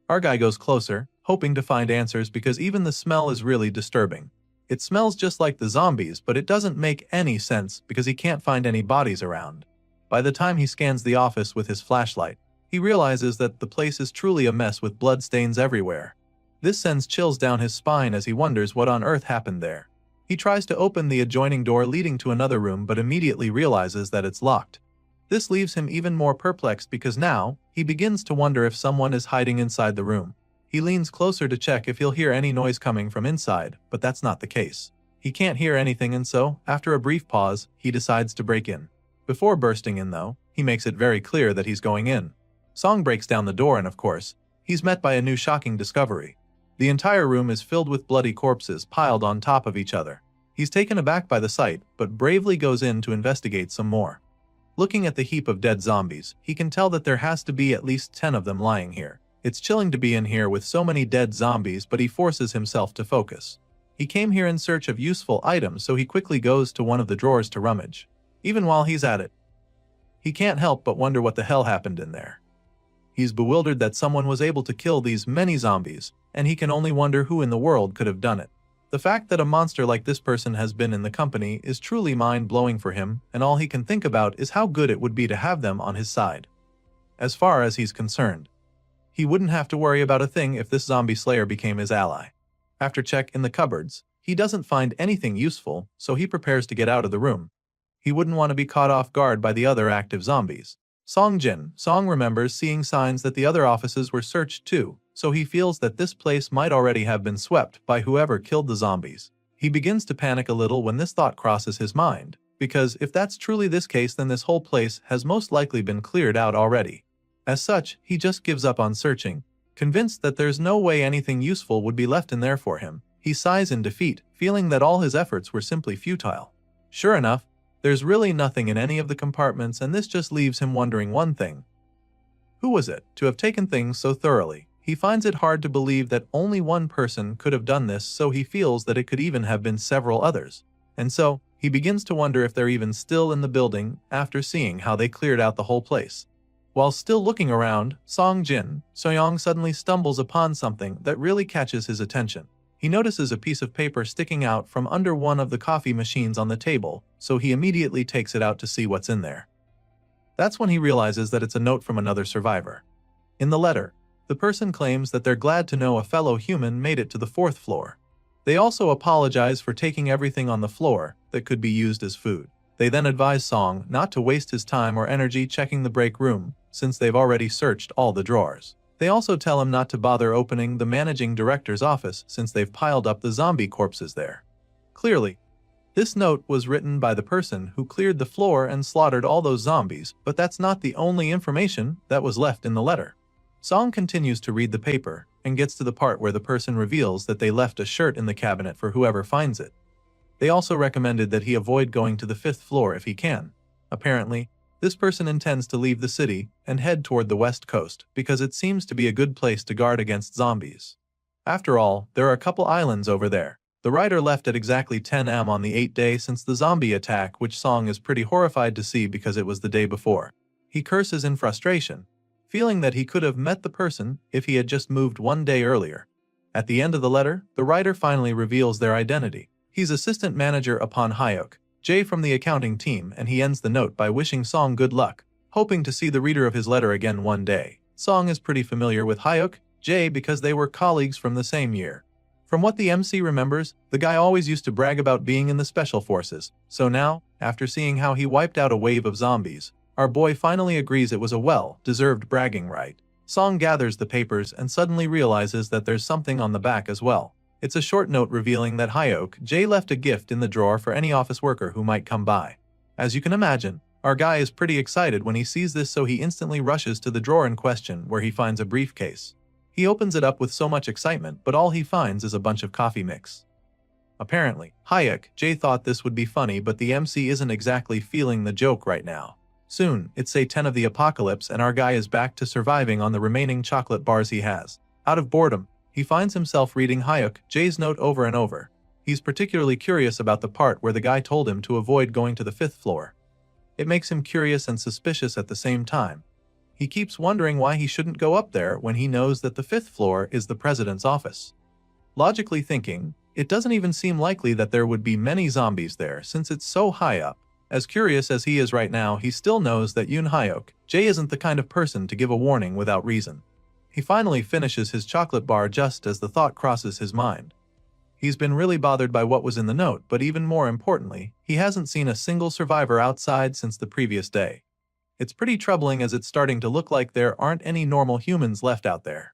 Speaker 1: Our guy goes closer, hoping to find answers because even the smell is really disturbing. It smells just like the zombies, but it doesn't make any sense because he can't find any bodies around. By the time he scans the office with his flashlight, he realizes that the place is truly a mess with blood stains everywhere. This sends chills down his spine as he wonders what on earth happened there. He tries to open the adjoining door leading to another room but immediately realizes that it's locked. This leaves him even more perplexed because now, he begins to wonder if someone is hiding inside the room. He leans closer to check if he'll hear any noise coming from inside, but that's not the case. He can't hear anything, and so, after a brief pause, he decides to break in. Before bursting in though, he makes it very clear that he's going in. Song breaks down the door and of course, he's met by a new shocking discovery. The entire room is filled with bloody corpses piled on top of each other. He's taken aback by the sight, but bravely goes in to investigate some more. Looking at the heap of dead zombies, he can tell that there has to be at least 10 of them lying here. It's chilling to be in here with so many dead zombies, but he forces himself to focus. He came here in search of useful items, so he quickly goes to one of the drawers to rummage. Even while he's at it, he can't help but wonder what the hell happened in there. He's bewildered that someone was able to kill these many zombies, and he can only wonder who in the world could have done it. The fact that a monster like this person has been in the company is truly mind-blowing for him, and all he can think about is how good it would be to have them on his side. As far as he's concerned, he wouldn't have to worry about a thing if this zombie slayer became his ally. After check in the cupboards, he doesn't find anything useful, so he prepares to get out of the room. He wouldn't want to be caught off guard by the other active zombies. Song remembers seeing signs that the other offices were searched too, so he feels that this place might already have been swept by whoever killed the zombies. He begins to panic a little when this thought crosses his mind, because if that's truly this case, then this whole place has most likely been cleared out already. As such, he just gives up on searching. Convinced that there's no way anything useful would be left in there for him, he sighs in defeat, feeling that all his efforts were simply futile. Sure enough, there's really nothing in any of the compartments, and this just leaves him wondering one thing. Who was it to have taken things so thoroughly? He finds it hard to believe that only one person could have done this, so he feels that it could even have been several others. And so, he begins to wonder if they're even still in the building after seeing how they cleared out the whole place. While still looking around, Soyoung suddenly stumbles upon something that really catches his attention. He notices a piece of paper sticking out from under one of the coffee machines on the table, so he immediately takes it out to see what's in there. That's when he realizes that it's a note from another survivor. In the letter, the person claims that they're glad to know a fellow human made it to the 4th floor. They also apologize for taking everything on the floor that could be used as food. They then advise Song not to waste his time or energy checking the break room, since they've already searched all the drawers. They also tell him not to bother opening the managing director's office since they've piled up the zombie corpses there. Clearly, this note was written by the person who cleared the floor and slaughtered all those zombies, but that's not the only information that was left in the letter. Song continues to read the paper and gets to the part where the person reveals that they left a shirt in the cabinet for whoever finds it. They also recommended that he avoid going to the 5th floor if he can. Apparently, this person intends to leave the city and head toward the west coast because it seems to be a good place to guard against zombies. After all, there are a couple islands over there. The writer left at exactly 10 am on the 8th day since the zombie attack, which Song is pretty horrified to see because it was the day before. He curses in frustration, feeling that he could have met the person if he had just moved one day earlier. At the end of the letter, the writer finally reveals their identity. He's assistant manager upon Hyuk, Jay from the accounting team, and he ends the note by wishing Song good luck, hoping to see the reader of his letter again one day. Song is pretty familiar with Hyuk, Jay because they were colleagues from the same year. From what the MC remembers, the guy always used to brag about being in the special forces, so now, after seeing how he wiped out a wave of zombies, our boy finally agrees it was a well-deserved bragging right. Song gathers the papers and suddenly realizes that there's something on the back as well. It's a short note revealing that Hyuk Jay left a gift in the drawer for any office worker who might come by. As you can imagine, our guy is pretty excited when he sees this, so he instantly rushes to the drawer in question where he finds a briefcase. He opens it up with so much excitement, but all he finds is a bunch of coffee mix. Apparently, Hyuk Jay thought this would be funny, but the MC isn't exactly feeling the joke right now. Soon, it's day 10 of the apocalypse and our guy is back to surviving on the remaining chocolate bars he has. Out of boredom, he finds himself reading Hyuk Jay's note over and over. He's particularly curious about the part where the guy told him to avoid going to the 5th floor. It makes him curious and suspicious at the same time. He keeps wondering why he shouldn't go up there when he knows that the 5th floor is the president's office. Logically thinking, it doesn't even seem likely that there would be many zombies there since it's so high up. As curious as he is right now, he still knows that Hyuk Jay isn't the kind of person to give a warning without reason. He finally finishes his chocolate bar just as the thought crosses his mind. He's been really bothered by what was in the note, but even more importantly, he hasn't seen a single survivor outside since the previous day. It's pretty troubling as it's starting to look like there aren't any normal humans left out there.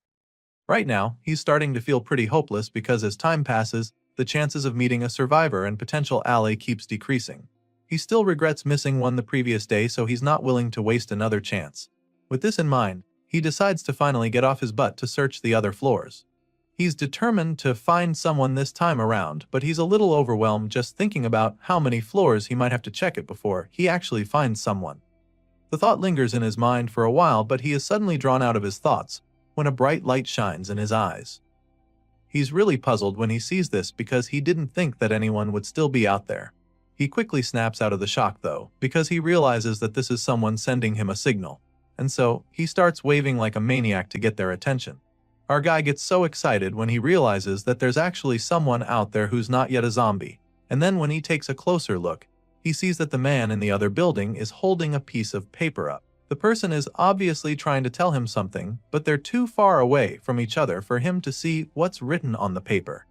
Speaker 1: Right now, he's starting to feel pretty hopeless because as time passes, the chances of meeting a survivor and potential ally keeps decreasing. He still regrets missing one the previous day, so he's not willing to waste another chance. With this in mind, he decides to finally get off his butt to search the other floors. He's determined to find someone this time around, but he's a little overwhelmed just thinking about how many floors he might have to check it before he actually finds someone. The thought lingers in his mind for a while, but he is suddenly drawn out of his thoughts when a bright light shines in his eyes. He's really puzzled when he sees this because he didn't think that anyone would still be out there. He quickly snaps out of the shock though, because he realizes that this is someone sending him a signal, and so he starts waving like a maniac to get their attention. Our guy gets so excited when he realizes that there's actually someone out there who's not yet a zombie, and then when he takes a closer look, he sees that the man in the other building is holding a piece of paper up. The person is obviously trying to tell him something, but they're too far away from each other for him to see what's written on the paper.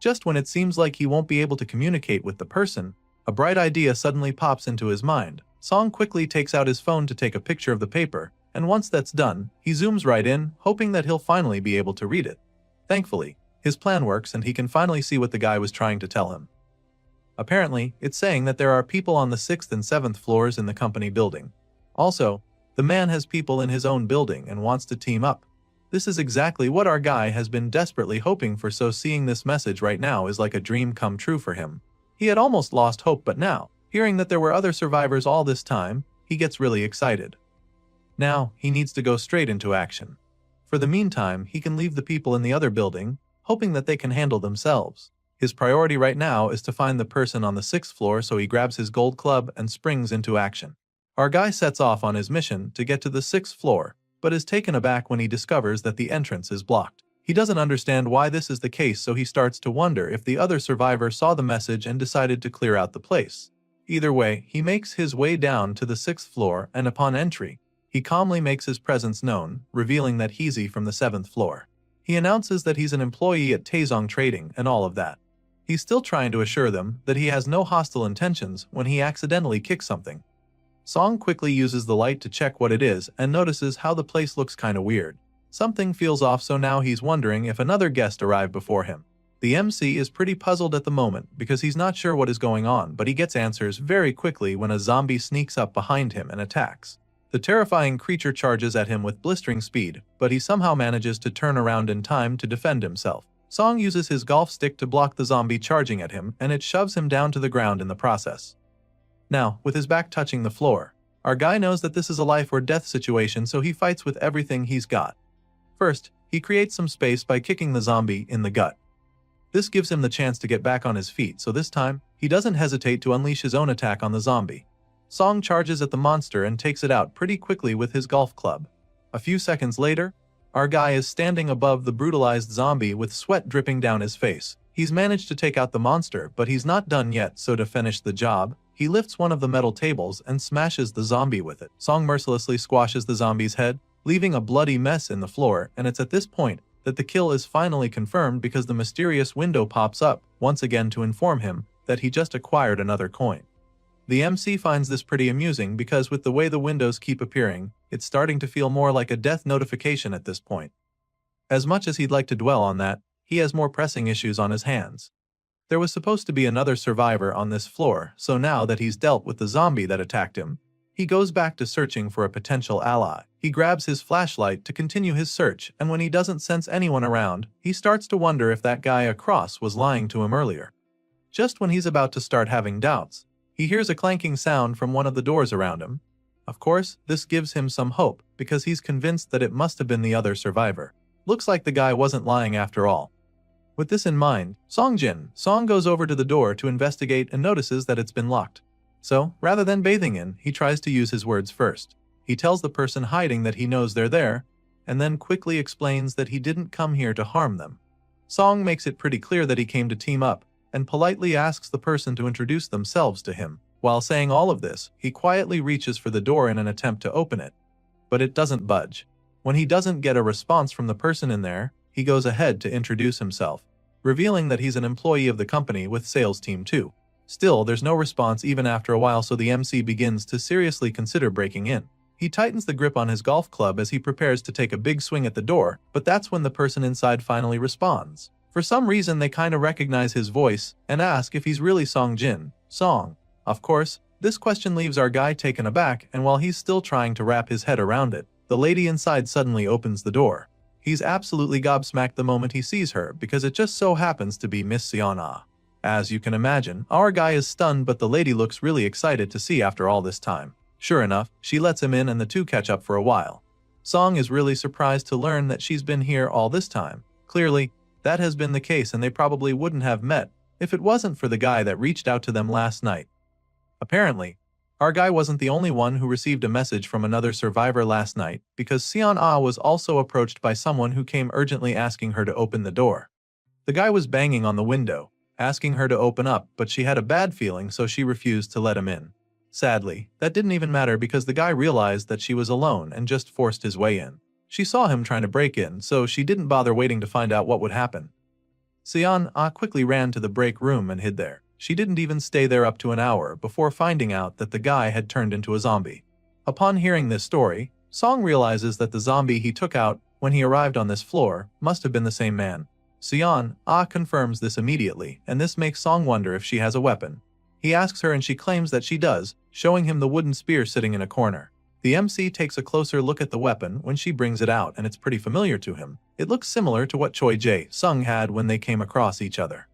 Speaker 1: Just when it seems like he won't be able to communicate with the person, a bright idea suddenly pops into his mind. Song quickly takes out his phone to take a picture of the paper, and once that's done, he zooms right in, hoping that he'll finally be able to read it. Thankfully, his plan works and he can finally see what the guy was trying to tell him. Apparently, it's saying that there are people on the 6th and 7th floors in the company building. Also, the man has people in his own building and wants to team up. This is exactly what our guy has been desperately hoping for, so seeing this message right now is like a dream come true for him. He had almost lost hope, but now, hearing that there were other survivors all this time, he gets really excited. Now, he needs to go straight into action. For the meantime, he can leave the people in the other building, hoping that they can handle themselves. His priority right now is to find the person on the 6th floor, so he grabs his gold club and springs into action. Our guy sets off on his mission to get to the 6th floor, but is taken aback when he discovers that the entrance is blocked. He doesn't understand why this is the case, so he starts to wonder if the other survivor saw the message and decided to clear out the place. Either way, he makes his way down to the 6th floor, and upon entry, he calmly makes his presence known, revealing that he's from the 7th floor. He announces that he's an employee at Taezong Trading and all of that. He's still trying to assure them that he has no hostile intentions when he accidentally kicks something. Song quickly uses the light to check what it is and notices how the place looks kinda weird. Something feels off, so now he's wondering if another guest arrived before him. The MC is pretty puzzled at the moment because he's not sure what is going on, but he gets answers very quickly when a zombie sneaks up behind him and attacks. The terrifying creature charges at him with blistering speed, but he somehow manages to turn around in time to defend himself. Song uses his golf stick to block the zombie charging at him, and it shoves him down to the ground in the process. Now, with his back touching the floor, our guy knows that this is a life or death situation, so he fights with everything he's got. First, he creates some space by kicking the zombie in the gut. This gives him the chance to get back on his feet, so this time, he doesn't hesitate to unleash his own attack on the zombie. Song charges at the monster and takes it out pretty quickly with his golf club. A few seconds later, our guy is standing above the brutalized zombie with sweat dripping down his face. He's managed to take out the monster, but he's not done yet, so to finish the job, he lifts one of the metal tables and smashes the zombie with it. Song mercilessly squashes the zombie's head, leaving a bloody mess in the floor, and it's at this point that the kill is finally confirmed because the mysterious window pops up once again to inform him that he just acquired another coin. The MC finds this pretty amusing because with the way the windows keep appearing, it's starting to feel more like a death notification at this point. As much as he'd like to dwell on that, he has more pressing issues on his hands. There was supposed to be another survivor on this floor, so now that he's dealt with the zombie that attacked him, he goes back to searching for a potential ally. He grabs his flashlight to continue his search, and when he doesn't sense anyone around, he starts to wonder if that guy across was lying to him earlier. Just when he's about to start having doubts, he hears a clanking sound from one of the doors around him. Of course, this gives him some hope, because he's convinced that it must have been the other survivor. Looks like the guy wasn't lying after all. With this in mind, Song goes over to the door to investigate and notices that it's been locked. So, rather than bathing in, he tries to use his words first. He tells the person hiding that he knows they're there, and then quickly explains that he didn't come here to harm them. Song makes it pretty clear that he came to team up, and politely asks the person to introduce themselves to him. While saying all of this, he quietly reaches for the door in an attempt to open it. But it doesn't budge. When he doesn't get a response from the person in there, he goes ahead to introduce himself, revealing that he's an employee of the company with sales team 2. Still, there's no response even after a while, so the MC begins to seriously consider breaking in. He tightens the grip on his golf club as he prepares to take a big swing at the door, but that's when the person inside finally responds. For some reason they kinda recognize his voice and ask if he's really Song Jin. Song. Of course, this question leaves our guy taken aback, and while he's still trying to wrap his head around it, the lady inside suddenly opens the door. He's absolutely gobsmacked the moment he sees her because it just so happens to be Miss Seon-ah. As you can imagine, our guy is stunned, but the lady looks really excited to see after all this time. Sure enough, she lets him in and the two catch up for a while. Song is really surprised to learn that she's been here all this time. Clearly, that has been the case and they probably wouldn't have met if it wasn't for the guy that reached out to them last night. Apparently, our guy wasn't the only one who received a message from another survivor last night, because Seon-ah was also approached by someone who came urgently asking her to open the door. The guy was banging on the window, asking her to open up, but she had a bad feeling so she refused to let him in. Sadly, that didn't even matter because the guy realized that she was alone and just forced his way in. She saw him trying to break in, so she didn't bother waiting to find out what would happen. Seon-ah quickly ran to the break room and hid there. She didn't even stay there up to an hour before finding out that the guy had turned into a zombie. Upon hearing this story, Song realizes that the zombie he took out when he arrived on this floor must have been the same man. Seon-ah confirms this immediately, and this makes Song wonder if she has a weapon. He asks her and she claims that she does, showing him the wooden spear sitting in a corner. The MC takes a closer look at the weapon when she brings it out, and it's pretty familiar to him. It looks similar to what Choi Jae-sung had when they came across each other.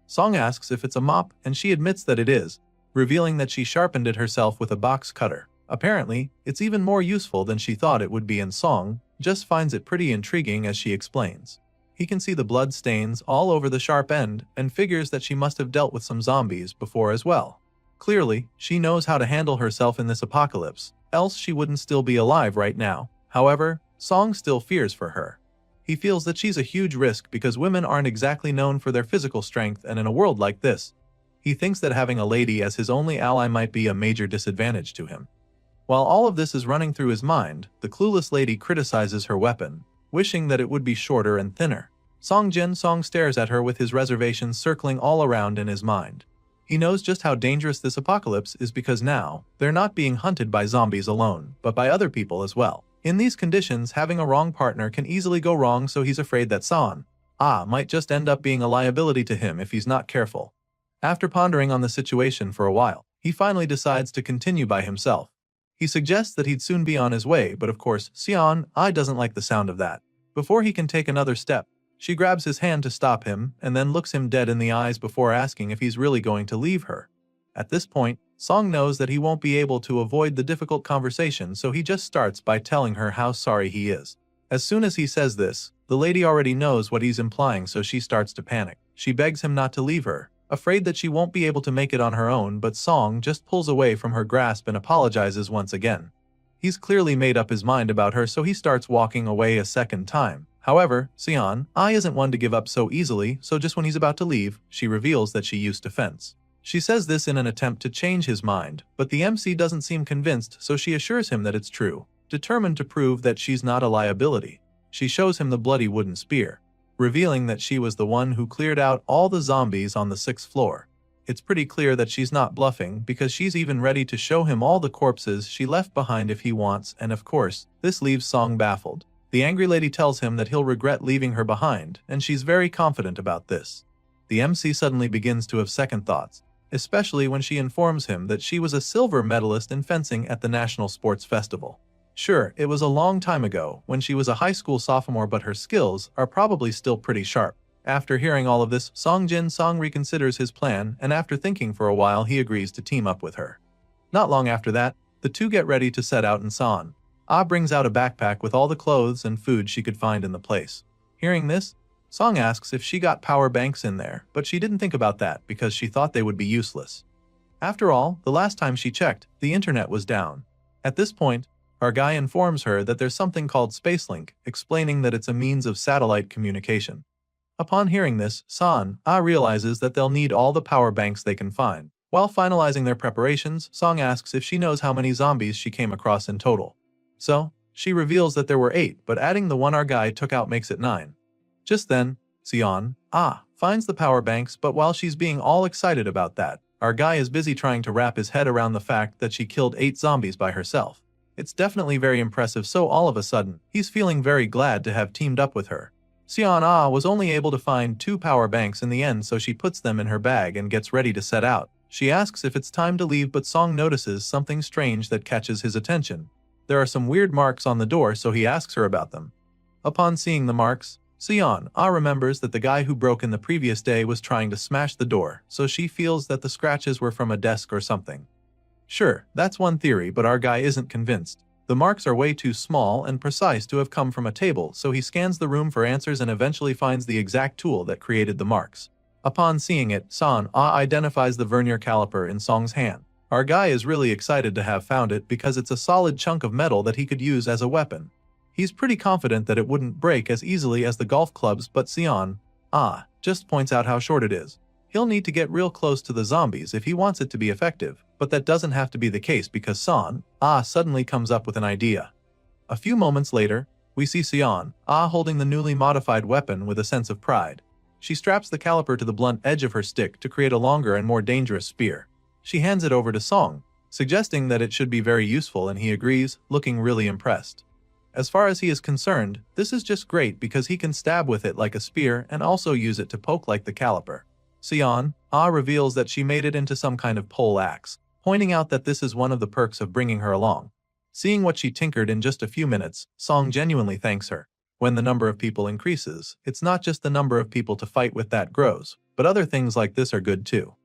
Speaker 1: Song asks if it's a mop, and she admits that it is, revealing that she sharpened it herself with a box cutter. Apparently, it's even more useful than she thought it would be, and Song just finds it pretty intriguing as she explains. He can see the blood stains all over the sharp end and figures that she must have dealt with some zombies before as well. Clearly, she knows how to handle herself in this apocalypse, else she wouldn't still be alive right now. However, Song still fears for her. He feels that she's a huge risk because women aren't exactly known for their physical strength, and in a world like this, he thinks that having a lady as his only ally might be a major disadvantage to him. While all of this is running through his mind, the clueless lady criticizes her weapon, wishing that it would be shorter and thinner. Song stares at her with his reservations circling all around in his mind. He knows just how dangerous this apocalypse is because now, they're not being hunted by zombies alone, but by other people as well. In these conditions, having a wrong partner can easily go wrong, so he's afraid that Seon-ah might just end up being a liability to him if he's not careful. After pondering on the situation for a while, he finally decides to continue by himself. He suggests that he'd soon be on his way, but of course, Seon-ah doesn't like the sound of that. Before he can take another step, she grabs his hand to stop him and then looks him dead in the eyes before asking if he's really going to leave her. At this point, Song knows that he won't be able to avoid the difficult conversation, so he just starts by telling her how sorry he is. As soon as he says this, the lady already knows what he's implying, so she starts to panic. She begs him not to leave her, afraid that she won't be able to make it on her own, but Song just pulls away from her grasp and apologizes once again. He's clearly made up his mind about her, so he starts walking away a second time. However, Seon-ah isn't one to give up so easily, so just when he's about to leave, she reveals that she used to fence. She says this in an attempt to change his mind, but the MC doesn't seem convinced, so she assures him that it's true. Determined to prove that she's not a liability, she shows him the bloody wooden spear, revealing that she was the one who cleared out all the zombies on the 6th floor. It's pretty clear that she's not bluffing because she's even ready to show him all the corpses she left behind if he wants, and of course, this leaves Song baffled. The angry lady tells him that he'll regret leaving her behind, and she's very confident about this. The MC suddenly begins to have second thoughts, especially when she informs him that she was a silver medalist in fencing at the National Sports Festival. Sure, it was a long time ago, when she was a high school sophomore, but her skills are probably still pretty sharp. After hearing all of this, Song reconsiders his plan, and after thinking for a while he agrees to team up with her. Not long after that, the two get ready to set out, and Seon-ah brings out a backpack with all the clothes and food she could find in the place. Hearing this, Song asks if she got power banks in there, but she didn't think about that because she thought they would be useless. After all, the last time she checked, the internet was down. At this point, our guy informs her that there's something called Spacelink, explaining that it's a means of satellite communication. Upon hearing this, Seon-ah realizes that they'll need all the power banks they can find. While finalizing their preparations, Song asks if she knows how many zombies she came across in total. So, she reveals that there were 8, but adding the one our guy took out makes it 9. Just then, Seon-ah finds the power banks, but while she's being all excited about that, our guy is busy trying to wrap his head around the fact that she killed 8 zombies by herself. It's definitely very impressive, so all of a sudden, he's feeling very glad to have teamed up with her. Sion Ah was only able to find 2 power banks in the end, so she puts them in her bag and gets ready to set out. She asks if it's time to leave, but Song notices something strange that catches his attention. There are some weird marks on the door, so he asks her about them. Upon seeing the marks, Sion Ah remembers that the guy who broke in the previous day was trying to smash the door, so she feels that the scratches were from a desk or something. Sure, that's one theory, but our guy isn't convinced. The marks are way too small and precise to have come from a table, so he scans the room for answers and eventually finds the exact tool that created the marks. Upon seeing it, San Ah identifies the vernier caliper in Song's hand. Our guy is really excited to have found it because it's a solid chunk of metal that he could use as a weapon. He's pretty confident that it wouldn't break as easily as the golf clubs, but Sion Ah just points out how short it is. He'll need to get real close to the zombies if he wants it to be effective, but that doesn't have to be the case because Sion Ah suddenly comes up with an idea. A few moments later, we see Sion Ah holding the newly modified weapon with a sense of pride. She straps the caliper to the blunt edge of her stick to create a longer and more dangerous spear. She hands it over to Song, suggesting that it should be very useful, and he agrees, looking really impressed. As far as he is concerned, this is just great because he can stab with it like a spear and also use it to poke like the caliper. Sion Ah reveals that she made it into some kind of pole axe, pointing out that this is one of the perks of bringing her along. Seeing what she tinkered in just a few minutes, Song genuinely thanks her. When the number of people increases, it's not just the number of people to fight with that grows, but other things like this are good too.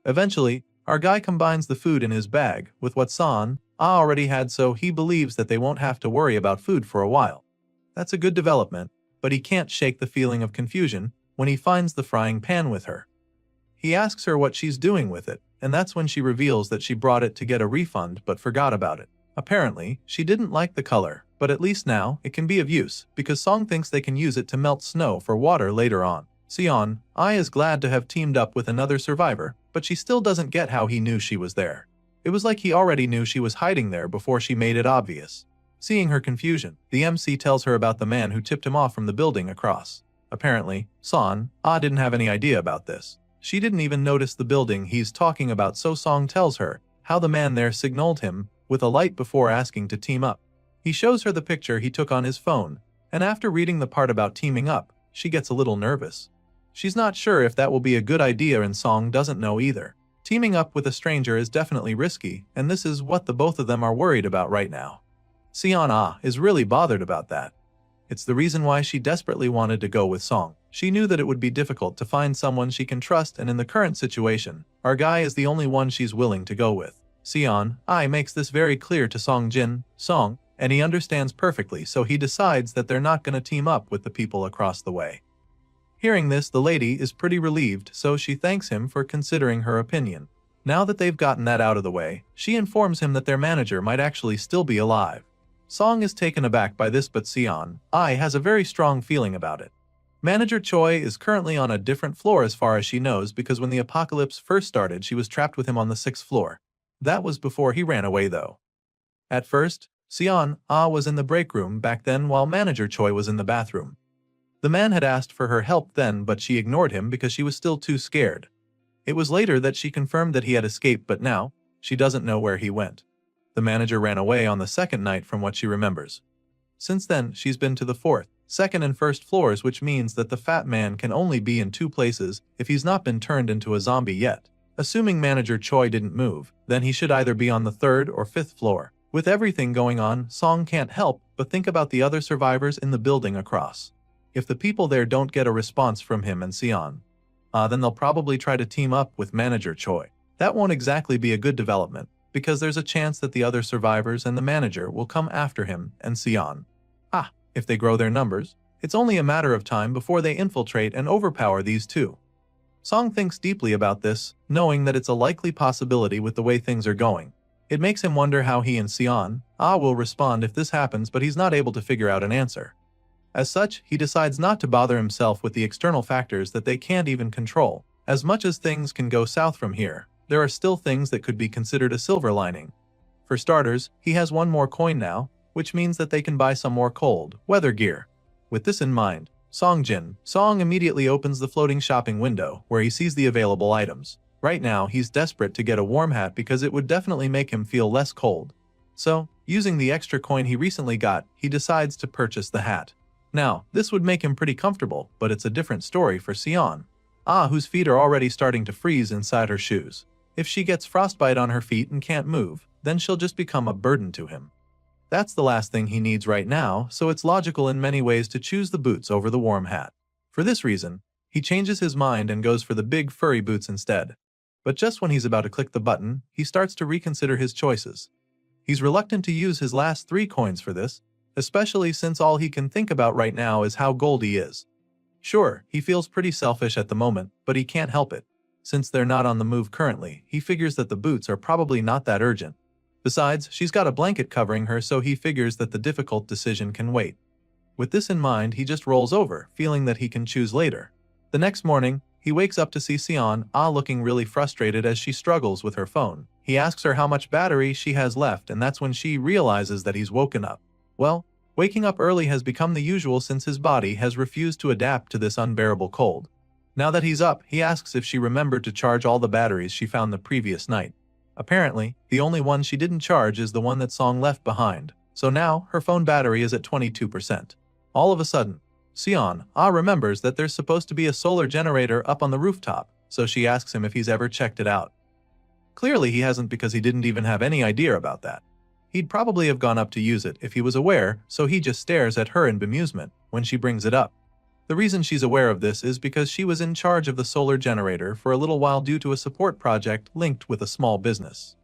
Speaker 1: Eventually, our guy combines the food in his bag with what San Ah already had, so he believes that they won't have to worry about food for a while. That's a good development, but he can't shake the feeling of confusion when he finds the frying pan with her. He asks her what she's doing with it, and that's when she reveals that she brought it to get a refund but forgot about it. Apparently, she didn't like the color, but at least now it can be of use because Song thinks they can use it to melt snow for water later on. Sion Ah is glad to have teamed up with another survivor, but she still doesn't get how he knew she was there. It was like he already knew she was hiding there before she made it obvious. Seeing her confusion, the MC tells her about the man who tipped him off from the building across. Apparently, San Ah didn't have any idea about this. She didn't even notice the building he's talking about, so Song tells her how the man there signaled him with a light before asking to team up. He shows her the picture he took on his phone, and after reading the part about teaming up, she gets a little nervous. She's not sure if that will be a good idea, and Song doesn't know either. Teaming up with a stranger is definitely risky, and this is what the both of them are worried about right now. Sion Ah is really bothered about that. It's the reason why she desperately wanted to go with Song. She knew that it would be difficult to find someone she can trust, and in the current situation, our guy is the only one she's willing to go with. Sion Ah makes this very clear to Song, and he understands perfectly, so he decides that they're not going to team up with the people across the way. Hearing this, the lady is pretty relieved, so she thanks him for considering her opinion. Now that they've gotten that out of the way, she informs him that their manager might actually still be alive. Song is taken aback by this, but Sion Ah has a very strong feeling about it. Manager Choi is currently on a different floor as far as she knows, because when the apocalypse first started, she was trapped with him on the 6th floor. That was before he ran away though. At first, Sion Ah was in the break room back then while Manager Choi was in the bathroom. The man had asked for her help then, but she ignored him because she was still too scared. It was later that she confirmed that he had escaped, but now, she doesn't know where he went. The manager ran away on the 2nd night from what she remembers. Since then, she's been to the 4th, 2nd and 1st floors, which means that the fat man can only be in 2 places if he's not been turned into a zombie yet. Assuming Manager Choi didn't move, then he should either be on the 3rd or 5th floor. With everything going on, Song can't help but think about the other survivors in the building across. If the people there don't get a response from him and Sion, then they'll probably try to team up with Manager Choi. That won't exactly be a good development, because there's a chance that the other survivors and the manager will come after him and Sion. If they grow their numbers, it's only a matter of time before they infiltrate and overpower these two. Song thinks deeply about this, knowing that it's a likely possibility with the way things are going. It makes him wonder how he and Sion will respond if this happens, but he's not able to figure out an answer. As such, he decides not to bother himself with the external factors that they can't even control. As much as things can go south from here, there are still things that could be considered a silver lining. For starters, he has 1 more coin now, which means that they can buy some more cold weather gear. With this in mind, Song immediately opens the floating shopping window where he sees the available items. Right now, he's desperate to get a warm hat because it would definitely make him feel less cold. So, Using the extra coin he recently got, he decides to purchase the hat. Now, this would make him pretty comfortable, but it's a different story for Sion, whose feet are already starting to freeze inside her shoes. If she gets frostbite on her feet and can't move, then she'll just become a burden to him. That's the last thing he needs right now, so it's logical in many ways to choose the boots over the warm hat. For this reason, he changes his mind and goes for the big furry boots instead. But just when he's about to click the button, he starts to reconsider his choices. He's reluctant to use his last 3 coins for this, especially since all he can think about right now is how gold he is. Sure, he feels pretty selfish at the moment, but he can't help it. Since they're not on the move currently, he figures that the boots are probably not that urgent. Besides, she's got a blanket covering her, so he figures that the difficult decision can wait. With this in mind, he just rolls over, feeling that he can choose later. The next morning, he wakes up to see Sion, looking really frustrated as she struggles with her phone. He asks her how much battery she has left, and that's when she realizes that he's woken up. Well, waking up early has become the usual since his body has refused to adapt to this unbearable cold. Now that he's up, he asks if she remembered to charge all the batteries she found the previous night. Apparently, the only one she didn't charge is the one that Song left behind, so now her phone battery is at 22%. All of a sudden, Sion remembers that there's supposed to be a solar generator up on the rooftop, so she asks him if he's ever checked it out. Clearly he hasn't, because he didn't even have any idea about that. He'd probably have gone up to use it if he was aware, so he just stares at her in bemusement when she brings it up. The reason she's aware of this is because she was in charge of the solar generator for a little while due to a support project linked with a small business.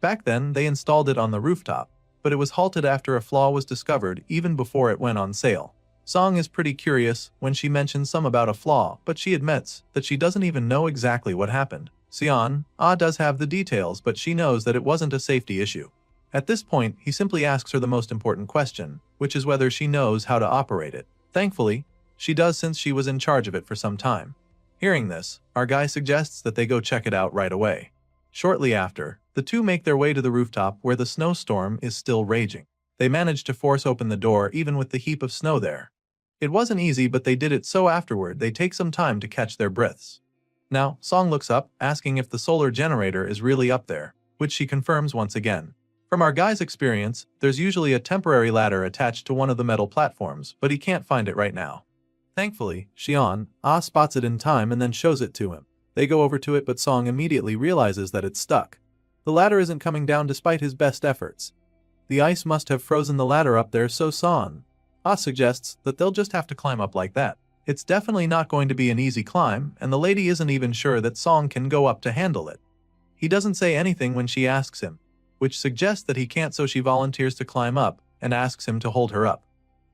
Speaker 1: Back then, they installed it on the rooftop, but it was halted after a flaw was discovered even before it went on sale. Song is pretty curious when she mentions some about a flaw, but she admits that she doesn't even know exactly what happened. Sion does have the details, but she knows that it wasn't a safety issue. At this point, he simply asks her the most important question, which is whether she knows how to operate it. Thankfully, she does, since she was in charge of it for some time. Hearing this, our guy suggests that they go check it out right away. Shortly after, the two make their way to the rooftop where the snowstorm is still raging. They manage to force open the door even with the heap of snow there. It wasn't easy, but they did it, so afterward they take some time to catch their breaths. Now, Song looks up, asking if the solar generator is really up there, which she confirms once again. From our guy's experience, there's usually a temporary ladder attached to one of the metal platforms, but he can't find it right now. Thankfully, Xian spots it in time and then shows it to him. They go over to it, but Song immediately realizes that it's stuck. The ladder isn't coming down despite his best efforts. The ice must have frozen the ladder up there, so Song suggests that they'll just have to climb up like that. It's definitely not going to be an easy climb, and the lady isn't even sure that Song can go up to handle it. He doesn't say anything when she asks him, which suggests that he can't, so she volunteers to climb up and asks him to hold her up.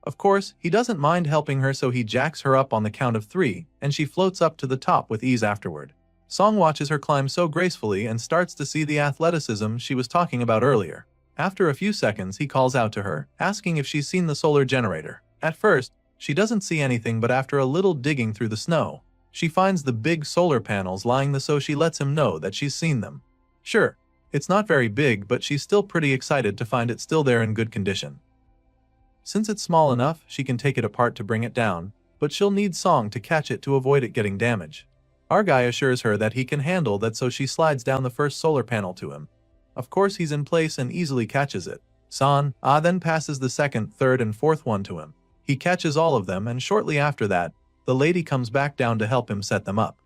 Speaker 1: Of course, he doesn't mind helping her, so he jacks her up on the count of 3, and she floats up to the top with ease afterward. Song watches her climb so gracefully and starts to see the athleticism she was talking about earlier. After a few seconds, he calls out to her, asking if she's seen the solar generator. At first, she doesn't see anything, but after a little digging through the snow, she finds the big solar panels lying there, so she lets him know that she's seen them. Sure, it's not very big, but she's still pretty excited to find it still there in good condition. Since it's small enough, she can take it apart to bring it down, but she'll need Song to catch it to avoid it getting damaged. Our guy assures her that he can handle that, so she slides down the first solar panel to him. Of course, he's in place and easily catches it. San then passes the second, third, and fourth one to him. He catches all of them, and shortly after that, the lady comes back down to help him set them up.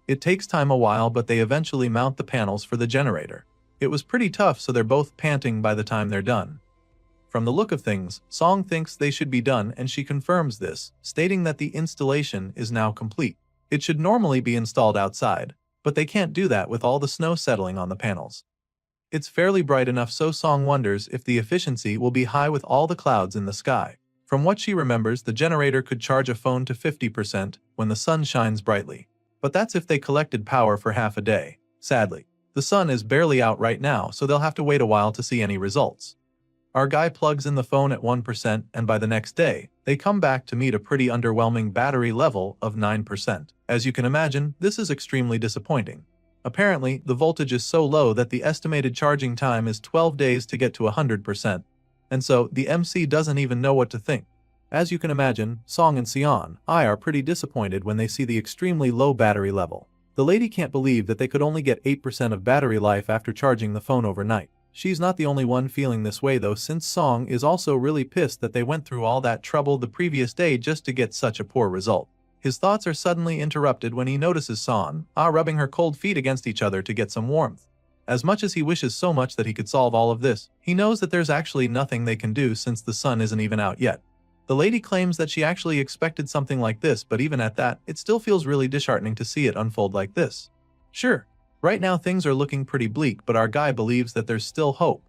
Speaker 1: It takes time a while, but they eventually mount the panels for the generator. It was pretty tough, so they're both panting by the time they're done. From the look of things, Song thinks they should be done, and she confirms this, stating that the installation is now complete. It should normally be installed outside, but they can't do that with all the snow settling on the panels. It's fairly bright enough, so Song wonders if the efficiency will be high with all the clouds in the sky. From what she remembers, the generator could charge a phone to 50% when the sun shines brightly. But that's if they collected power for half a day. Sadly, the sun is barely out right now, so they'll have to wait a while to see any results. Our guy plugs in the phone at 1%, and by the next day, they come back to meet a pretty underwhelming battery level of 9%. As you can imagine, this is extremely disappointing. Apparently, the voltage is so low that the estimated charging time is 12 days to get to 100%. And so, the MC doesn't even know what to think. As you can imagine, Song and Sion are pretty disappointed when they see the extremely low battery level. The lady can't believe that they could only get 8% of battery life after charging the phone overnight. She's not the only one feeling this way though, since Song is also really pissed that they went through all that trouble the previous day just to get such a poor result. His thoughts are suddenly interrupted when he notices Son rubbing her cold feet against each other to get some warmth. As much as he wishes so much that he could solve all of this, he knows that there's actually nothing they can do since the sun isn't even out yet. The lady claims that she actually expected something like this, but even at that, it still feels really disheartening to see it unfold like this. Sure, right now things are looking pretty bleak, but our guy believes that there's still hope.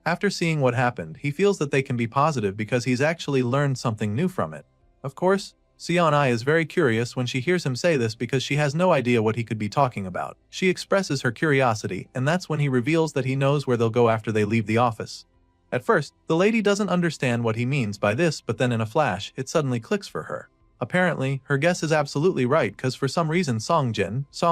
Speaker 1: After seeing what happened, he feels that they can be positive because he's actually learned something new from it. Of course, Seon-ai is very curious when she hears him say this because she has no idea what he could be talking about. She expresses her curiosity, and that's when he reveals that he knows where they'll go after they leave the office. At first, the lady doesn't understand what he means by this, but then in a flash, it suddenly clicks for her. Apparently, her guess is absolutely right because for some reason Song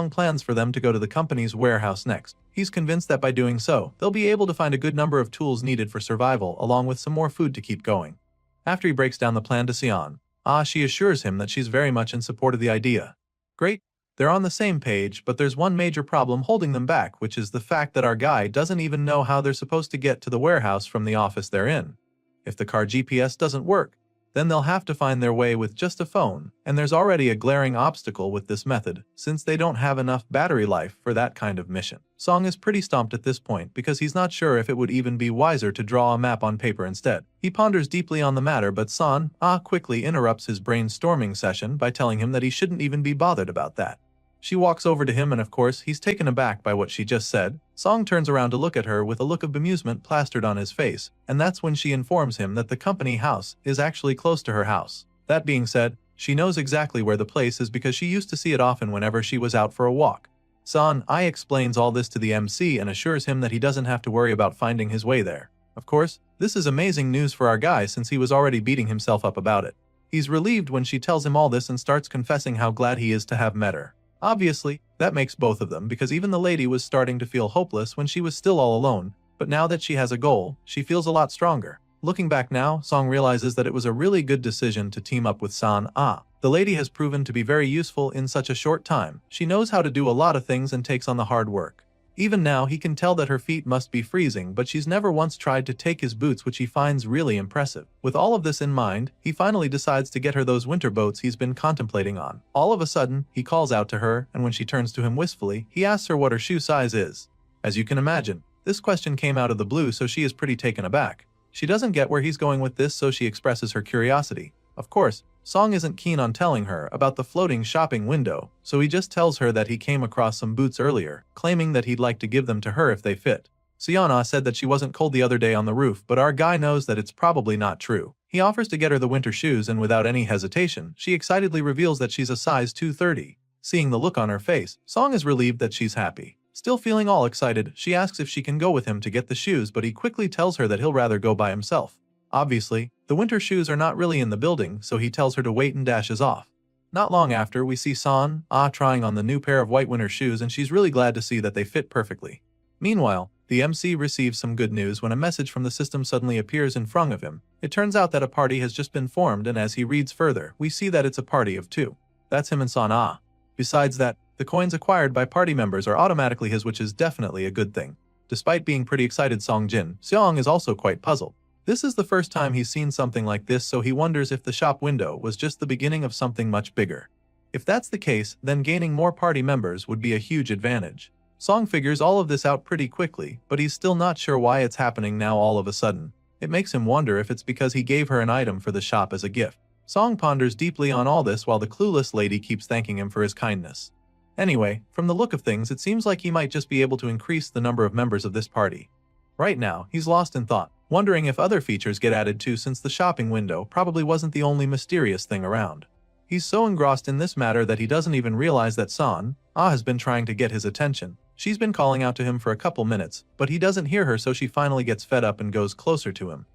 Speaker 1: plans for them to go to the company's warehouse next. He's convinced that by doing so, they'll be able to find a good number of tools needed for survival along with some more food to keep going. After he breaks down the plan to Seon, she assures him that she's very much in support of the idea. Great, they're on the same page, but there's one major problem holding them back, which is the fact that our guy doesn't even know how they're supposed to get to the warehouse from the office they're in. If the car GPS doesn't work, then they'll have to find their way with just a phone, and there's already a glaring obstacle with this method, since they don't have enough battery life for that kind of mission. Song is pretty stumped at this point because he's not sure if it would even be wiser to draw a map on paper instead. He ponders deeply on the matter, but Son quickly interrupts his brainstorming session by telling him that he shouldn't even be bothered about that. She walks over to him and of course he's taken aback by what she just said. Song turns around to look at her with a look of bemusement plastered on his face, and that's when she informs him that the company house is actually close to her house. That being said, she knows exactly where the place is because she used to see it often whenever she was out for a walk. Son-ai explains all this to the MC and assures him that he doesn't have to worry about finding his way there. Of course, this is amazing news for our guy since he was already beating himself up about it. He's relieved when she tells him all this and starts confessing how glad he is to have met her. Obviously, that makes both of them because even the lady was starting to feel hopeless when she was still all alone, but now that she has a goal, she feels a lot stronger. Looking back now, Song realizes that it was a really good decision to team up with San-ah. The lady has proven to be very useful in such a short time. She knows how to do a lot of things and takes on the hard work. Even now, he can tell that her feet must be freezing, but she's never once tried to take his boots, which he finds really impressive. With all of this in mind, he finally decides to get her those winter boats he's been contemplating on. All of a sudden, he calls out to her, and when she turns to him wistfully, he asks her what her shoe size is. As you can imagine, this question came out of the blue, so she is pretty taken aback. She doesn't get where he's going with this, so she expresses her curiosity. Of course, Song isn't keen on telling her about the floating shopping window, so he just tells her that he came across some boots earlier, claiming that he'd like to give them to her if they fit. Seon-ah said that she wasn't cold the other day on the roof, but our guy knows that it's probably not true. He offers to get her the winter shoes and without any hesitation, she excitedly reveals that she's a size 230. Seeing the look on her face, Song is relieved that she's happy. Still feeling all excited, she asks if she can go with him to get the shoes, but he quickly tells her that he'll rather go by himself. Obviously, the winter shoes are not really in the building, so he tells her to wait and dashes off. Not long after, we see Son-ah trying on the new pair of white winter shoes and she's really glad to see that they fit perfectly. Meanwhile, the MC receives some good news when a message from the system suddenly appears in front of him. It turns out that a party has just been formed, and as he reads further, we see that it's a party of 2. That's him and Son-ah. Besides that, the coins acquired by party members are automatically his, which is definitely a good thing. Despite being pretty excited, Seong is also quite puzzled. This is the first time he's seen something like this, so he wonders if the shop window was just the beginning of something much bigger. If that's the case, then gaining more party members would be a huge advantage. Song figures all of this out pretty quickly, but he's still not sure why it's happening now all of a sudden. It makes him wonder if it's because he gave her an item for the shop as a gift. Song ponders deeply on all this while the clueless lady keeps thanking him for his kindness. Anyway, from the look of things, it seems like he might just be able to increase the number of members of this party. Right now, he's lost in thought, wondering if other features get added too, since the shopping window probably wasn't the only mysterious thing around. He's so engrossed in this matter that he doesn't even realize that Son-ah has been trying to get his attention. She's been calling out to him for a couple minutes, but he doesn't hear her, so she finally gets fed up and goes closer to him.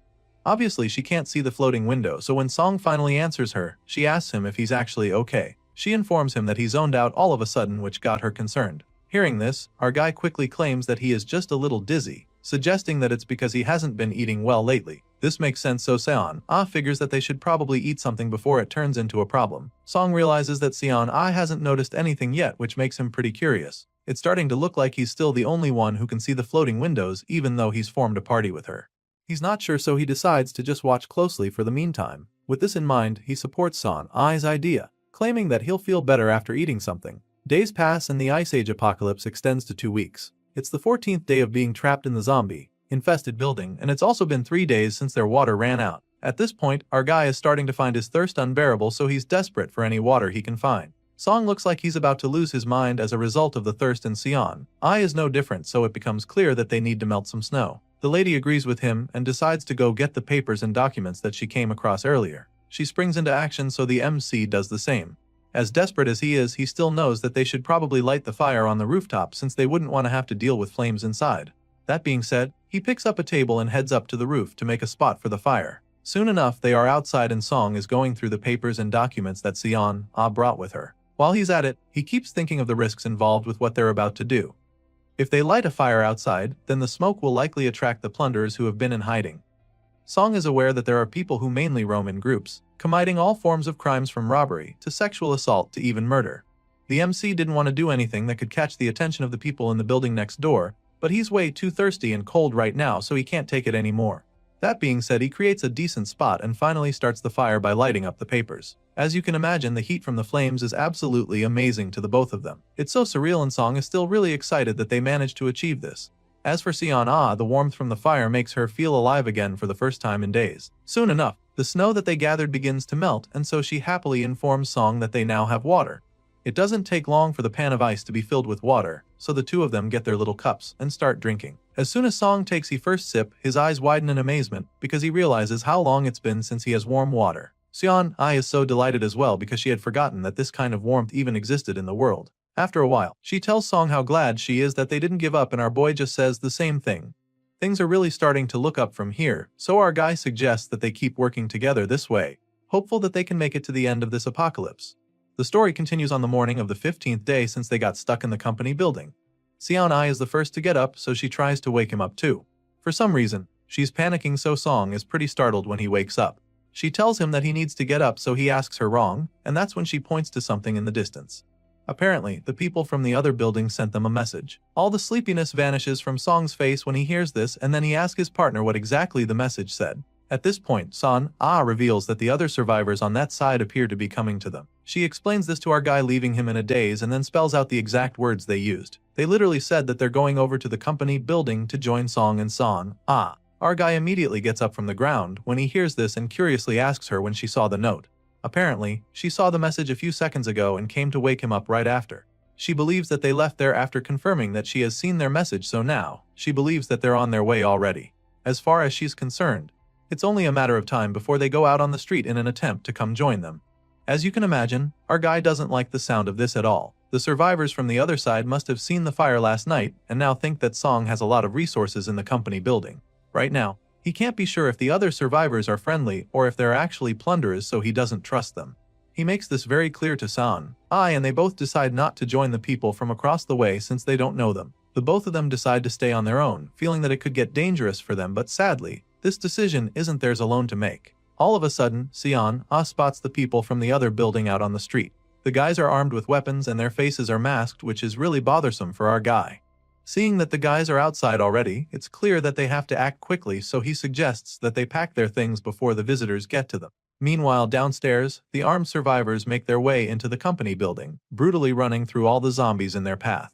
Speaker 1: Obviously, she can't see the floating window, so when Song finally answers her, she asks him if he's actually okay. She informs him that he zoned out all of a sudden, which got her concerned. Hearing this, our guy quickly claims that he is just a little dizzy, suggesting that it's because he hasn't been eating well lately. This makes sense, so Seon-ah figures that they should probably eat something before it turns into a problem. Song realizes that Seon-ah hasn't noticed anything yet, which makes him pretty curious. It's starting to look like he's still the only one who can see the floating windows even though he's formed a party with her. He's not sure, so he decides to just watch closely for the meantime. With this in mind, he supports San Ai's idea, claiming that he'll feel better after eating something. Days pass and the Ice Age apocalypse extends to 2 weeks. It's the 14th day of being trapped in the zombie-infested building, and it's also been 3 days since their water ran out. At this point, our guy is starting to find his thirst unbearable, so he's desperate for any water he can find. Song looks like he's about to lose his mind as a result of the thirst, and Sion Ai is no different, so it becomes clear that they need to melt some snow. The lady agrees with him and decides to go get the papers and documents that she came across earlier. She springs into action, so the MC does the same. As desperate as he is, he still knows that they should probably light the fire on the rooftop since they wouldn't want to have to deal with flames inside. That being said, he picks up a table and heads up to the roof to make a spot for the fire. Soon enough, they are outside and Song is going through the papers and documents that Sion Ai brought with her. While he's at it, he keeps thinking of the risks involved with what they're about to do. If they light a fire outside, then the smoke will likely attract the plunderers who have been in hiding. Song is aware that there are people who mainly roam in groups, committing all forms of crimes from robbery to sexual assault to even murder. The MC didn't want to do anything that could catch the attention of the people in the building next door, but he's way too thirsty and cold right now, so he can't take it anymore. That being said, he creates a decent spot and finally starts the fire by lighting up the papers. As you can imagine, the heat from the flames is absolutely amazing to the both of them. It's so surreal, and Song is still really excited that they managed to achieve this. As for Sion Ai, the warmth from the fire makes her feel alive again for the first time in days. Soon enough, the snow that they gathered begins to melt, and so she happily informs Song that they now have water. It doesn't take long for the pan of ice to be filled with water, so the two of them get their little cups and start drinking. As soon as Song takes his first sip, his eyes widen in amazement because he realizes how long it's been since he has warm water. Sion Ai is so delighted as well because she had forgotten that this kind of warmth even existed in the world. After a while, she tells Song how glad she is that they didn't give up, and our boy just says the same thing. Things are really starting to look up from here, so our guy suggests that they keep working together this way, hopeful that they can make it to the end of this apocalypse. The story continues on the morning of the 15th day since they got stuck in the company building. Sion Ai is the first to get up, so she tries to wake him up too. For some reason, she's panicking, so Song is pretty startled when he wakes up. She tells him that he needs to get up, so he asks her wrong, and that's when she points to something in the distance. Apparently, the people from the other building sent them a message. All the sleepiness vanishes from Song's face when he hears this, and then he asks his partner what exactly the message said. At this point, Sion Ai reveals that the other survivors on that side appear to be coming to them. She explains this to our guy, leaving him in a daze, and then spells out the exact words they used. They literally said that they're going over to the company building to join Song and Sion Ai. Our guy immediately gets up from the ground when he hears this and curiously asks her when she saw the note. Apparently, she saw the message a few seconds ago and came to wake him up right after. She believes that they left there after confirming that she has seen their message, so now she believes that they're on their way already. As far as she's concerned, it's only a matter of time before they go out on the street in an attempt to come join them. As you can imagine, our guy doesn't like the sound of this at all. The survivors from the other side must have seen the fire last night and now think that Song has a lot of resources in the company building. Right now, he can't be sure if the other survivors are friendly or if they're actually plunderers, so he doesn't trust them. He makes this very clear to Sion Ai, and they both decide not to join the people from across the way since they don't know them. The both of them decide to stay on their own, feeling that it could get dangerous for them, but sadly, this decision isn't theirs alone to make. All of a sudden, Sion Ai spots the people from the other building out on the street. The guys are armed with weapons and their faces are masked, which is really bothersome for our guy. Seeing that the guys are outside already, it's clear that they have to act quickly, so he suggests that they pack their things before the visitors get to them. Meanwhile, downstairs, the armed survivors make their way into the company building, brutally running through all the zombies in their path.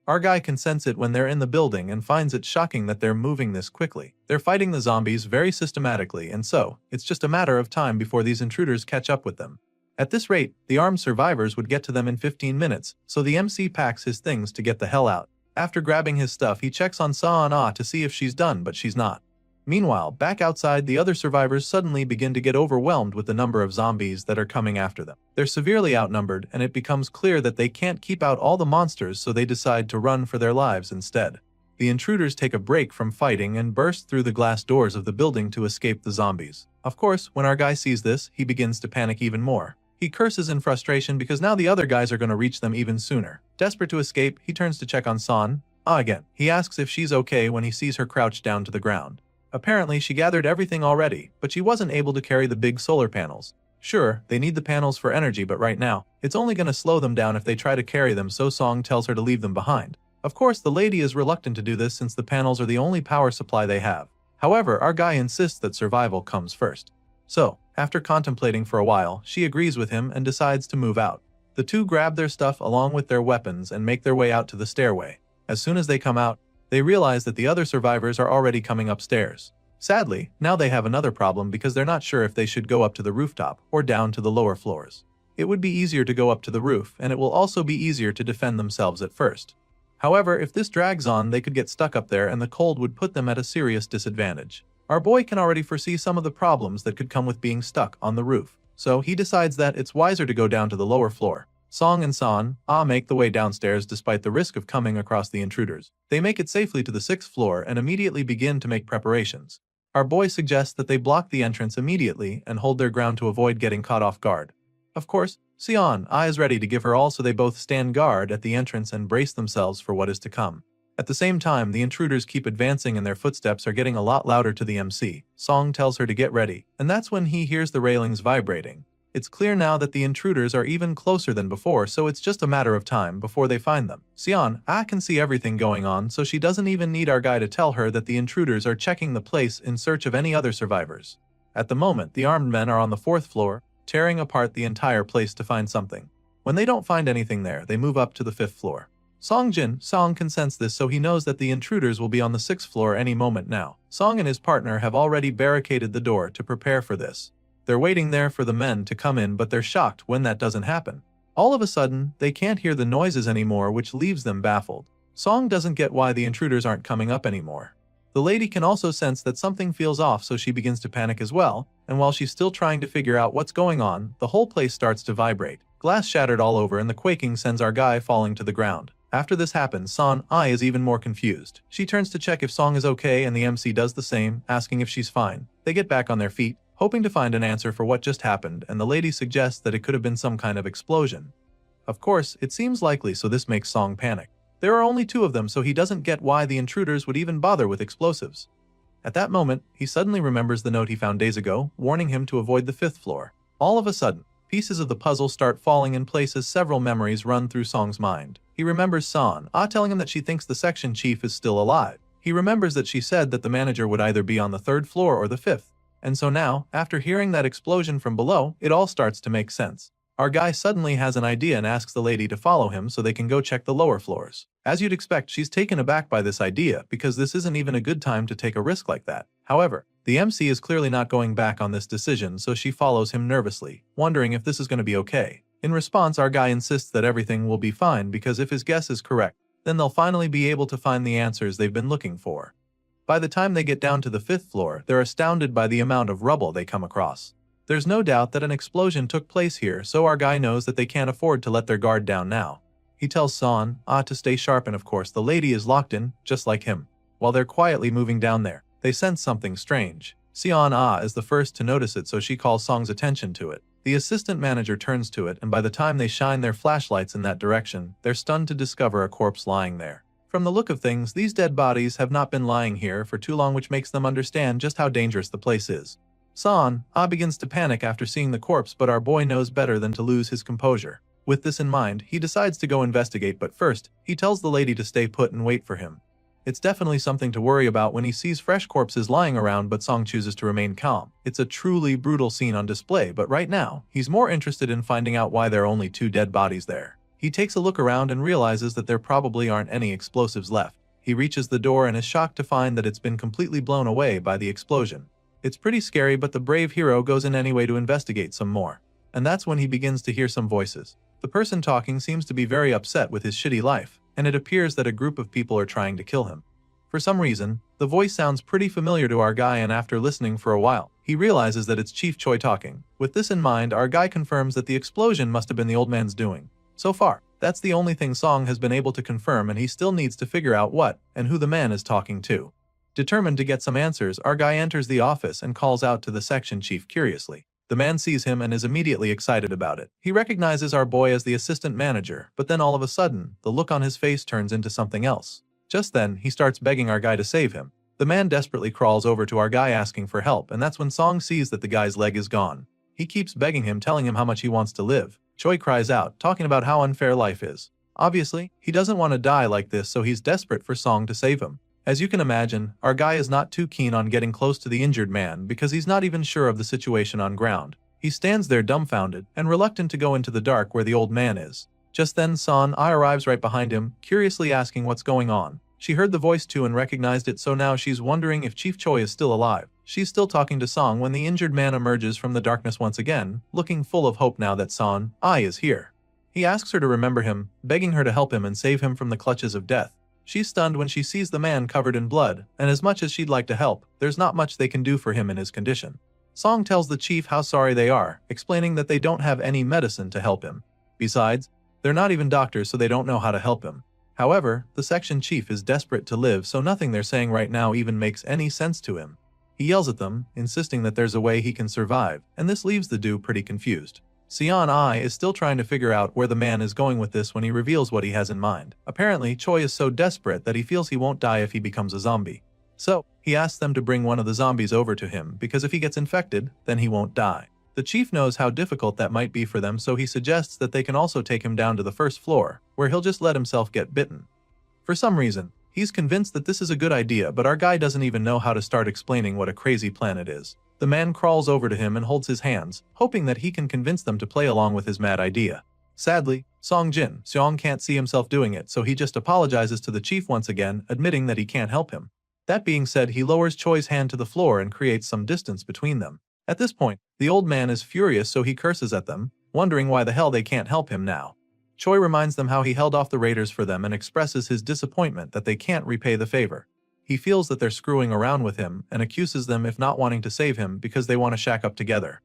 Speaker 1: Our guy can sense it when they're in the building and finds it shocking that they're moving this quickly. They're fighting the zombies very systematically, and so it's just a matter of time before these intruders catch up with them. At this rate, the armed survivors would get to them in 15 minutes, so the MC packs his things to get the hell out. After grabbing his stuff, he checks on Sion Ai to see if she's done, but she's not. Meanwhile, back outside, the other survivors suddenly begin to get overwhelmed with the number of zombies that are coming after them. They're severely outnumbered, and it becomes clear that they can't keep out all the monsters, so they decide to run for their lives instead. The intruders take a break from fighting and burst through the glass doors of the building to escape the zombies. Of course, when our guy sees this, he begins to panic even more. He curses in frustration because now the other guys are going to reach them even sooner. Desperate to escape, he turns to check on Sion Ai again. He asks if she's okay when he sees her crouched down to the ground. Apparently, she gathered everything already, but she wasn't able to carry the big solar panels. Sure, they need the panels for energy, but right now, it's only gonna slow them down if they try to carry them, so Song tells her to leave them behind. Of course, the lady is reluctant to do this since the panels are the only power supply they have. However, our guy insists that survival comes first. So, after contemplating for a while, she agrees with him and decides to move out. The two grab their stuff along with their weapons and make their way out to the stairway. As soon as they come out, they realize that the other survivors are already coming upstairs. Sadly, now they have another problem because they're not sure if they should go up to the rooftop or down to the lower floors. It would be easier to go up to the roof, and it will also be easier to defend themselves at first. However, if this drags on, they could get stuck up there and the cold would put them at a serious disadvantage. Our boy can already foresee some of the problems that could come with being stuck on the roof, so he decides that it's wiser to go down to the lower floor. Song and San make the way downstairs despite the risk of coming across the intruders. They make it safely to the 6th floor and immediately begin to make preparations. Our boy suggests that they block the entrance immediately and hold their ground to avoid getting caught off guard. Of course, Sion is ready to give her all, so they both stand guard at the entrance and brace themselves for what is to come. At the same time, the intruders keep advancing and their footsteps are getting a lot louder to the MC. Song tells her to get ready, and that's when he hears the railings vibrating. It's clear now that the intruders are even closer than before, so it's just a matter of time before they find them. Sion can see everything going on, so she doesn't even need our guy to tell her that the intruders are checking the place in search of any other survivors. At the moment, the armed men are on the 4th floor, tearing apart the entire place to find something. When they don't find anything there, they move up to the 5th floor. Song can sense this, so he knows that the intruders will be on the 6th floor any moment now. Song and his partner have already barricaded the door to prepare for this. They're waiting there for the men to come in, but they're shocked when that doesn't happen. All of a sudden, they can't hear the noises anymore, which leaves them baffled. Song doesn't get why the intruders aren't coming up anymore. The lady can also sense that something feels off, so she begins to panic as well, and while she's still trying to figure out what's going on, the whole place starts to vibrate. Glass shattered all over and the quaking sends our guy falling to the ground. After this happens, San is even more confused. She turns to check if Song is okay and the MC does the same, asking if she's fine. They get back on their feet, hoping to find an answer for what just happened, and the lady suggests that it could have been some kind of explosion. Of course, it seems likely, so this makes Song panic. There are only 2 of them, so he doesn't get why the intruders would even bother with explosives. At that moment, he suddenly remembers the note he found days ago, warning him to avoid the 5th floor. All of a sudden, pieces of the puzzle start falling in place as several memories run through Song's mind. He remembers San telling him that she thinks the section chief is still alive. He remembers that she said that the manager would either be on the 3rd floor or the 5th. And so now, after hearing that explosion from below, it all starts to make sense. Our guy suddenly has an idea and asks the lady to follow him so they can go check the lower floors. As you'd expect, she's taken aback by this idea because this isn't even a good time to take a risk like that. However, the MC is clearly not going back on this decision, so she follows him nervously, wondering if this is going to be okay. In response, our guy insists that everything will be fine because if his guess is correct, then they'll finally be able to find the answers they've been looking for. By the time they get down to the 5th floor, they're astounded by the amount of rubble they come across. There's no doubt that an explosion took place here, so our guy knows that they can't afford to let their guard down now. He tells San to stay sharp, and of course the lady is locked in, just like him. While they're quietly moving down there, they sense something strange. Sion is the first to notice it, so she calls Song's attention to it. The assistant manager turns to it, and by the time they shine their flashlights in that direction, they're stunned to discover a corpse lying there. From the look of things, these dead bodies have not been lying here for too long, which makes them understand just how dangerous the place is. San begins to panic after seeing the corpse, but our boy knows better than to lose his composure. With this in mind, he decides to go investigate, but first, he tells the lady to stay put and wait for him. It's definitely something to worry about when he sees fresh corpses lying around, but Song chooses to remain calm. It's a truly brutal scene on display, but right now, he's more interested in finding out why there are only 2 dead bodies there. He takes a look around and realizes that there probably aren't any explosives left. He reaches the door and is shocked to find that it's been completely blown away by the explosion. It's pretty scary, but the brave hero goes in anyway to investigate some more. And that's when he begins to hear some voices. The person talking seems to be very upset with his shitty life, and it appears that a group of people are trying to kill him. For some reason, the voice sounds pretty familiar to our guy, and after listening for a while, he realizes that it's Chief Choi talking. With this in mind, our guy confirms that the explosion must have been the old man's doing. So far, that's the only thing Song has been able to confirm, and he still needs to figure out what and who the man is talking to. Determined to get some answers, our guy enters the office and calls out to the section chief curiously. The man sees him and is immediately excited about it. He recognizes our boy as the assistant manager, but then all of a sudden, the look on his face turns into something else. Just then, he starts begging our guy to save him. The man desperately crawls over to our guy asking for help, and that's when Song sees that the guy's leg is gone. He keeps begging him, telling him how much he wants to live. Choi cries out, talking about how unfair life is. Obviously, he doesn't want to die like this, so he's desperate for Song to save him. As you can imagine, our guy is not too keen on getting close to the injured man because he's not even sure of the situation on ground. He stands there dumbfounded and reluctant to go into the dark where the old man is. Just then Son-ah arrives right behind him, curiously asking what's going on. She heard the voice too and recognized it, so now she's wondering if Chief Choi is still alive. She's still talking to Song when the injured man emerges from the darkness once again, looking full of hope now that Son-ah is here. He asks her to remember him, begging her to help him and save him from the clutches of death. She's stunned when she sees the man covered in blood, and as much as she'd like to help, there's not much they can do for him in his condition. Song tells the chief how sorry they are, explaining that they don't have any medicine to help him. Besides, they're not even doctors, so they don't know how to help him. However, the section chief is desperate to live, so nothing they're saying right now even makes any sense to him. He yells at them, insisting that there's a way he can survive, and this leaves the dude pretty confused. Seon-ai is still trying to figure out where the man is going with this when he reveals what he has in mind. Apparently, Choi is so desperate that he feels he won't die if he becomes a zombie. So, he asks them to bring one of the zombies over to him because if he gets infected, then he won't die. The chief knows how difficult that might be for them, so he suggests that they can also take him down to the first floor, where he'll just let himself get bitten. For some reason, he's convinced that this is a good idea, but our guy doesn't even know how to start explaining what a crazy plan it is. The man crawls over to him and holds his hands, hoping that he can convince them to play along with his mad idea. Sadly, Song-jin Seong can't see himself doing it, so he just apologizes to the chief once again, admitting that he can't help him. That being said, he lowers Choi's hand to the floor and creates some distance between them. At this point, the old man is furious, so he curses at them, wondering why the hell they can't help him now. Choi reminds them how he held off the raiders for them and expresses his disappointment that they can't repay the favor. He feels that they're screwing around with him and accuses them of not wanting to save him because they want to shack up together.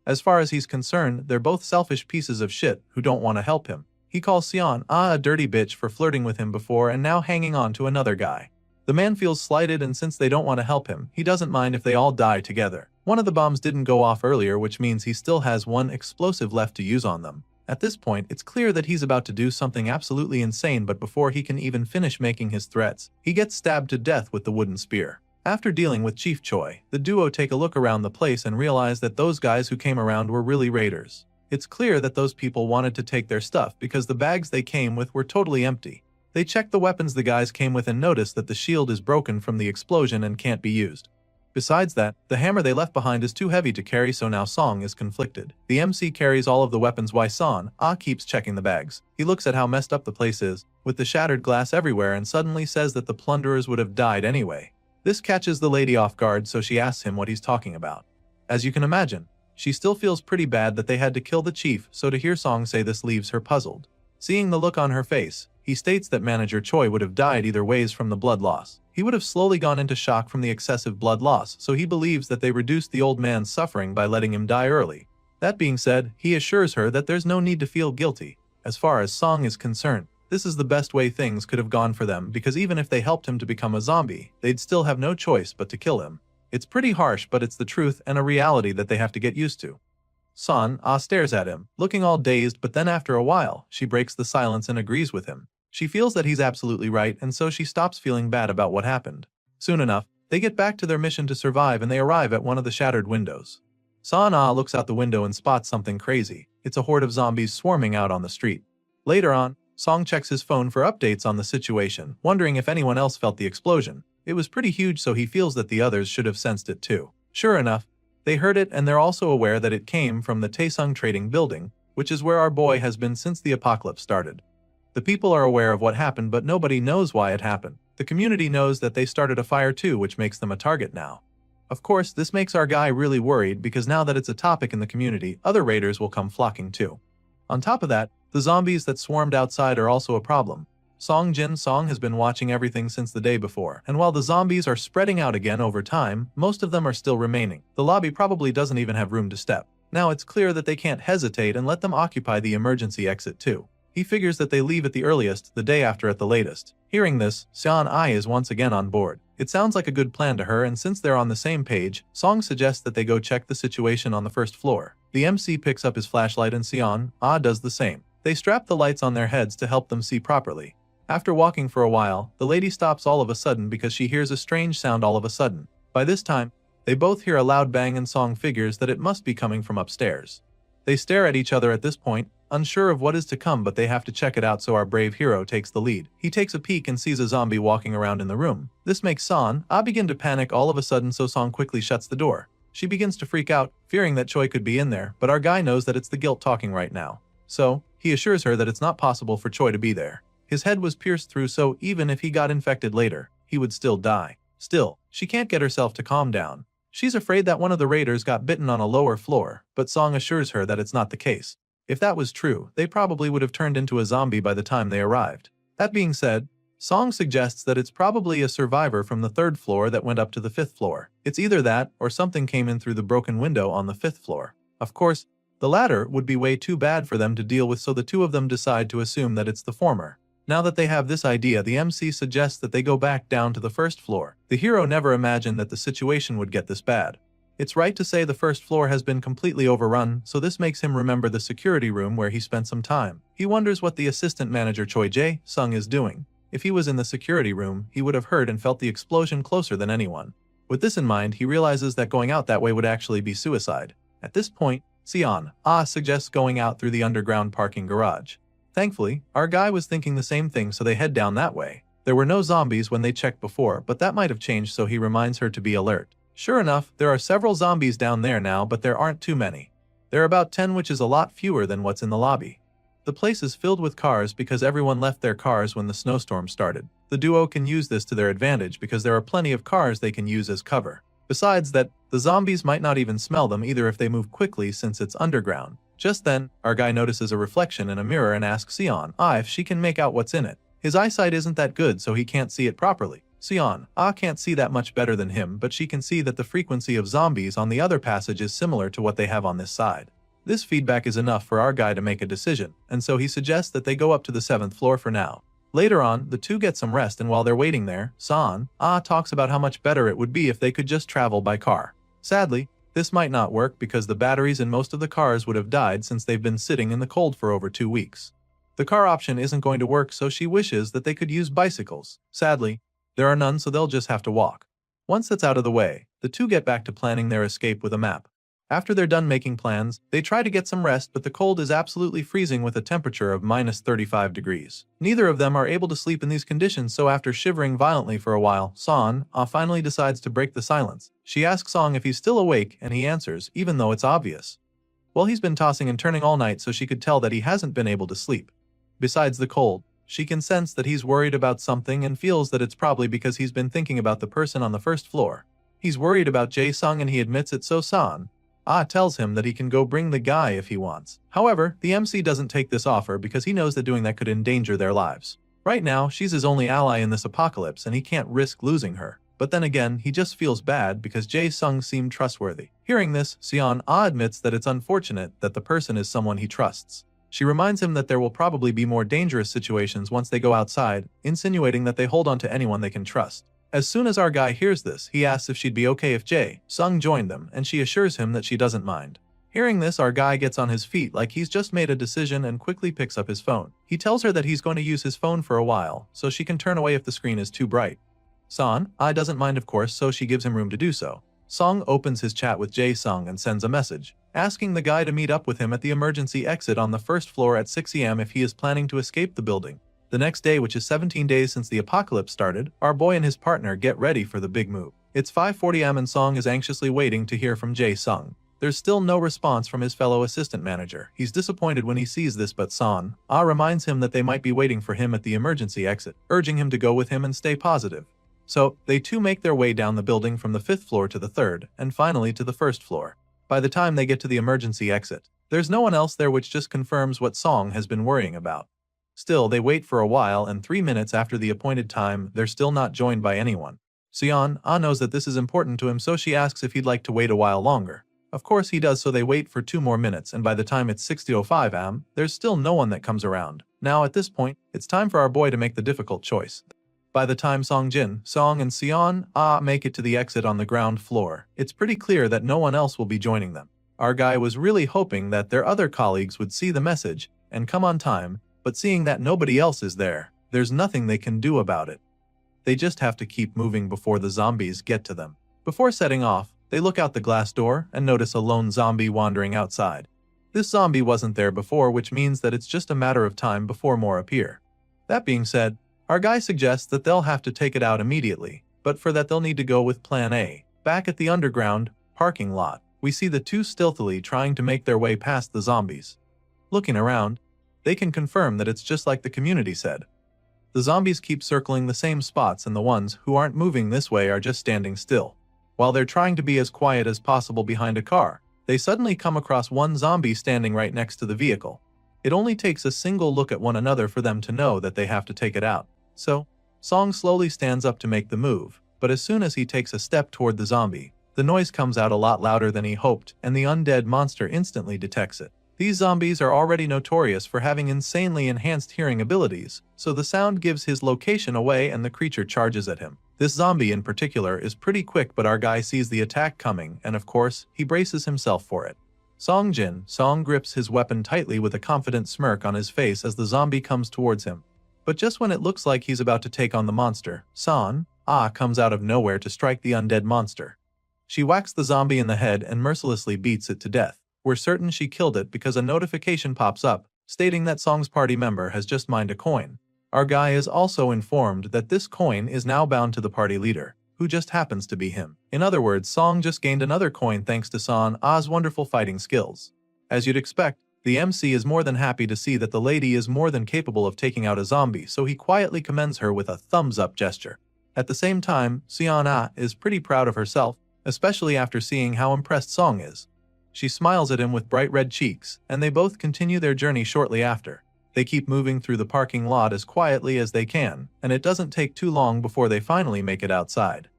Speaker 1: As far as he's concerned, they're both selfish pieces of shit who don't want to help him. He calls Seon-ah a dirty bitch for flirting with him before and now hanging on to another guy. The man feels slighted, and since they don't want to help him, he doesn't mind if they all die together. One of the bombs didn't go off earlier, which means he still has one explosive left to use on them. At this point, it's clear that he's about to do something absolutely insane, but before he can even finish making his threats, he gets stabbed to death with the wooden spear. After dealing with Chief Choi, the duo take a look around the place and realize that those guys who came around were really raiders. It's clear that those people wanted to take their stuff because the bags they came with were totally empty. They check the weapons the guys came with and notice that the shield is broken from the explosion and can't be used. Besides that, the hammer they left behind is too heavy to carry, so now Song is conflicted. The MC carries all of the weapons while Son-ah keeps checking the bags. He looks at how messed up the place is, with the shattered glass everywhere, and suddenly says that the plunderers would have died anyway. This catches the lady off guard, so she asks him what he's talking about. As you can imagine, she still feels pretty bad that they had to kill the chief, so to hear Song say this leaves her puzzled. Seeing the look on her face, he states that Manager Choi would have died either ways from the blood loss. He would have slowly gone into shock from the excessive blood loss, so he believes that they reduced the old man's suffering by letting him die early. That being said, he assures her that there's no need to feel guilty. As far as Song is concerned, this is the best way things could have gone for them, because even if they helped him to become a zombie, they'd still have no choice but to kill him. It's pretty harsh, but it's the truth and a reality that they have to get used to. Son-ah stares at him, looking all dazed, but then after a while, she breaks the silence and agrees with him. She feels that he's absolutely right, and so she stops feeling bad about what happened. Soon enough, they get back to their mission to survive and they arrive at one of the shattered windows. Son-ah looks out the window and spots something crazy. It's a horde of zombies swarming out on the street. Later on, Song checks his phone for updates on the situation, wondering if anyone else felt the explosion. It was pretty huge, so he feels that the others should have sensed it too. Sure enough, they heard it, and they're also aware that it came from the Taesung Trading Building, which is where our boy has been since the apocalypse started. The people are aware of what happened, but nobody knows why it happened. The community knows that they started a fire too, which makes them a target now. Of course, this makes our guy really worried, because now that it's a topic in the community, other raiders will come flocking too. On top of that, the zombies that swarmed outside are also a problem. Song-jin Song has been watching everything since the day before, and while the zombies are spreading out again over time, most of them are still remaining. The lobby probably doesn't even have room to step. Now it's clear that they can't hesitate and let them occupy the emergency exit too. He figures that they leave at the earliest, the day after at the latest. Hearing this, Seon-ai is once again on board. It sounds like a good plan to her, and since they're on the same page, Song suggests that they go check the situation on the first floor. The MC picks up his flashlight and Seon-ah does the same. They strap the lights on their heads to help them see properly. After walking for a while, the lady stops all of a sudden because she hears a strange sound all of a sudden. By this time, They both hear a loud bang and Song figures that it must be coming from upstairs. They stare at each other at this point, unsure of what is to come, but they have to check it out, so our brave hero takes the lead. He takes a peek and sees a zombie walking around in the room. This makes begin to panic all of a sudden, so Song quickly shuts the door. She begins to freak out, fearing that Choi could be in there, but our guy knows that it's the guilt talking right now. So, he assures her that it's not possible for Choi to be there. His head was pierced through, so even if he got infected later, he would still die. Still, she can't get herself to calm down. She's afraid that one of the raiders got bitten on a lower floor, but Song assures her that it's not the case. If that was true, they probably would have turned into a zombie by the time they arrived. That being said, Song suggests that it's probably a survivor from the 3rd floor that went up to the 5th floor. It's either that, or something came in through the broken window on the 5th floor. Of course, the latter would be way too bad for them to deal with, so the two of them decide to assume that it's the former. Now that they have this idea, the MC suggests that they go back down to the 1st floor. The hero never imagined that the situation would get this bad. It's right to say the 1st floor has been completely overrun, so this makes him remember the security room where he spent some time. He wonders what the assistant manager Choi Jae-sung is doing. If he was in the security room, he would have heard and felt the explosion closer than anyone. With this in mind, he realizes that going out that way would actually be suicide. At this point, Sion suggests going out through the underground parking garage. Thankfully, our guy was thinking the same thing, so they head down that way. There were no zombies when they checked before, but that might have changed, so he reminds her to be alert. Sure enough, there are several zombies down there now, but there aren't too many. There are about 10, which is a lot fewer than what's in the lobby. The place is filled with cars because everyone left their cars when the snowstorm started. The duo can use this to their advantage because there are plenty of cars they can use as cover. Besides that, the zombies might not even smell them either if they move quickly, since it's underground. Just then, our guy notices a reflection in a mirror and asks Sion if she can make out what's in it. His eyesight isn't that good, so he can't see it properly. Sion can't see that much better than him, but she can see that the frequency of zombies on the other passage is similar to what they have on this side. This feedback is enough for our guy to make a decision, and so he suggests that they go up to the 7th floor for now. Later on, the two get some rest, and while they're waiting there, Sion talks about how much better it would be if they could just travel by car. Sadly, this might not work because the batteries in most of the cars would have died since they've been sitting in the cold for over 2 weeks. The car option isn't going to work, so she wishes that they could use bicycles. Sadly, there are none, so they'll just have to walk. Once that's out of the way, the two get back to planning their escape with a map. After they're done making plans, they try to get some rest, but the cold is absolutely freezing with a temperature of -35 degrees. Neither of them are able to sleep in these conditions, so after shivering violently for a while, Son finally decides to break the silence. She asks Song if he's still awake, and he answers, even though it's obvious. Well, he's been tossing and turning all night, so she could tell that he hasn't been able to sleep. Besides the cold, she can sense that he's worried about something and feels that it's probably because he's been thinking about the person on the 1st floor. He's worried about Jae-sung and he admits it, so Son tells him that he can go bring the guy if he wants. However, the MC doesn't take this offer because he knows that doing that could endanger their lives. Right now, she's his only ally in this apocalypse and he can't risk losing her. But then again, he just feels bad because Jae-sung seemed trustworthy. Hearing this, Sion admits that it's unfortunate that the person is someone he trusts. She reminds him that there will probably be more dangerous situations once they go outside, insinuating that they hold on to anyone they can trust. As soon as our guy hears this, he asks if she'd be okay if Jae-sung joined them, and she assures him that she doesn't mind. Hearing this, our guy gets on his feet like he's just made a decision and quickly picks up his phone. He tells her that he's going to use his phone for a while, so she can turn away if the screen is too bright. Son doesn't mind, of course, so she gives him room to do so. Song opens his chat with Jae-sung and sends a message, asking the guy to meet up with him at the emergency exit on the 1st floor at 6 AM if he is planning to escape the building. The next day, which is 17 days since the apocalypse started, our boy and his partner get ready for the big move. It's 5:40 AM and Song is anxiously waiting to hear from Jae-sung. There's still no response from his fellow assistant manager. He's disappointed when he sees this, but Son reminds him that they might be waiting for him at the emergency exit, urging him to go with him and stay positive. So, they too make their way down the building from the 5th floor to the 3rd, and finally to the 1st floor. By the time they get to the emergency exit, there's no one else there, which just confirms what Song has been worrying about. Still, they wait for a while, and 3 minutes after the appointed time, they're still not joined by anyone. Sion knows that this is important to him, so she asks if he'd like to wait a while longer. Of course he does, so they wait for 2 more minutes, and by the time it's 6:05 am, there's still no one that comes around. Now at this point, it's time for our boy to make the difficult choice. By the time Song and Sion make it to the exit on the ground floor, it's pretty clear that no one else will be joining them. Our guy was really hoping that their other colleagues would see the message and come on time, but seeing that nobody else is there, there's nothing they can do about it. They just have to keep moving before the zombies get to them. Before setting off, They look out the glass door and notice a lone zombie wandering outside. This zombie wasn't there before, which means that it's just a matter of time before more appear. That being said, our guy suggests that they'll have to take it out immediately, but for that they'll need to go with Plan A. Back at the underground parking lot, we see the two stealthily trying to make their way past the zombies. Looking around, they can confirm that it's just like the community said. The zombies keep circling the same spots and the ones who aren't moving this way are just standing still. While they're trying to be as quiet as possible behind a car, they suddenly come across one zombie standing right next to the vehicle. It only takes a single look at one another for them to know that they have to take it out. So, Song slowly stands up to make the move, but as soon as he takes a step toward the zombie, the noise comes out a lot louder than he hoped, and the undead monster instantly detects it. These zombies are already notorious for having insanely enhanced hearing abilities, so the sound gives his location away and the creature charges at him. This zombie in particular is pretty quick, but our guy sees the attack coming, and of course, he braces himself for it. Song grips his weapon tightly with a confident smirk on his face as the zombie comes towards him. But just when it looks like he's about to take on the monster, comes out of nowhere to strike the undead monster. She whacks the zombie in the head and mercilessly beats it to death. We're certain she killed it because a notification pops up, stating that Song's party member has just mined a coin. Our guy is also informed that this coin is now bound to the party leader, who just happens to be him. In other words, Song just gained another coin thanks to Son's wonderful fighting skills. As you'd expect, the MC is more than happy to see that the lady is more than capable of taking out a zombie, so he quietly commends her with a thumbs-up gesture. At the same time, is pretty proud of herself, especially after seeing how impressed Song is. She smiles at him with bright red cheeks, and they both continue their journey shortly after. They keep moving through the parking lot as quietly as they can, and it doesn't take too long before they finally make it outside.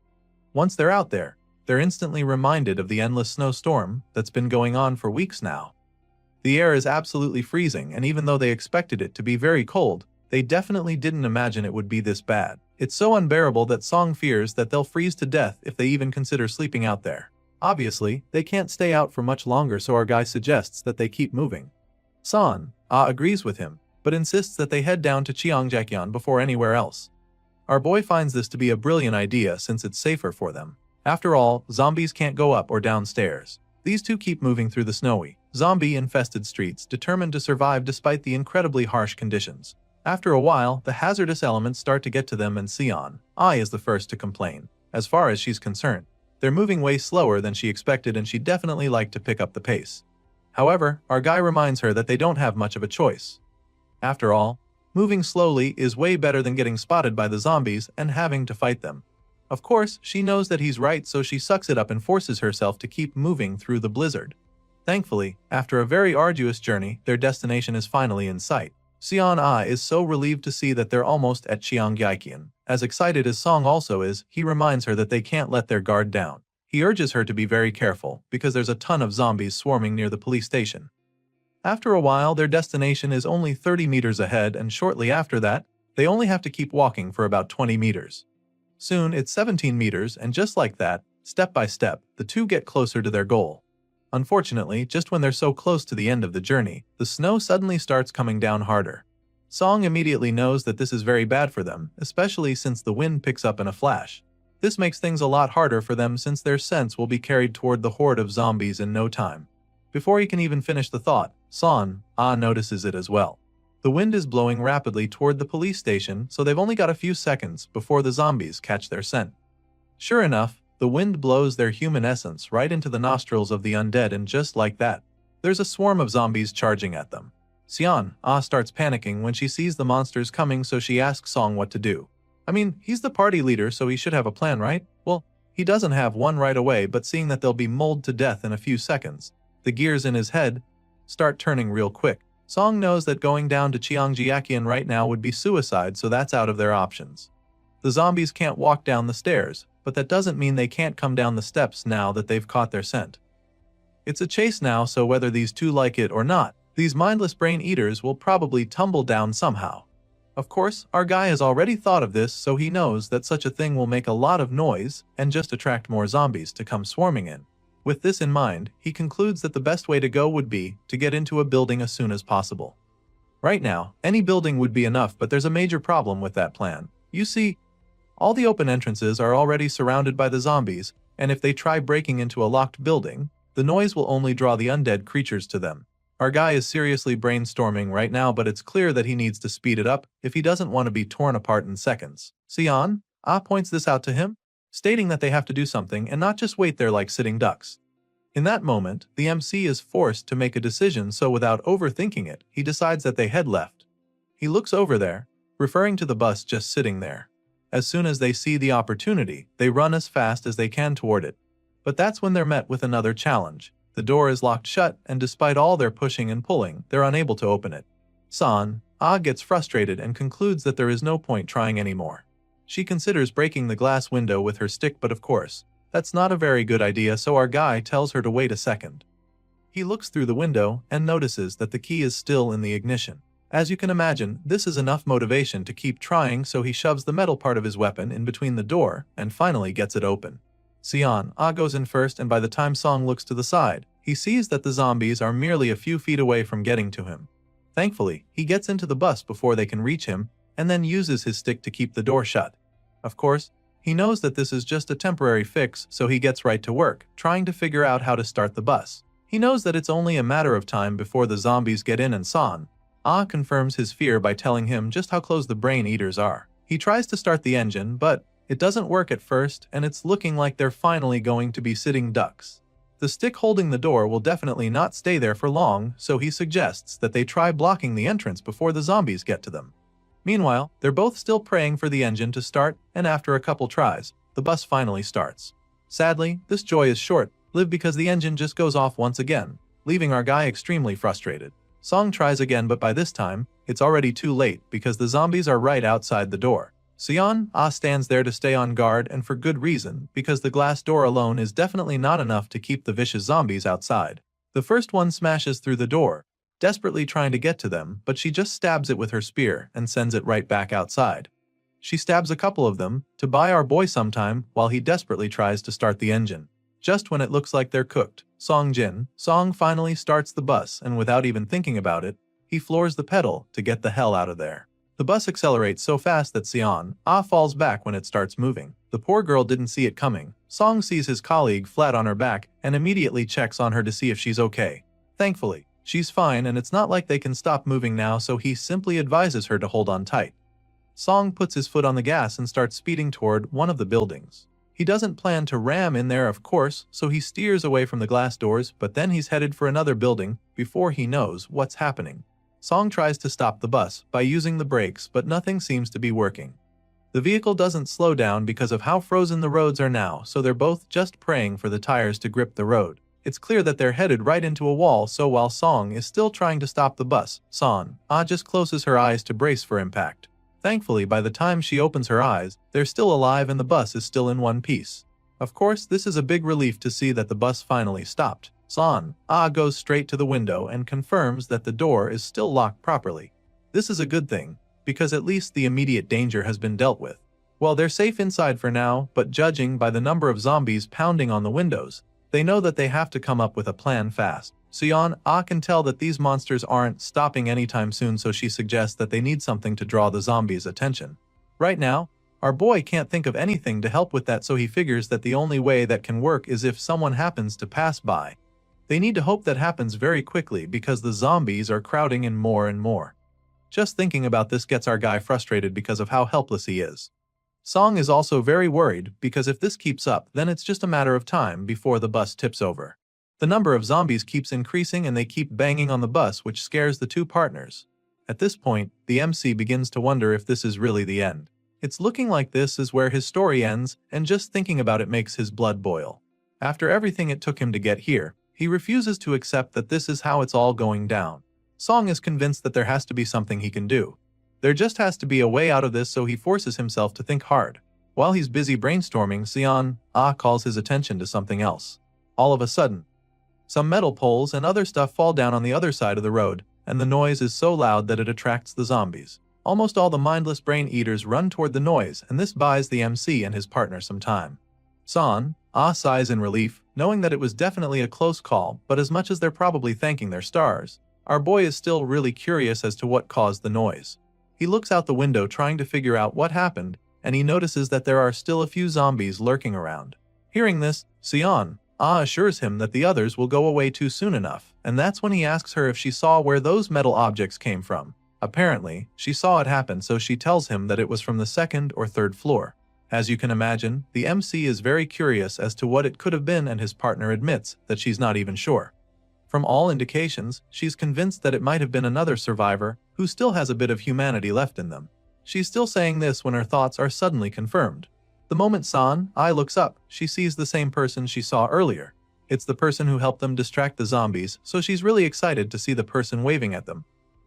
Speaker 1: Once they're out there, they're instantly reminded of the endless snowstorm that's been going on for weeks now. The air is absolutely freezing, and even though they expected it to be very cold, they definitely didn't imagine it would be this bad. It's so unbearable that Song fears that they'll freeze to death if they even consider sleeping out there. Obviously, they can't stay out for much longer, so our guy suggests that they keep moving. Agrees with him, but insists that they head down to Cheongjaekyeon before anywhere else. Our boy finds this to be a brilliant idea since it's safer for them. After all, zombies can't go up or down stairs. These two keep moving through the snowy, zombie-infested streets, determined to survive despite the incredibly harsh conditions. After a while, the hazardous elements start to get to them, and is the first to complain. As far as she's concerned, they're moving way slower than she expected, and she'd definitely like to pick up the pace. However, our guy reminds her that they don't have much of a choice. After all, moving slowly is way better than getting spotted by the zombies and having to fight them. Of course, she knows that he's right, so she sucks it up and forces herself to keep moving through the blizzard. Thankfully, after a very arduous journey, their destination is finally in sight. is so relieved to see that they're almost at Cheongjaekyeon. As excited as Song also is, he reminds her that they can't let their guard down. He urges her to be very careful, because there's a ton of zombies swarming near the police station. After a while, their destination is only 30 meters ahead, and shortly after that, they only have to keep walking for about 20 meters. Soon, it's 17 meters, and just like that, step by step, the two get closer to their goal. Unfortunately, just when they're so close to the end of the journey, the snow suddenly starts coming down harder. Song immediately knows that this is very bad for them, especially since the wind picks up in a flash. This makes things a lot harder for them since their scents will be carried toward the horde of zombies in no time. Before he can even finish the thought, notices it as well. The wind is blowing rapidly toward the police station, so they've only got a few seconds before the zombies catch their scent. Sure enough, the wind blows their human essence right into the nostrils of the undead, and just like that, there's a swarm of zombies charging at them. Starts panicking when she sees the monsters coming, so she asks Song what to do. I mean, he's the party leader, so he should have a plan, right? Well, he doesn't have one right away, but seeing that they'll be mauled to death in a few seconds, the gears in his head start turning real quick. Song knows that going down to Cheongjaekyeon right now would be suicide, so that's out of their options. The zombies can't walk down the stairs, but that doesn't mean they can't come down the steps now that they've caught their scent. It's a chase now, so whether these two like it or not, these mindless brain eaters will probably tumble down somehow. Of course, our guy has already thought of this, so he knows that such a thing will make a lot of noise and just attract more zombies to come swarming in. With this in mind, he concludes that the best way to go would be to get into a building as soon as possible. Right now, any building would be enough, but there's a major problem with that plan. You see, all the open entrances are already surrounded by the zombies, and if they try breaking into a locked building, the noise will only draw the undead creatures to them. Our guy is seriously brainstorming right now, but it's clear that he needs to speed it up if he doesn't want to be torn apart in seconds. Sion, points this out to him, stating that they have to do something and not just wait there like sitting ducks. In that moment, the MC is forced to make a decision, so without overthinking it, he decides that they head left. He looks over there, referring to the bus just sitting there. As soon as they see the opportunity, they run as fast as they can toward it. But that's when they're met with another challenge. The door is locked shut, and despite all their pushing and pulling, they're unable to open it. San, gets frustrated and concludes that there is no point trying anymore. She considers breaking the glass window with her stick, but of course, that's not a very good idea, so our guy tells her to wait a second. He looks through the window and notices that the key is still in the ignition. As you can imagine, this is enough motivation to keep trying, so he shoves the metal part of his weapon in between the door and finally gets it open. Sion, goes in first, and by the time Song looks to the side, he sees that the zombies are merely a few feet away from getting to him. Thankfully, he gets into the bus before they can reach him, and then uses his stick to keep the door shut. Of course, he knows that this is just a temporary fix, so he gets right to work, trying to figure out how to start the bus. He knows that it's only a matter of time before the zombies get in, and San, confirms his fear by telling him just how close the brain eaters are. He tries to start the engine, but it doesn't work at first, and it's looking like they're finally going to be sitting ducks. The stick holding the door will definitely not stay there for long, so he suggests that they try blocking the entrance before the zombies get to them. Meanwhile, they're both still praying for the engine to start, and after a couple tries, the bus finally starts. Sadly, this joy is short-lived because the engine just goes off once again, leaving our guy extremely frustrated. Song tries again, but by this time, it's already too late because the zombies are right outside the door. Sion, stands there to stay on guard, and for good reason, because the glass door alone is definitely not enough to keep the vicious zombies outside. The first one smashes through the door, desperately trying to get to them, but she just stabs it with her spear and sends it right back outside. She stabs a couple of them to buy our boy some time while he desperately tries to start the engine. Just when it looks like they're cooked, Song finally starts the bus, and without even thinking about it, he floors the pedal to get the hell out of there. The bus accelerates so fast that Sion, falls back when it starts moving. The poor girl didn't see it coming. Song sees his colleague flat on her back and immediately checks on her to see if she's okay. Thankfully, she's fine, and it's not like they can stop moving now, so he simply advises her to hold on tight. Song puts his foot on the gas and starts speeding toward one of the buildings. He doesn't plan to ram in there, of course, so he steers away from the glass doors, but then he's headed for another building before he knows what's happening. Song tries to stop the bus by using the brakes, but nothing seems to be working. The vehicle doesn't slow down because of how frozen the roads are now, so they're both just praying for the tires to grip the road. It's clear that they're headed right into a wall, so while Song is still trying to stop the bus, San, just closes her eyes to brace for impact. Thankfully, by the time she opens her eyes, they're still alive and the bus is still in one piece. Of course, this is a big relief to see that the bus finally stopped. San, goes straight to the window and confirms that the door is still locked properly. This is a good thing, because at least the immediate danger has been dealt with. Well, they're safe inside for now, but judging by the number of zombies pounding on the windows, they know that they have to come up with a plan fast. Sion, can tell that these monsters aren't stopping anytime soon, so she suggests that they need something to draw the zombies' attention. Right now, our boy can't think of anything to help with that, so he figures that the only way that can work is if someone happens to pass by. They need to hope that happens very quickly because the zombies are crowding in more and more. Just thinking about this gets our guy frustrated because of how helpless he is. Song is also very worried because if this keeps up, then it's just a matter of time before the bus tips over. The number of zombies keeps increasing and they keep banging on the bus, which scares the two partners. At this point, the MC begins to wonder if this is really the end. It's looking like this is where his story ends, and just thinking about it makes his blood boil. After everything it took him to get here, he refuses to accept that this is how it's all going down. Song is convinced that there has to be something he can do. There just has to be a way out of this, so he forces himself to think hard. While he's busy brainstorming, Sion, calls his attention to something else. All of a sudden, some metal poles and other stuff fall down on the other side of the road, and the noise is so loud that it attracts the zombies. Almost all the mindless brain eaters run toward the noise, and this buys the MC and his partner some time. San, sighs in relief, knowing that it was definitely a close call, but as much as they're probably thanking their stars, our boy is still really curious as to what caused the noise. He looks out the window trying to figure out what happened, and he notices that there are still a few zombies lurking around. Hearing this, assures him that the others will go away too soon enough, and that's when he asks her if she saw where those metal objects came from. Apparently, she saw it happen, so she tells him that it was from the second or third floor. As you can imagine, the MC is very curious as to what it could have been, and his partner admits that she's not even sure. From all indications, she's convinced that it might have been another survivor who still has a bit of humanity left in them. She's still saying this when her thoughts are suddenly confirmed. The moment San-ai looks up, she sees the same person she saw earlier. It's the person who helped them distract the zombies, so she's really excited to see the person waving at them.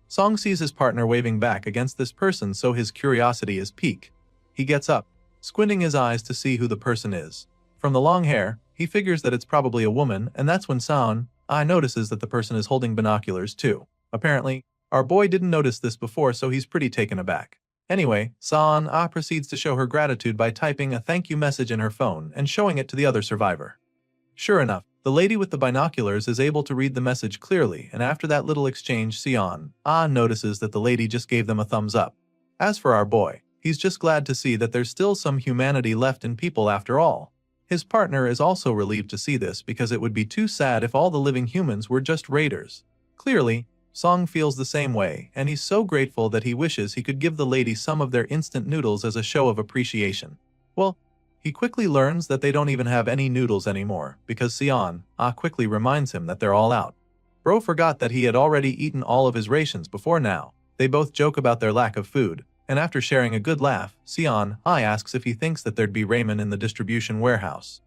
Speaker 1: Song sees his partner waving back against this person, so his curiosity is piqued. He gets up, squinting his eyes to see who the person is. From the long hair, he figures that it's probably a woman, and that's when San-ai notices that the person is holding binoculars too. Apparently, our boy didn't notice this before, so he's pretty taken aback. Anyway, San-ai proceeds to show her gratitude by typing a thank you message in her phone and showing it to the other survivor. Sure enough, the lady with the binoculars is able to read the message clearly, and after that little exchange, San-ai notices that the lady just gave them a thumbs up. As for our boy, he's just glad to see that there's still some humanity left in people after all. His partner is also relieved to see this, because it would be too sad if all the living humans were just raiders. Clearly, Song feels the same way, and he's so grateful that he wishes he could give the lady some of their instant noodles as a show of appreciation. Well, he quickly learns that they don't even have any noodles anymore, because San-ai quickly reminds him that they're all out. Bro forgot that he had already eaten all of his rations before now. They both joke about their lack of food, and after sharing a good laugh, San-ai asks if he thinks that there'd be ramen in the distribution warehouse.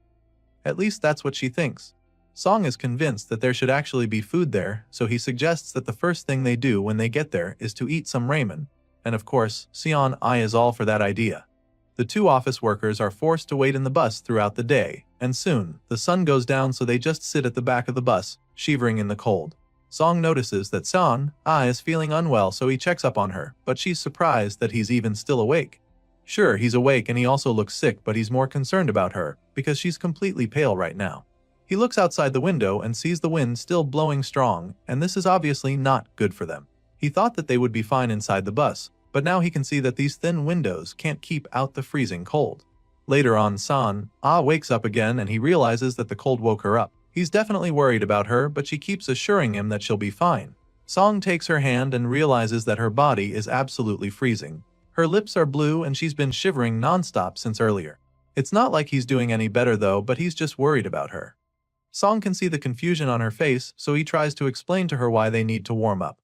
Speaker 1: At least that's what she thinks. Song is convinced that there should actually be food there, so he suggests that the first thing they do when they get there is to eat some ramen, and of course, San-ai is all for that idea. The two office workers are forced to wait in the bus throughout the day, and soon, the sun goes down, so they just sit at the back of the bus, shivering in the cold. Song notices that San-ai is feeling unwell, so he checks up on her, but she's surprised that he's even still awake. Sure, he's awake and he also looks sick, but he's more concerned about her, because she's completely pale right now. He looks outside the window and sees the wind still blowing strong, and this is obviously not good for them. He thought that they would be fine inside the bus, but now he can see that these thin windows can't keep out the freezing cold. Later on, San-ai wakes up again and he realizes that the cold woke her up. He's definitely worried about her, but she keeps assuring him that she'll be fine. Song takes her hand and realizes that her body is absolutely freezing. Her lips are blue and she's been shivering non-stop since earlier. It's not like he's doing any better though, but he's just worried about her. Song can see the confusion on her face, so he tries to explain to her why they need to warm up.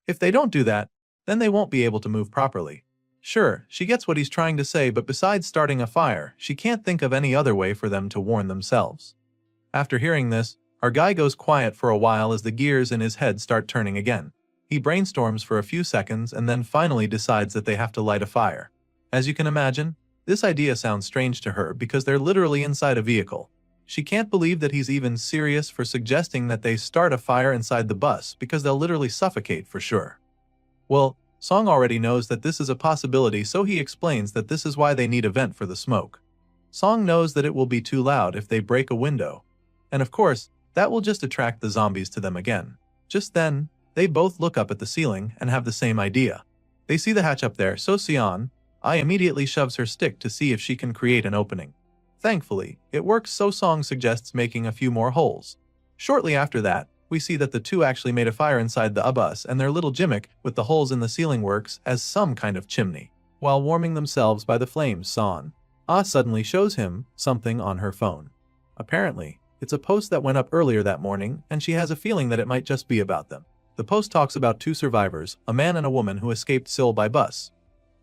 Speaker 1: If they don't do that, then they won't be able to move properly. Sure, she gets what he's trying to say, but besides starting a fire, she can't think of any other way for them to warm themselves. After hearing this, our guy goes quiet for a while as the gears in his head start turning again. He brainstorms for a few seconds and then finally decides that they have to light a fire. As you can imagine, this idea sounds strange to her because they're literally inside a vehicle. She can't believe that he's even serious for suggesting that they start a fire inside the bus, because they'll literally suffocate for sure. Well, Song already knows that this is a possibility, so he explains that this is why they need a vent for the smoke. Song knows that it will be too loud if they break a window, and of course, that will just attract the zombies to them again. Just then, they both look up at the ceiling and have the same idea. They see the hatch up there, so San-ai immediately shoves her stick to see if she can create an opening. Thankfully, it works, so Song suggests making a few more holes. Shortly after that, we see that the two actually made a fire inside the bus, and their little gimmick with the holes in the ceiling works as some kind of chimney. While warming themselves by the flames, San-ai suddenly shows him something on her phone. Apparently, it's a post that went up earlier that morning, and she has a feeling that it might just be about them. The post talks about two survivors, a man and a woman who escaped Seoul by bus.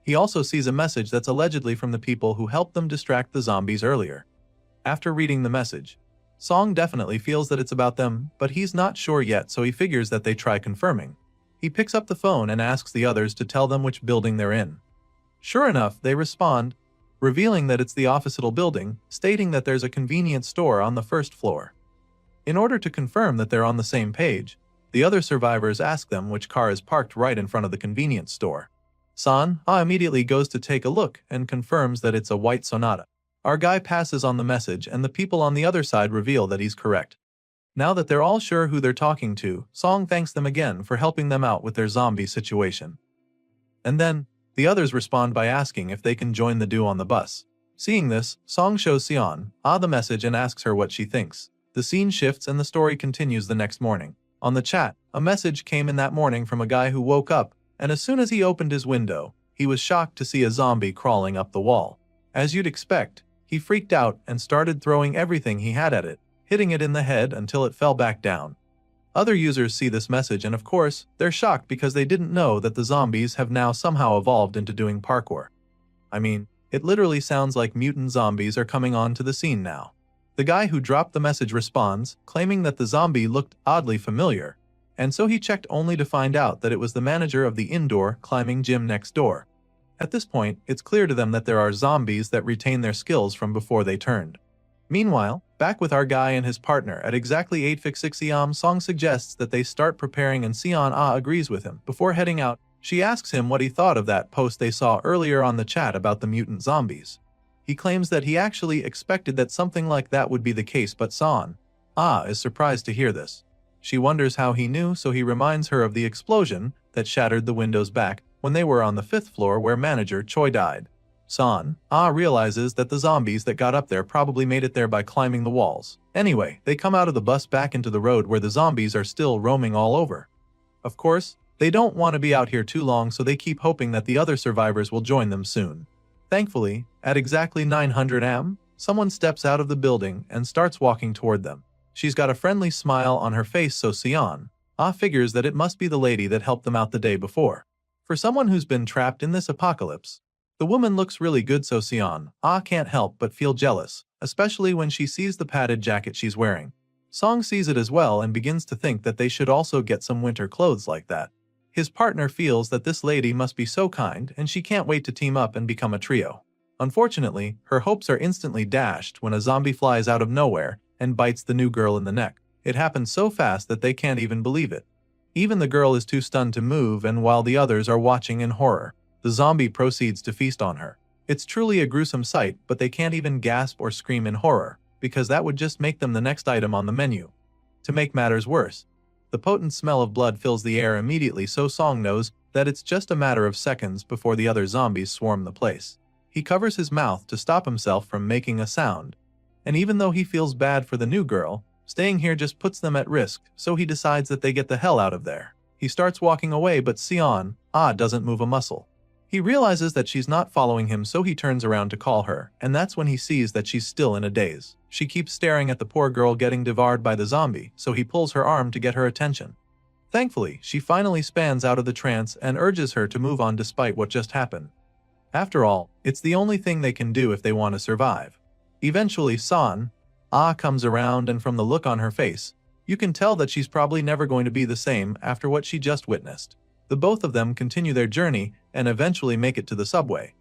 Speaker 1: He also sees a message that's allegedly from the people who helped them distract the zombies earlier. After reading the message, Song definitely feels that it's about them, but he's not sure yet, so he figures that they try confirming. He picks up the phone and asks the others to tell them which building they're in. Sure enough, they respond, revealing that it's the opposite building, stating that there's a convenience store on the first floor. In order to confirm that they're on the same page, the other survivors ask them which car is parked right in front of the convenience store. San-ai immediately goes to take a look and confirms that it's a white Sonata. Our guy passes on the message, and the people on the other side reveal that he's correct. Now that they're all sure who they're talking to, Song thanks them again for helping them out with their zombie situation. And then, the others respond by asking if they can join the duo on the bus. Seeing this, Song shows Sion the message and asks her what she thinks. The scene shifts and the story continues the next morning. On the chat, a message came in that morning from a guy who woke up, and as soon as he opened his window, he was shocked to see a zombie crawling up the wall. As you'd expect, he freaked out and started throwing everything he had at it, hitting it in the head until it fell back down. Other users see this message and of course, they're shocked because they didn't know that the zombies have now somehow evolved into doing parkour. I mean, it literally sounds like mutant zombies are coming onto the scene now. The guy who dropped the message responds, claiming that the zombie looked oddly familiar, and so he checked only to find out that it was the manager of the indoor climbing gym next door. At this point, it's clear to them that there are zombies that retain their skills from before they turned. Meanwhile, back with our guy and his partner at exactly 8:56 am, Song suggests that they start preparing and Sion agrees with him. Before heading out, she asks him what he thought of that post they saw earlier on the chat about the mutant zombies. He claims that he actually expected that something like that would be the case, but Sion is surprised to hear this. She wonders how he knew, so he reminds her of the explosion that shattered the windows back when they were on the 5th floor where manager Choi died. Sion realizes that the zombies that got up there probably made it there by climbing the walls. Anyway, they come out of the bus back into the road where the zombies are still roaming all over. Of course, they don't want to be out here too long, so they keep hoping that the other survivors will join them soon. Thankfully, at exactly 900 am, someone steps out of the building and starts walking toward them. She's got a friendly smile on her face, so Sion figures that it must be the lady that helped them out the day before. For someone who's been trapped in this apocalypse, the woman looks really good, so Sion can't help but feel jealous, especially when she sees the padded jacket she's wearing. Song sees it as well and begins to think that they should also get some winter clothes like that. His partner feels that this lady must be so kind and she can't wait to team up and become a trio. Unfortunately, her hopes are instantly dashed when a zombie flies out of nowhere and bites the new girl in the neck. It happens so fast that they can't even believe it. Even the girl is too stunned to move, and while the others are watching in horror, the zombie proceeds to feast on her. It's truly a gruesome sight, but they can't even gasp or scream in horror, because that would just make them the next item on the menu. To make matters worse, the potent smell of blood fills the air immediately, so Song knows that it's just a matter of seconds before the other zombies swarm the place. He covers his mouth to stop himself from making a sound. And even though he feels bad for the new girl, staying here just puts them at risk, so he decides that they get the hell out of there. He starts walking away, but Sion doesn't move a muscle. He realizes that she's not following him, so he turns around to call her, and that's when he sees that she's still in a daze. She keeps staring at the poor girl getting devoured by the zombie, so he pulls her arm to get her attention. Thankfully, she finally spans out of the trance and urges her to move on despite what just happened. After all, it's the only thing they can do if they want to survive. Eventually, Sion comes around, and from the look on her face, you can tell that she's probably never going to be the same after what she just witnessed. The both of them continue their journey and eventually make it to the subway.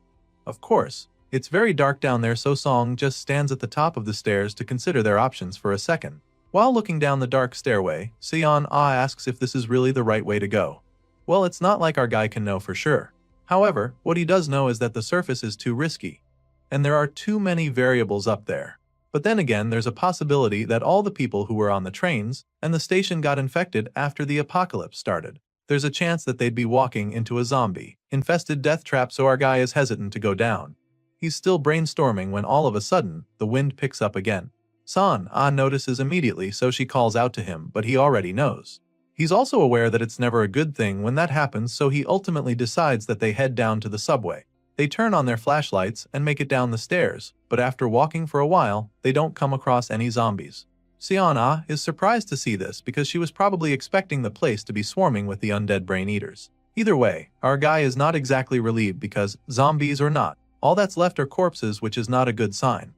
Speaker 1: Of course, it's very dark down there, so Song just stands at the top of the stairs to consider their options for a second. While looking down the dark stairway, Sion asks if this is really the right way to go. Well, it's not like our guy can know for sure. However, what he does know is that the surface is too risky, and there are too many variables up there. But then again, there's a possibility that all the people who were on the trains and the station got infected after the apocalypse started. There's a chance that they'd be walking into a zombie-infested death trap, so our guy is hesitant to go down. He's still brainstorming when all of a sudden, the wind picks up again. San notices immediately, so she calls out to him, but he already knows. He's also aware that it's never a good thing when that happens, so he ultimately decides that they head down to the subway. They turn on their flashlights and make it down the stairs, but after walking for a while, they don't come across any zombies. Sion is surprised to see this because she was probably expecting the place to be swarming with the undead brain eaters. Either way, our guy is not exactly relieved because, zombies or not, all that's left are corpses, which is not a good sign.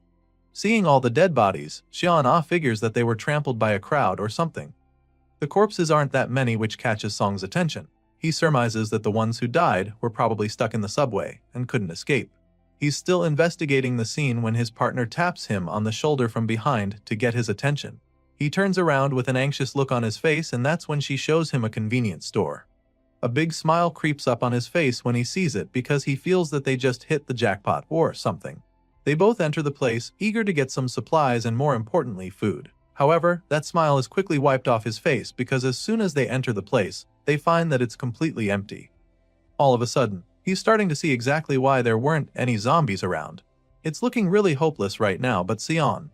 Speaker 1: Seeing all the dead bodies, Sion figures that they were trampled by a crowd or something. The corpses aren't that many, which catches Song's attention. He surmises that the ones who died were probably stuck in the subway and couldn't escape. He's still investigating the scene when his partner taps him on the shoulder from behind to get his attention. He turns around with an anxious look on his face, and that's when she shows him a convenience store. A big smile creeps up on his face when he sees it because he feels that they just hit the jackpot or something. They both enter the place, eager to get some supplies and, more importantly, food. However, that smile is quickly wiped off his face because as soon as they enter the place, they find that it's completely empty. All of a sudden, he's starting to see exactly why there weren't any zombies around. It's looking really hopeless right now, but Sion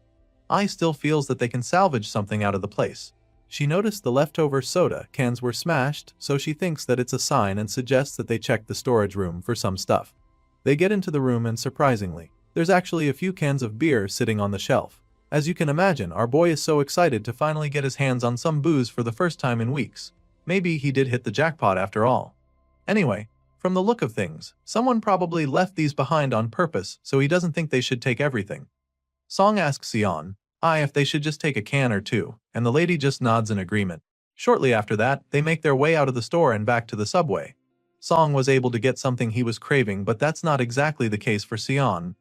Speaker 1: I still feels that they can salvage something out of the place. She noticed the leftover soda cans were smashed, so she thinks that it's a sign and suggests that they check the storage room for some stuff. They get into the room and surprisingly, there's actually a few cans of beer sitting on the shelf. As you can imagine, our boy is so excited to finally get his hands on some booze for the first time in weeks. Maybe he did hit the jackpot after all. Anyway, from the look of things, someone probably left these behind on purpose, so he doesn't think they should take everything. Song asks Sion if they should just take a can or two, and the lady just nods in agreement. Shortly after that, they make their way out of the store and back to the subway. Song was able to get something he was craving, but that's not exactly the case for Sion.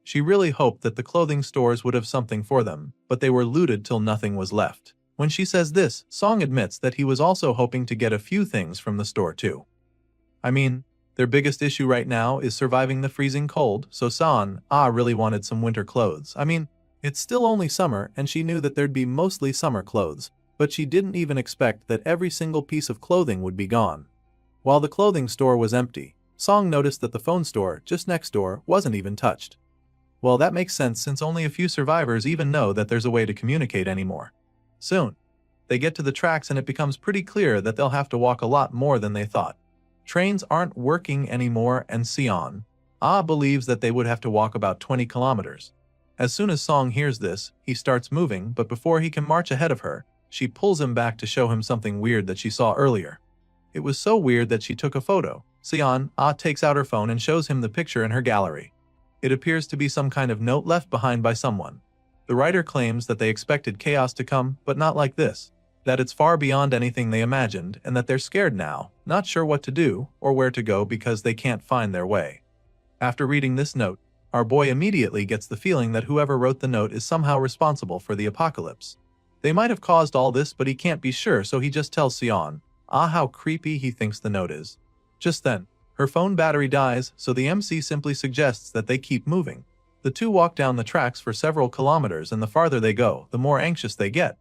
Speaker 1: She really hoped that the clothing stores would have something for them, but they were looted till nothing was left. When she says this, Song admits that he was also hoping to get a few things from the store too. I mean, their biggest issue right now is surviving the freezing cold, so San really wanted some winter clothes. I mean, it's still only summer and she knew that there'd be mostly summer clothes, but she didn't even expect that every single piece of clothing would be gone. While the clothing store was empty, Song noticed that the phone store just next door wasn't even touched. Well, that makes sense since only a few survivors even know that there's a way to communicate anymore. Soon, they get to the tracks and it becomes pretty clear that they'll have to walk a lot more than they thought. Trains aren't working anymore and Sion believes that they would have to walk about 20 kilometers. As soon as Song hears this, he starts moving, but before he can march ahead of her, she pulls him back to show him something weird that she saw earlier. It was so weird that she took a photo. Sion takes out her phone and shows him the picture in her gallery. It appears to be some kind of note left behind by someone. The writer claims that they expected chaos to come, but not like this. That it's far beyond anything they imagined and that they're scared now, not sure what to do or where to go because they can't find their way. After reading this note, our boy immediately gets the feeling that whoever wrote the note is somehow responsible for the apocalypse. They might have caused all this, but he can't be sure, so he just tells Sion how creepy he thinks the note is. Just then, her phone battery dies, so the MC simply suggests that they keep moving. The two walk down the tracks for several kilometers, and the farther they go, the more anxious they get.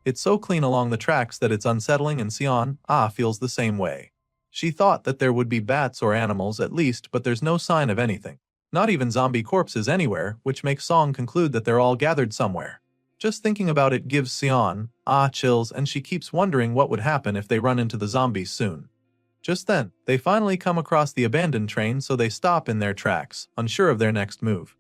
Speaker 1: It's so clean along the tracks that it's unsettling, and Sion feels the same way. She thought that there would be bats or animals at least, but there's no sign of anything. Not even zombie corpses anywhere, which makes Song conclude that they're all gathered somewhere. Just thinking about it gives Sion chills, and she keeps wondering what would happen if they run into the zombies soon. Just then, they finally come across the abandoned train, so they stop in their tracks, unsure of their next move.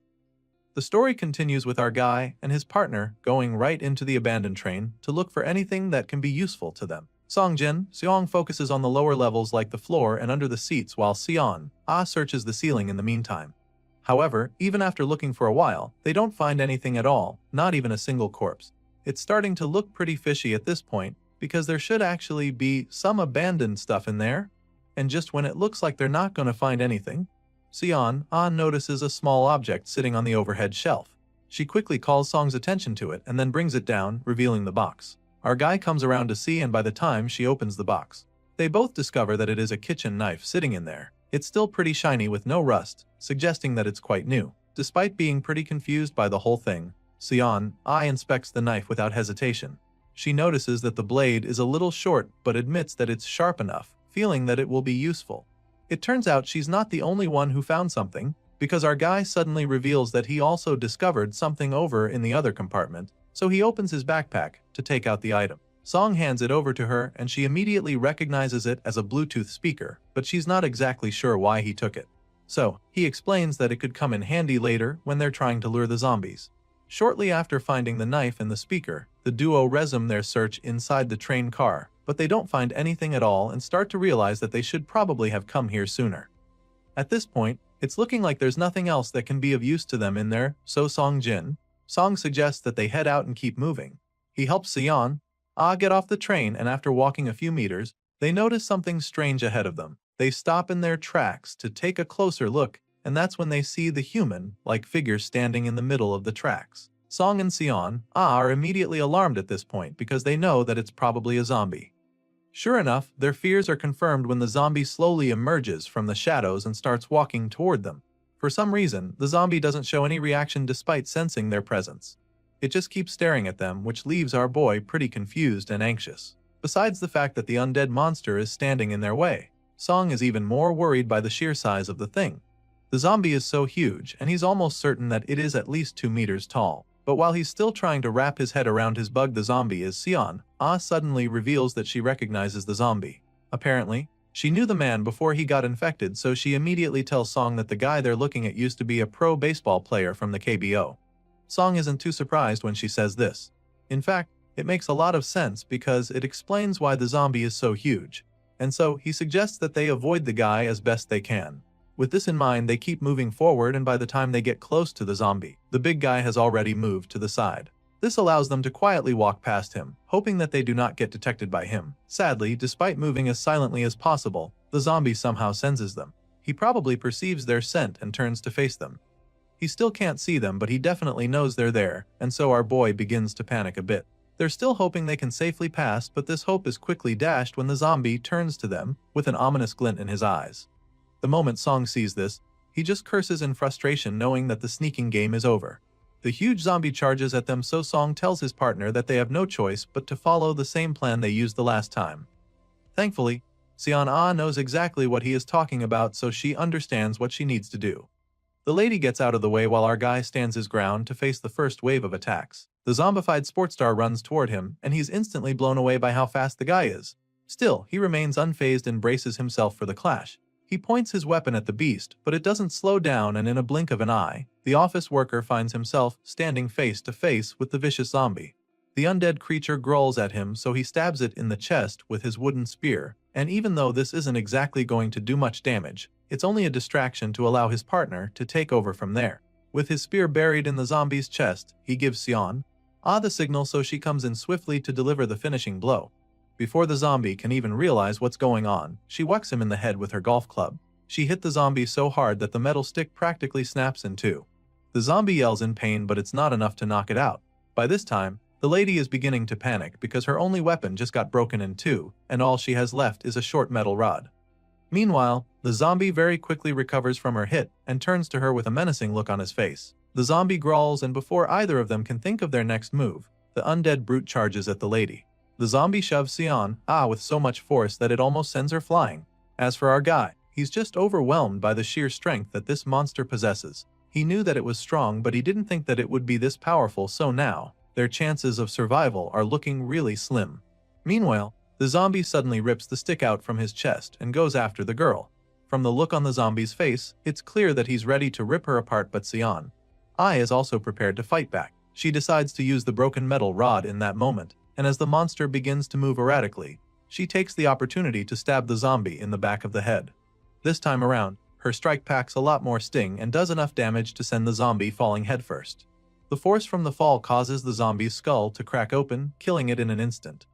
Speaker 1: The story continues with our guy and his partner going right into the abandoned train to look for anything that can be useful to them. Seong focuses on the lower levels like the floor and under the seats, while Sion searches the ceiling in the meantime. However, even after looking for a while, they don't find anything at all, not even a single corpse. It's starting to look pretty fishy at this point, because there should actually be some abandoned stuff in there, and just when it looks like they're not going to find anything, Sion notices a small object sitting on the overhead shelf. She quickly calls Song's attention to it and then brings it down, revealing the box. Our guy comes around to see, and by the time she opens the box, they both discover that it is a kitchen knife sitting in there. It's still pretty shiny with no rust, suggesting that it's quite new. Despite being pretty confused by the whole thing, Sion inspects the knife without hesitation. She notices that the blade is a little short but admits that it's sharp enough, feeling that it will be useful. It turns out she's not the only one who found something, because our guy suddenly reveals that he also discovered something over in the other compartment, so he opens his backpack to take out the item. Song hands it over to her and she immediately recognizes it as a Bluetooth speaker, but she's not exactly sure why he took it. So, he explains that it could come in handy later when they're trying to lure the zombies. Shortly after finding the knife and the speaker, the duo resume their search inside the train car, but they don't find anything at all and start to realize that they should probably have come here sooner. At this point, it's looking like there's nothing else that can be of use to them in there, so Song suggests that they head out and keep moving. He helps Sion get off the train, and after walking a few meters, they notice something strange ahead of them. They stop in their tracks to take a closer look, and that's when they see the human-like figure standing in the middle of the tracks. Song and Sion are immediately alarmed at this point because they know that it's probably a zombie. Sure enough, their fears are confirmed when the zombie slowly emerges from the shadows and starts walking toward them. For some reason, the zombie doesn't show any reaction despite sensing their presence. It just keeps staring at them, which leaves our boy pretty confused and anxious. Besides the fact that the undead monster is standing in their way, Song is even more worried by the sheer size of the thing. The zombie is so huge, and he's almost certain that it is at least 2 meters tall. But while he's still trying to wrap his head around his bug, the zombie is Sion. Suddenly reveals that she recognizes the zombie. Apparently, she knew the man before he got infected, so she immediately tells Song that the guy they're looking at used to be a pro baseball player from the KBO. Song isn't too surprised when she says this. In fact, it makes a lot of sense because it explains why the zombie is so huge. And so, he suggests that they avoid the guy as best they can. With this in mind, they keep moving forward, and by the time they get close to the zombie, the big guy has already moved to the side. This allows them to quietly walk past him, hoping that they do not get detected by him. Sadly, despite moving as silently as possible, the zombie somehow senses them. He probably perceives their scent and turns to face them. He still can't see them, but he definitely knows they're there, and so our boy begins to panic a bit. They're still hoping they can safely pass, but this hope is quickly dashed when the zombie turns to them with an ominous glint in his eyes. The moment Song sees this, he just curses in frustration, knowing that the sneaking game is over. The huge zombie charges at them, so Song tells his partner that they have no choice but to follow the same plan they used the last time. Thankfully, Sion knows exactly what he is talking about, so she understands what she needs to do. The lady gets out of the way while our guy stands his ground to face the first wave of attacks. The zombified sports star runs toward him, and he's instantly blown away by how fast the guy is. Still, he remains unfazed and braces himself for the clash. He points his weapon at the beast, but it doesn't slow down, and in a blink of an eye, the office worker finds himself standing face to face with the vicious zombie. The undead creature growls at him, so he stabs it in the chest with his wooden spear, and even though this isn't exactly going to do much damage, it's only a distraction to allow his partner to take over from there. With his spear buried in the zombie's chest, he gives Sion the signal, so she comes in swiftly to deliver the finishing blow. Before the zombie can even realize what's going on, she whacks him in the head with her golf club. She hit the zombie so hard that the metal stick practically snaps in two. The zombie yells in pain, but it's not enough to knock it out. By this time, the lady is beginning to panic because her only weapon just got broken in two, and all she has left is a short metal rod. Meanwhile, the zombie very quickly recovers from her hit and turns to her with a menacing look on his face. The zombie growls, and before either of them can think of their next move, the undead brute charges at the lady. The zombie shoves Sion with so much force that it almost sends her flying. As for our guy, he's just overwhelmed by the sheer strength that this monster possesses. He knew that it was strong, but he didn't think that it would be this powerful, so now, their chances of survival are looking really slim. Meanwhile, the zombie suddenly rips the stick out from his chest and goes after the girl. From the look on the zombie's face, it's clear that he's ready to rip her apart, but Sion is also prepared to fight back. She decides to use the broken metal rod in that moment, and as the monster begins to move erratically, she takes the opportunity to stab the zombie in the back of the head. This time around, her strike packs a lot more sting and does enough damage to send the zombie falling headfirst. The force from the fall causes the zombie's skull to crack open, killing it in an instant.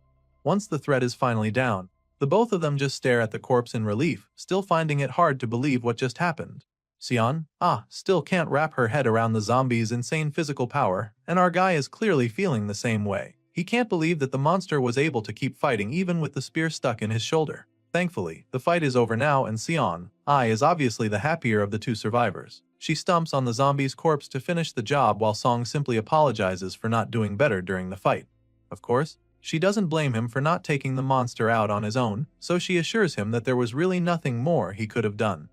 Speaker 1: Once the threat is finally down, the both of them just stare at the corpse in relief, still finding it hard to believe what just happened. Sion still can't wrap her head around the zombie's insane physical power, and our guy is clearly feeling the same way. He can't believe that the monster was able to keep fighting even with the spear stuck in his shoulder. Thankfully, the fight is over now, and Sion is obviously the happier of the two survivors. She stomps on the zombie's corpse to finish the job, while Song simply apologizes for not doing better during the fight. Of course, she doesn't blame him for not taking the monster out on his own, so she assures him that there was really nothing more he could have done.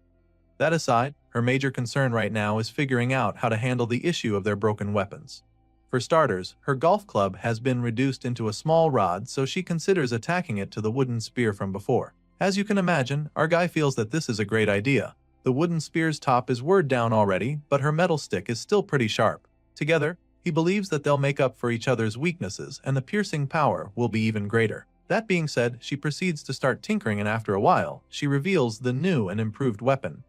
Speaker 1: That aside, her major concern right now is figuring out how to handle the issue of their broken weapons. For starters, her golf club has been reduced into a small rod, so she considers attacking it to the wooden spear from before. As you can imagine, our guy feels that this is a great idea. The wooden spear's top is wore down already, but her metal stick is still pretty sharp. Together, he believes that they'll make up for each other's weaknesses, and the piercing power will be even greater. That being said, she proceeds to start tinkering, and after a while, she reveals the new and improved weapon.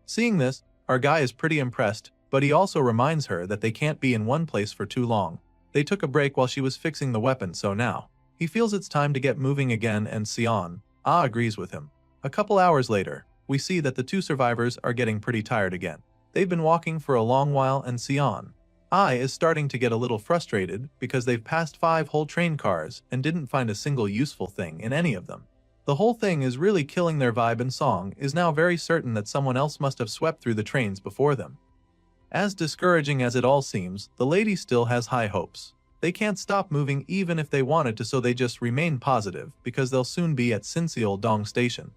Speaker 1: Seeing this, our guy is pretty impressed, but he also reminds her that they can't be in one place for too long. They took a break while she was fixing the weapon, so now he feels it's time to get moving again, and Sion agrees with him. A couple hours later, we see that the two survivors are getting pretty tired again. They've been walking for a long while, and Sion is starting to get a little frustrated because they've passed 5 whole train cars and didn't find a single useful thing in any of them. The whole thing is really killing their vibe, and Song is now very certain that someone else must have swept through the trains before them. As discouraging as it all seems, the lady still has high hopes. They can't stop moving even if they wanted to, so they just remain positive because they'll soon be at Sinseol Dong Station.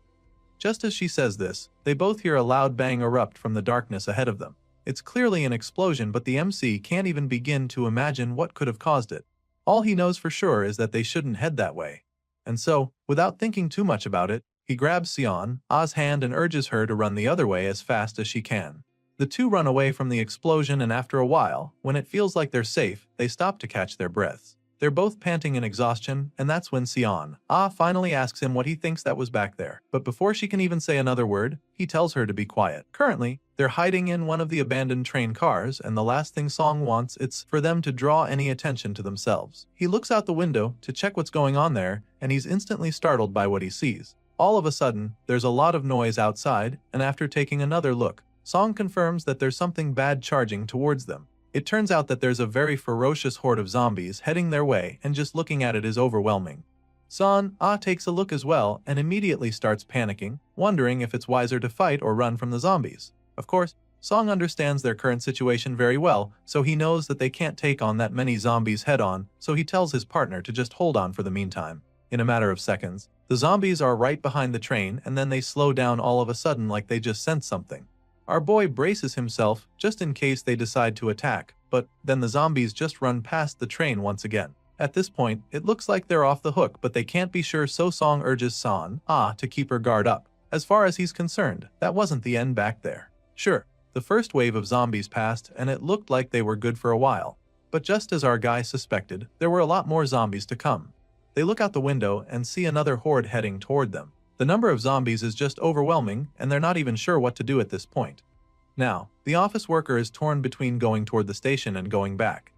Speaker 1: Just as she says this, they both hear a loud bang erupt from the darkness ahead of them. It's clearly an explosion, but the MC can't even begin to imagine what could have caused it. All he knows for sure is that they shouldn't head that way. And so, without thinking too much about it, he grabs Sion, Ah's hand and urges her to run the other way as fast as she can. The two run away from the explosion, and after a while, when it feels like they're safe, they stop to catch their breaths. They're both panting in exhaustion, and that's when Sion, finally asks him what he thinks that was back there. But before she can even say another word, he tells her to be quiet. Currently, they're hiding in one of the abandoned train cars, and the last thing Song wants is for them to draw any attention to themselves. He looks out the window to check what's going on there, and he's instantly startled by what he sees. All of a sudden, there's a lot of noise outside, and after taking another look, Song confirms that there's something bad charging towards them. It turns out that there's a very ferocious horde of zombies heading their way, and just looking at it is overwhelming. Son takes a look as well and immediately starts panicking, wondering if it's wiser to fight or run from the zombies. Of course, Song understands their current situation very well, so he knows that they can't take on that many zombies head-on, so he tells his partner to just hold on for the meantime. In a matter of seconds, the zombies are right behind the train, and then they slow down all of a sudden like they just sensed something. Our boy braces himself just in case they decide to attack, but then the zombies just run past the train once again. At this point, it looks like they're off the hook, but they can't be sure, so Song urges San to keep her guard up. As far as he's concerned, that wasn't the end back there. Sure, the first wave of zombies passed, and it looked like they were good for a while. But just as our guy suspected, there were a lot more zombies to come. They look out the window and see another horde heading toward them. The number of zombies is just overwhelming, and they're not even sure what to do at this point. Now, the office worker is torn between going toward the station and going back.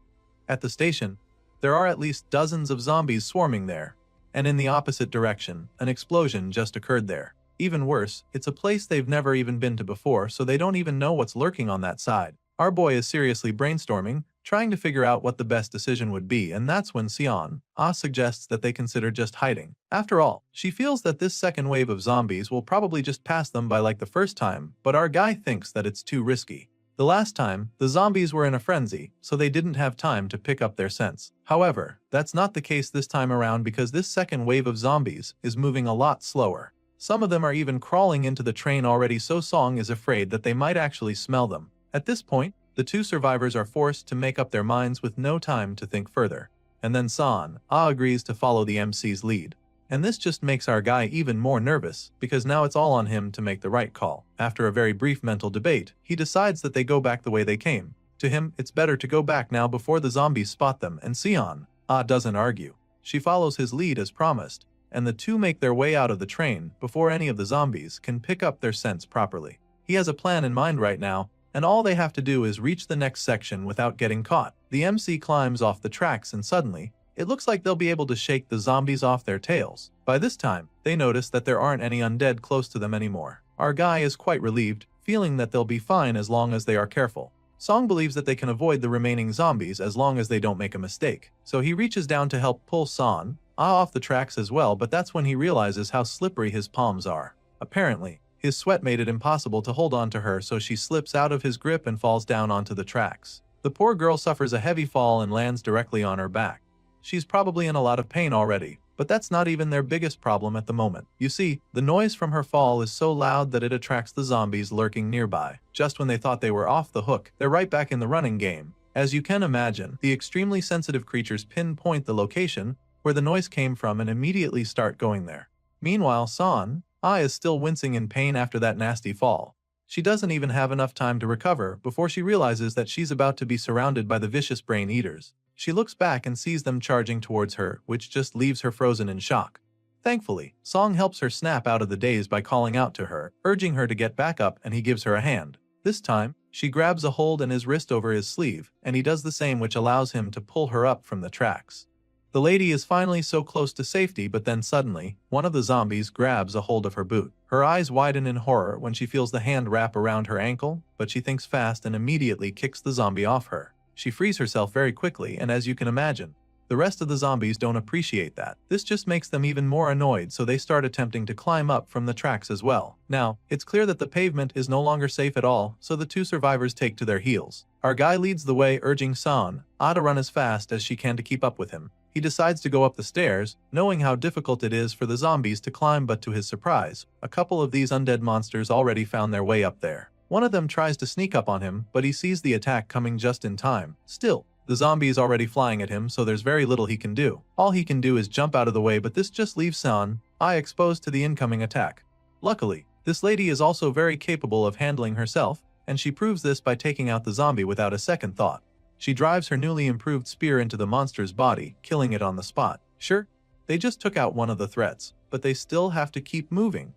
Speaker 1: At the station, there are at least dozens of zombies swarming there, and in the opposite direction, an explosion just occurred there. Even worse, it's a place they've never even been to before, so they don't even know what's lurking on that side. Our boy is seriously brainstorming, trying to figure out what the best decision would be, and that's when Sion suggests that they consider just hiding. After all, she feels that this second wave of zombies will probably just pass them by like the first time, but our guy thinks that it's too risky. The last time, the zombies were in a frenzy, so they didn't have time to pick up their scents. However, that's not the case this time around, because this second wave of zombies is moving a lot slower. Some of them are even crawling into the train already, so Song is afraid that they might actually smell them. At this point, the two survivors are forced to make up their minds with no time to think further. And then San agrees to follow the MC's lead. And this just makes our guy even more nervous, because now it's all on him to make the right call. After a very brief mental debate, he decides that they go back the way they came. To him, it's better to go back now before the zombies spot them, and Sion doesn't argue. She follows his lead as promised, and the two make their way out of the train before any of the zombies can pick up their scents properly. He has a plan in mind right now, and all they have to do is reach the next section without getting caught. The MC climbs off the tracks, and suddenly, it looks like they'll be able to shake the zombies off their tails. By this time, they notice that there aren't any undead close to them anymore. Our guy is quite relieved, feeling that they'll be fine as long as they are careful. Song believes that they can avoid the remaining zombies as long as they don't make a mistake, so he reaches down to help pull San off the tracks as well, but that's when he realizes how slippery his palms are. Apparently, his sweat made it impossible to hold on to her, so she slips out of his grip and falls down onto the tracks. The poor girl suffers a heavy fall and lands directly on her back. She's probably in a lot of pain already, but that's not even their biggest problem at the moment. You see, the noise from her fall is so loud that it attracts the zombies lurking nearby. Just when they thought they were off the hook, they're right back in the running game. As you can imagine, the extremely sensitive creatures pinpoint the location where the noise came from and immediately start going there. Meanwhile, San is still wincing in pain after that nasty fall. She doesn't even have enough time to recover before she realizes that she's about to be surrounded by the vicious brain eaters. She looks back and sees them charging towards her, which just leaves her frozen in shock. Thankfully, Song helps her snap out of the daze by calling out to her, urging her to get back up, and he gives her a hand. This time, she grabs a hold in his wrist over his sleeve, and he does the same, which allows him to pull her up from the tracks. The lady is finally so close to safety, but then suddenly, one of the zombies grabs a hold of her boot. Her eyes widen in horror when she feels the hand wrap around her ankle, but she thinks fast and immediately kicks the zombie off her. She frees herself very quickly, and as you can imagine, the rest of the zombies don't appreciate that. This just makes them even more annoyed, so they start attempting to climb up from the tracks as well. Now, it's clear that the pavement is no longer safe at all, so the two survivors take to their heels. Our guy leads the way, urging San to run as fast as she can to keep up with him. He decides to go up the stairs, knowing how difficult it is for the zombies to climb, but to his surprise, a couple of these undead monsters already found their way up there. One of them tries to sneak up on him, but he sees the attack coming just in time. Still, the zombie is already flying at him, so there's very little he can do. All he can do is jump out of the way, but this just leaves San exposed to the incoming attack. Luckily, this lady is also very capable of handling herself, and she proves this by taking out the zombie without a second thought. She drives her newly improved spear into the monster's body, killing it on the spot. Sure, they just took out one of the threats, but they still have to keep moving.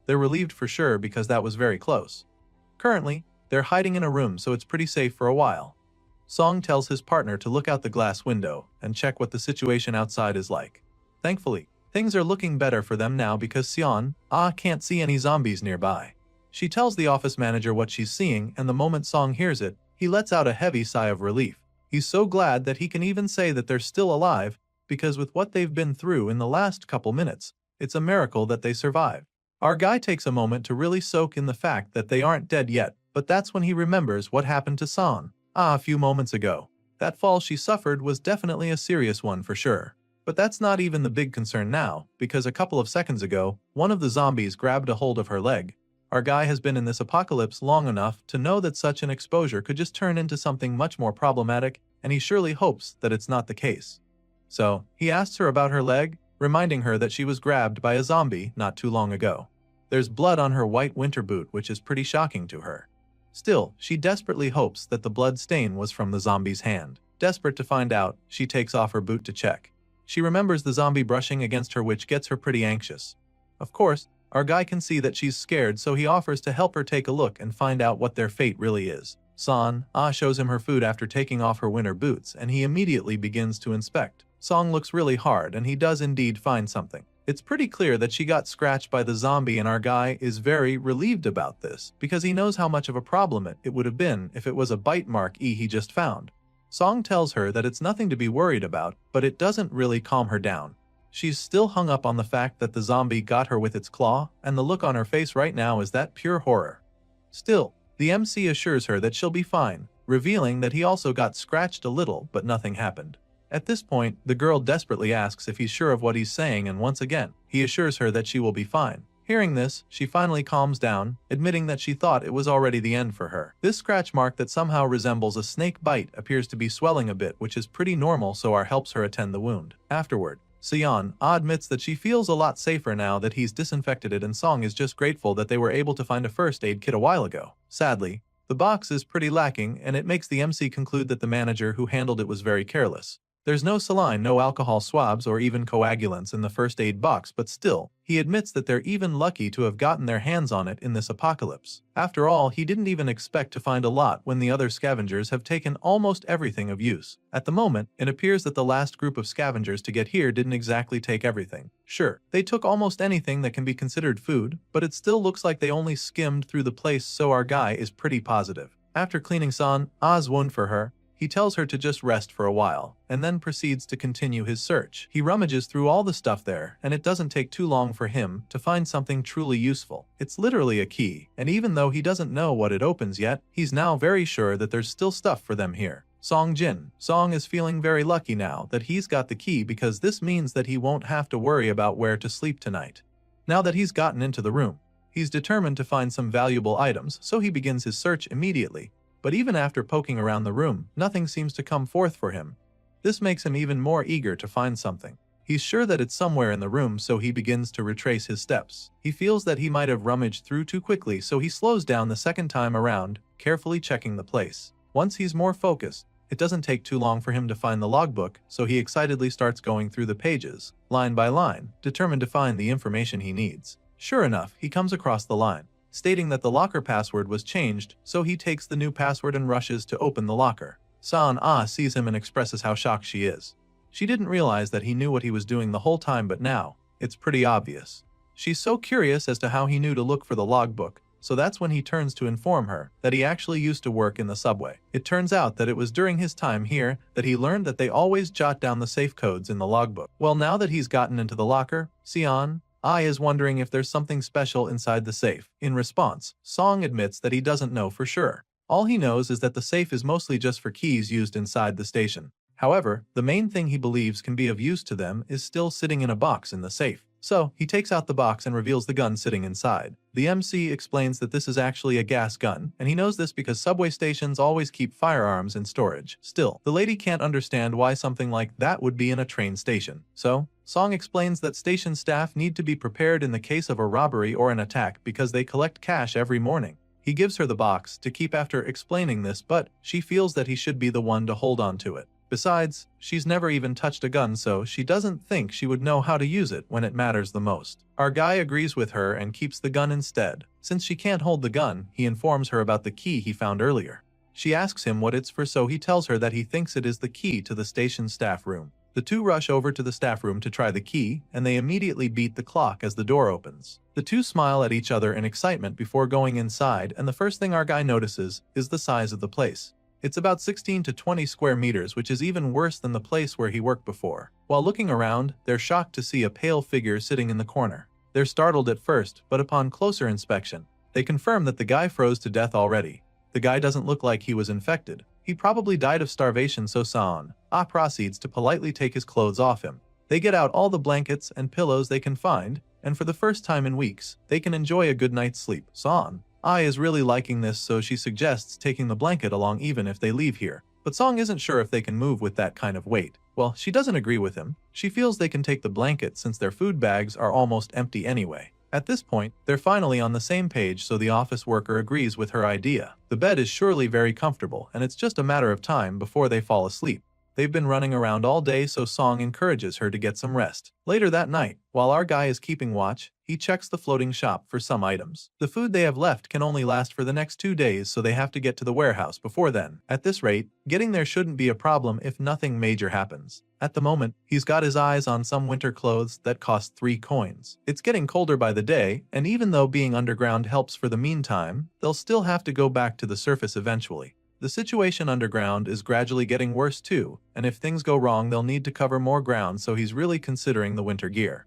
Speaker 1: They're relieved for sure because that was very close. Currently, they're hiding in a room, so it's pretty safe for a while. Song tells his partner to look out the glass window and check what the situation outside is like. Thankfully, things are looking better for them now because Sion can't see any zombies nearby. She tells the office manager what she's seeing, and the moment Song hears it, he lets out a heavy sigh of relief. He's so glad that he can even say that they're still alive, because with what they've been through in the last couple minutes, it's a miracle that they survived. Our guy takes a moment to really soak in the fact that they aren't dead yet, but that's when he remembers what happened to San a few moments ago. That fall she suffered was definitely a serious one for sure. But that's not even the big concern now, because a couple of seconds ago, one of the zombies grabbed a hold of her leg. Our guy has been in this apocalypse long enough to know that such an exposure could just turn into something much more problematic, and he surely hopes that it's not the case. So, he asks her about her leg, reminding her that she was grabbed by a zombie not too long ago. There's blood on her white winter boot, which is pretty shocking to her. Still, she desperately hopes that the blood stain was from the zombie's hand. Desperate to find out, she takes off her boot to check. She remembers the zombie brushing against her, which gets her pretty anxious. Of course, our guy can see that she's scared, so he offers to help her take a look and find out what their fate really is. San shows him her food after taking off her winter boots, and he immediately begins to inspect. Song looks really hard, and he does indeed find something. It's pretty clear that she got scratched by the zombie, and our guy is very relieved about this, because he knows how much of a problem it would have been if it was a bite mark he just found. Song tells her that it's nothing to be worried about, but it doesn't really calm her down. She's still hung up on the fact that the zombie got her with its claw, and the look on her face right now is that pure horror. Still, the MC assures her that she'll be fine, revealing that he also got scratched a little, but nothing happened. At this point, the girl desperately asks if he's sure of what he's saying, and once again, he assures her that she will be fine. Hearing this, she finally calms down, admitting that she thought it was already the end for her. This scratch mark that somehow resembles a snake bite appears to be swelling a bit, which is pretty normal, so our helps her attend the wound. Afterward, Sion admits that she feels a lot safer now that he's disinfected it, and Song is just grateful that they were able to find a first aid kit a while ago. Sadly, the box is pretty lacking, and it makes the MC conclude that the manager who handled it was very careless. There's no saline, no alcohol swabs, or even coagulants in the first aid box, but still, he admits that they're even lucky to have gotten their hands on it in this apocalypse. After all, he didn't even expect to find a lot when the other scavengers have taken almost everything of use. At the moment, it appears that the last group of scavengers to get here didn't exactly take everything. Sure, they took almost anything that can be considered food, but it still looks like they only skimmed through the place, so our guy is pretty positive. After cleaning San's wound for her, he tells her to just rest for a while, and then proceeds to continue his search. He rummages through all the stuff there, and it doesn't take too long for him to find something truly useful. It's literally a key, and even though he doesn't know what it opens yet, he's now very sure that there's still stuff for them here. Song is feeling very lucky now that he's got the key, because this means that he won't have to worry about where to sleep tonight. Now that he's gotten into the room, he's determined to find some valuable items, so he begins his search immediately. But even after poking around the room, nothing seems to come forth for him. This makes him even more eager to find something. He's sure that it's somewhere in the room, so he begins to retrace his steps. He feels that he might have rummaged through too quickly, so he slows down the second time around, carefully checking the place. Once he's more focused, it doesn't take too long for him to find the logbook, so he excitedly starts going through the pages, line by line, determined to find the information he needs. Sure enough, he comes across the line stating that the locker password was changed, so he takes the new password and rushes to open the locker. San sees him and expresses how shocked she is. She didn't realize that he knew what he was doing the whole time, but now, it's pretty obvious. She's so curious as to how he knew to look for the logbook, so that's when he turns to inform her that he actually used to work in the subway. It turns out that it was during his time here that he learned that they always jot down the safe codes in the logbook. Well, now that he's gotten into the locker, Sion is wondering if there's something special inside the safe. In response, Song admits that he doesn't know for sure. All he knows is that the safe is mostly just for keys used inside the station. However, the main thing he believes can be of use to them is still sitting in a box in the safe. So, he takes out the box and reveals the gun sitting inside. The MC explains that this is actually a gas gun, and he knows this because subway stations always keep firearms in storage. Still, the lady can't understand why something like that would be in a train station. So, Song explains that station staff need to be prepared in the case of a robbery or an attack because they collect cash every morning. He gives her the box to keep after explaining this, but she feels that he should be the one to hold on to it. Besides, she's never even touched a gun, so she doesn't think she would know how to use it when it matters the most. Our guy agrees with her and keeps the gun instead. Since she can't hold the gun, he informs her about the key he found earlier. She asks him what it's for, so he tells her that he thinks it is the key to the station staff room. The two rush over to the staff room to try the key, and they immediately beat the clock as the door opens. The two smile at each other in excitement before going inside, and the first thing our guy notices is the size of the place. It's about 16 to 20 square meters, which is even worse than the place where he worked before. While looking around, they're shocked to see a pale figure sitting in the corner. They're startled at first, but upon closer inspection, they confirm that the guy froze to death already. The guy doesn't look like he was infected. He probably died of starvation, so Saan proceeds to politely take his clothes off him. They get out all the blankets and pillows they can find, and for the first time in weeks, they can enjoy a good night's sleep. Saan is really liking this, so she suggests taking the blanket along even if they leave here. But Song isn't sure if they can move with that kind of weight. Well, she doesn't agree with him. She feels they can take the blanket since their food bags are almost empty anyway. At this point, they're finally on the same page, so the office worker agrees with her idea. The bed is surely very comfortable, and it's just a matter of time before they fall asleep. They've been running around all day, so Song encourages her to get some rest. Later that night, while our guy is keeping watch, he checks the floating shop for some items. The food they have left can only last for the next 2 days, so they have to get to the warehouse before then. At this rate, getting there shouldn't be a problem if nothing major happens. At the moment, he's got his eyes on some winter clothes that cost 3 coins. It's getting colder by the day, and even though being underground helps for the meantime, they'll still have to go back to the surface eventually. The situation underground is gradually getting worse too, and if things go wrong they'll need to cover more ground, so he's really considering the winter gear.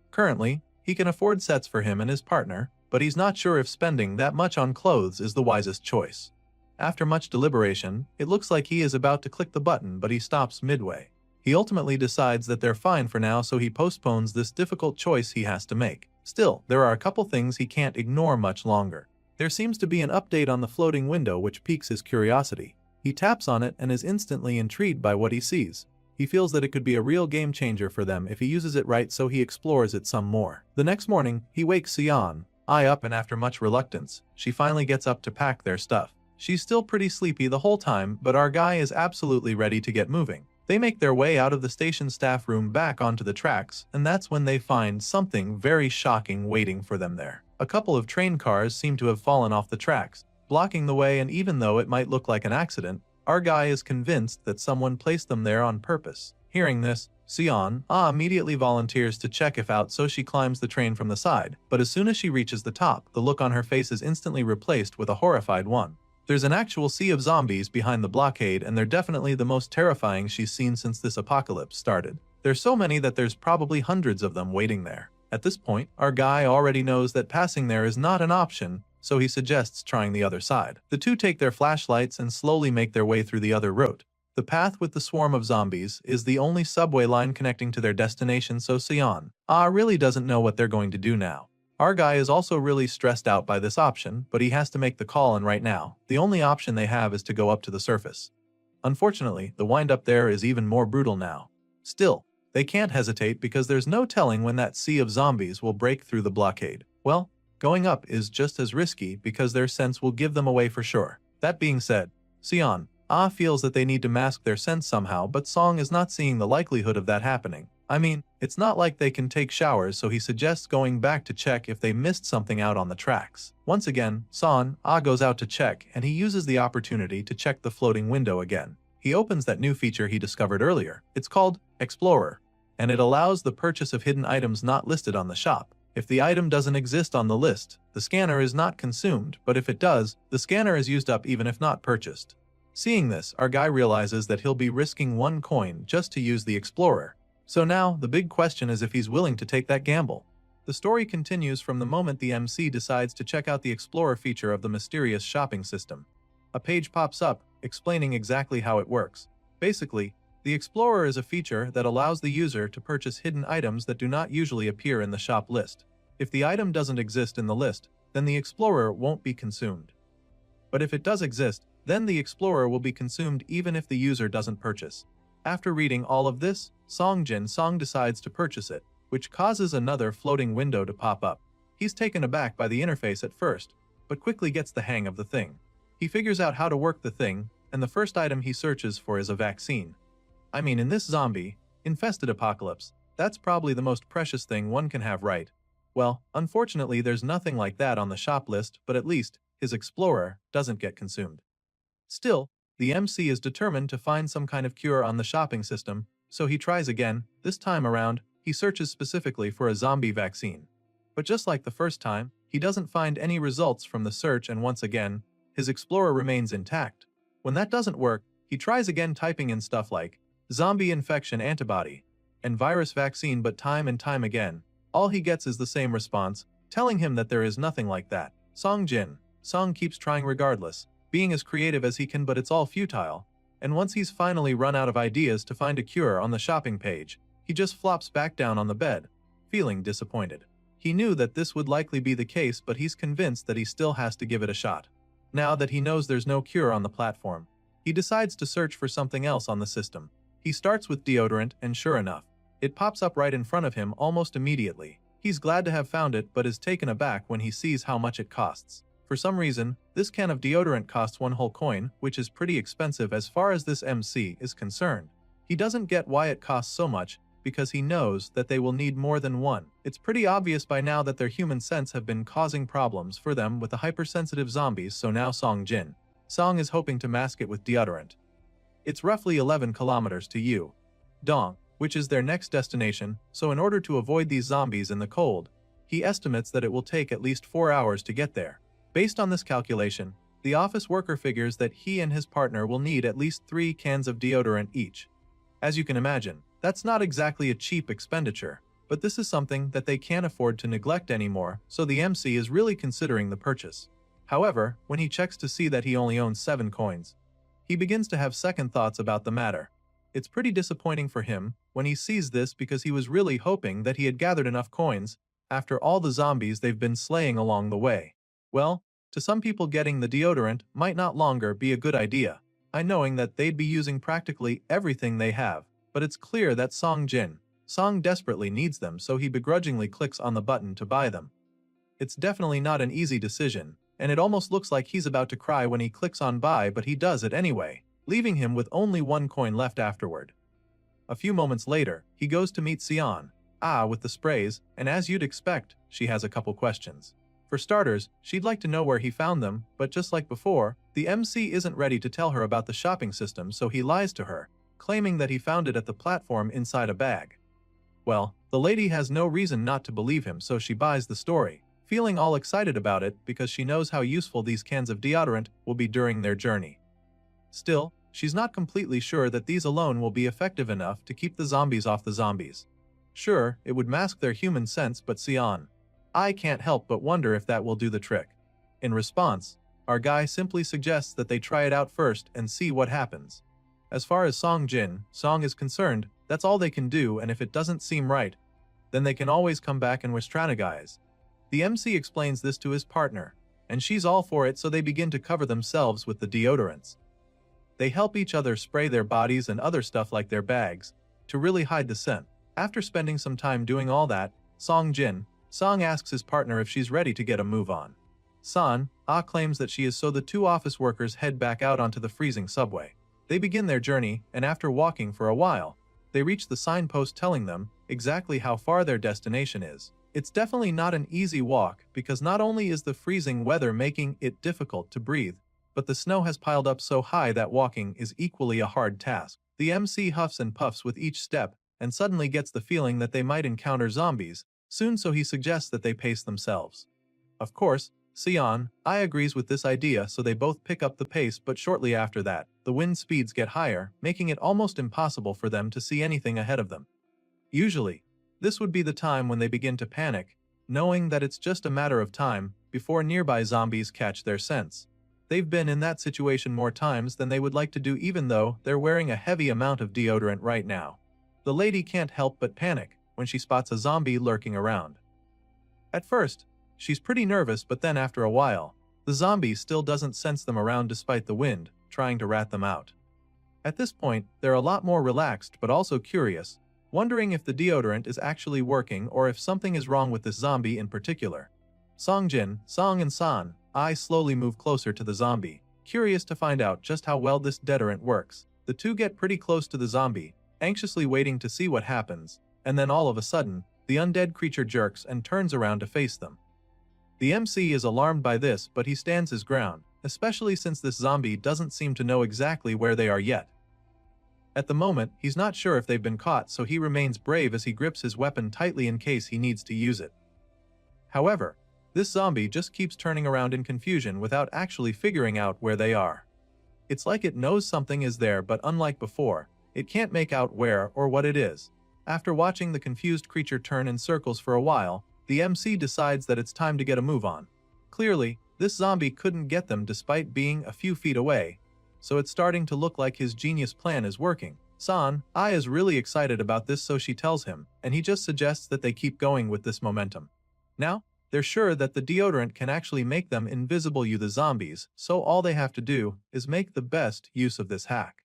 Speaker 1: Currently, he can afford sets for him and his partner, but he's not sure if spending that much on clothes is the wisest choice. After much deliberation, it looks like he is about to click the button, but he stops midway. He ultimately decides that they're fine for now, so he postpones this difficult choice he has to make. Still, there are a couple things he can't ignore much longer. There seems to be an update on the floating window which piques his curiosity. He taps on it and is instantly intrigued by what he sees. He feels that it could be a real game changer for them if he uses it right, so he explores it some more. The next morning, he wakes Sion up, and after much reluctance, she finally gets up to pack their stuff. She's still pretty sleepy the whole time, but our guy is absolutely ready to get moving. They make their way out of the station staff room back onto the tracks, and that's when they find something very shocking waiting for them there. A couple of train cars seem to have fallen off the tracks, blocking the way, and even though it might look like an accident, our guy is convinced that someone placed them there on purpose. Hearing this, Sion immediately volunteers to check if out, so she climbs the train from the side, but as soon as she reaches the top, the look on her face is instantly replaced with a horrified one. There's an actual sea of zombies behind the blockade, and they're definitely the most terrifying she's seen since this apocalypse started. There's so many that there's probably hundreds of them waiting there. At this point, our guy already knows that passing there is not an option, so he suggests trying the other side. The two take their flashlights and slowly make their way through the other route. The path with the swarm of zombies is the only subway line connecting to their destination, so Sion really doesn't know what they're going to do now. Our guy is also really stressed out by this option, but he has to make the call, and right now, the only option they have is to go up to the surface. Unfortunately, the wind up there is even more brutal now. Still, they can't hesitate because there's no telling when that sea of zombies will break through the blockade. Well, going up is just as risky because their sense will give them away for sure. That being said, Sion feels that they need to mask their sense somehow, but Song is not seeing the likelihood of that happening. I mean, it's not like they can take showers, so he suggests going back to check if they missed something out on the tracks. Once again, Son goes out to check, and he uses the opportunity to check the floating window again. He opens that new feature he discovered earlier. It's called Explorer, and it allows the purchase of hidden items not listed on the shop. If the item doesn't exist on the list, the scanner is not consumed, but if it does, the scanner is used up even if not purchased. Seeing this, our guy realizes that he'll be risking 1 coin just to use the Explorer. So now, the big question is if he's willing to take that gamble. The story continues from the moment the MC decides to check out the Explorer feature of the mysterious shopping system. A page pops up, explaining exactly how it works. Basically, the Explorer is a feature that allows the user to purchase hidden items that do not usually appear in the shop list. If the item doesn't exist in the list, then the Explorer won't be consumed. But if it does exist, then the Explorer will be consumed even if the user doesn't purchase. After reading all of this, Song decides to purchase it, which causes another floating window to pop up. He's taken aback by the interface at first, but quickly gets the hang of the thing. He figures out how to work the thing, and the first item he searches for is a vaccine. I mean, in this zombie-infested apocalypse, that's probably the most precious thing one can have, right? Well, unfortunately there's nothing like that on the shop list, but at least his Explorer doesn't get consumed. Still, the MC is determined to find some kind of cure on the shopping system, so he tries again. This time around, he searches specifically for a zombie vaccine. But just like the first time, he doesn't find any results from the search, and once again, his Explorer remains intact. When that doesn't work, he tries again, typing in stuff like zombie infection antibody and virus vaccine, but time and time again, all he gets is the same response, telling him that there is nothing like that. Song keeps trying regardless, being as creative as he can, but it's all futile. And once he's finally run out of ideas to find a cure on the shopping page, he just flops back down on the bed, feeling disappointed. He knew that this would likely be the case, but he's convinced that he still has to give it a shot. Now that he knows there's no cure on the platform, he decides to search for something else on the system. He starts with deodorant, and sure enough, it pops up right in front of him almost immediately. He's glad to have found it, but is taken aback when he sees how much it costs. For some reason, this can of deodorant costs 1 whole coin, which is pretty expensive as far as this MC is concerned. He doesn't get why it costs so much, because he knows that they will need more than one. It's pretty obvious by now that their human scents have been causing problems for them with the hypersensitive zombies, so now Song is hoping to mask it with deodorant. It's roughly 11 kilometers to Dong, which is their next destination, so in order to avoid these zombies in the cold, he estimates that it will take at least 4 hours to get there. Based on this calculation, the office worker figures that he and his partner will need at least 3 cans of deodorant each. As you can imagine, that's not exactly a cheap expenditure, but this is something that they can't afford to neglect anymore, so the MC is really considering the purchase. However, when he checks to see that he only owns 7 coins, he begins to have second thoughts about the matter. It's pretty disappointing for him when he sees this, because he was really hoping that he had gathered enough coins after all the zombies they've been slaying along the way. Well, to some people, getting the deodorant might not longer be a good idea, knowing that they'd be using practically everything they have, but it's clear that Song desperately needs them, so he begrudgingly clicks on the button to buy them. It's definitely not an easy decision, and it almost looks like he's about to cry when he clicks on buy, but he does it anyway, leaving him with only 1 coin left afterward. A few moments later, he goes to meet Sion, with the sprays, and as you'd expect, she has a couple questions. For starters, she'd like to know where he found them, but just like before, the MC isn't ready to tell her about the shopping system, so he lies to her, claiming that he found it at the platform inside a bag. Well, the lady has no reason not to believe him, so she buys the story, feeling all excited about it because she knows how useful these cans of deodorant will be during their journey. Still, she's not completely sure that these alone will be effective enough to keep the zombies off the zombies. Sure, it would mask their human scents, but Sion, I can't help but wonder if that will do the trick. In response, our guy simply suggests that they try it out first and see what happens. As far as Song is concerned, that's all they can do, and if it doesn't seem right, then they can always come back and strategize. The MC explains this to his partner, and she's all for it, so they begin to cover themselves with the deodorants. They help each other spray their bodies and other stuff like their bags to really hide the scent. After spending some time doing all that, Song asks his partner if she's ready to get a move on. Claims that she is, so the 2 office workers head back out onto the freezing subway. They begin their journey, and after walking for a while, they reach the signpost telling them exactly how far their destination is. It's definitely not an easy walk, because not only is the freezing weather making it difficult to breathe, but the snow has piled up so high that walking is equally a hard task. The MC huffs and puffs with each step, and suddenly gets the feeling that they might encounter zombies soon, so he suggests that they pace themselves. Of course, Sion agrees with this idea, so they both pick up the pace, but shortly after that, the wind speeds get higher, making it almost impossible for them to see anything ahead of them. Usually, this would be the time when they begin to panic, knowing that it's just a matter of time before nearby zombies catch their scents. They've been in that situation more times than they would like to do, even though they're wearing a heavy amount of deodorant right now. The lady can't help but panic when she spots a zombie lurking around. At first, she's pretty nervous, but then after a while, the zombie still doesn't sense them around despite the wind trying to rat them out. At this point, they're a lot more relaxed but also curious, wondering if the deodorant is actually working or if something is wrong with this zombie in particular. Songjin, Song and San, I slowly move closer to the zombie, curious to find out just how well this deodorant works. The two get pretty close to the zombie, anxiously waiting to see what happens, and then all of a sudden, the undead creature jerks and turns around to face them. The MC is alarmed by this, but he stands his ground, especially since this zombie doesn't seem to know exactly where they are yet. At the moment, he's not sure if they've been caught, so he remains brave as he grips his weapon tightly in case he needs to use it. However, this zombie just keeps turning around in confusion without actually figuring out where they are. It's like it knows something is there, but unlike before, it can't make out where or what it is. After watching the confused creature turn in circles for a while, the MC decides that it's time to get a move on. Clearly, this zombie couldn't get them despite being a few feet away, so it's starting to look like his genius plan is working. San, I is really excited about this, so she tells him, and he just suggests that they keep going with this momentum. Now, they're sure that the deodorant can actually make them invisible to the zombies, so all they have to do is make the best use of this hack.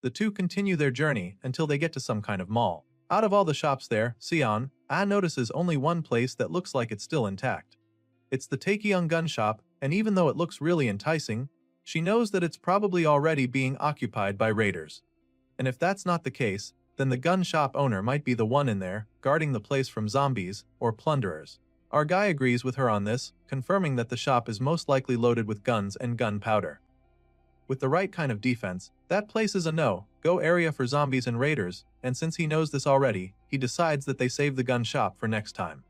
Speaker 1: The two continue their journey until they get to some kind of mall. Out of all the shops there, Sion, Ah notices only one place that looks like it's still intact. It's the Taekyeon gun shop, and even though it looks really enticing, she knows that it's probably already being occupied by raiders. And if that's not the case, then the gun shop owner might be the one in there, guarding the place from zombies or plunderers. Our guy agrees with her on this, confirming that the shop is most likely loaded with guns and gunpowder. With the right kind of defense, that place is a no-go area for zombies and raiders, and since he knows this already, he decides that they save the gun shop for next time.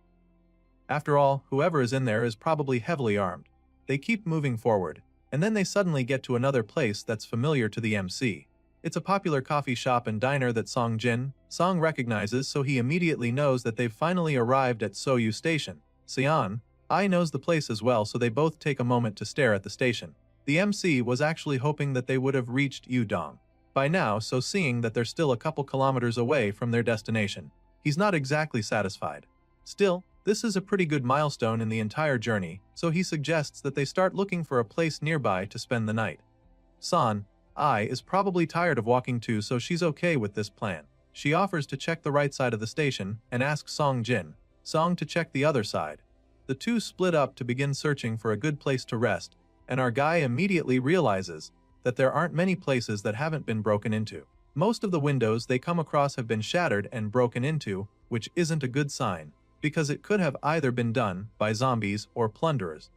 Speaker 1: After all, whoever is in there is probably heavily armed. They keep moving forward, and then they suddenly get to another place that's familiar to the MC. It's a popular coffee shop and diner that Song recognizes, so he immediately knows that they've finally arrived at Soyu Station. Sion, I knows the place as well, so they both take a moment to stare at the station. The MC was actually hoping that they would have reached Yudong by now, so seeing that they're still a couple kilometers away from their destination, he's not exactly satisfied. Still, this is a pretty good milestone in the entire journey, so he suggests that they start looking for a place nearby to spend the night. San, I is probably tired of walking too, so she's okay with this plan. She offers to check the right side of the station and asks Song to check the other side. The two split up to begin searching for a good place to rest, and our guy immediately realizes that there aren't many places that haven't been broken into. Most of the windows they come across have been shattered and broken into, which isn't a good sign, because it could have either been done by zombies or plunderers.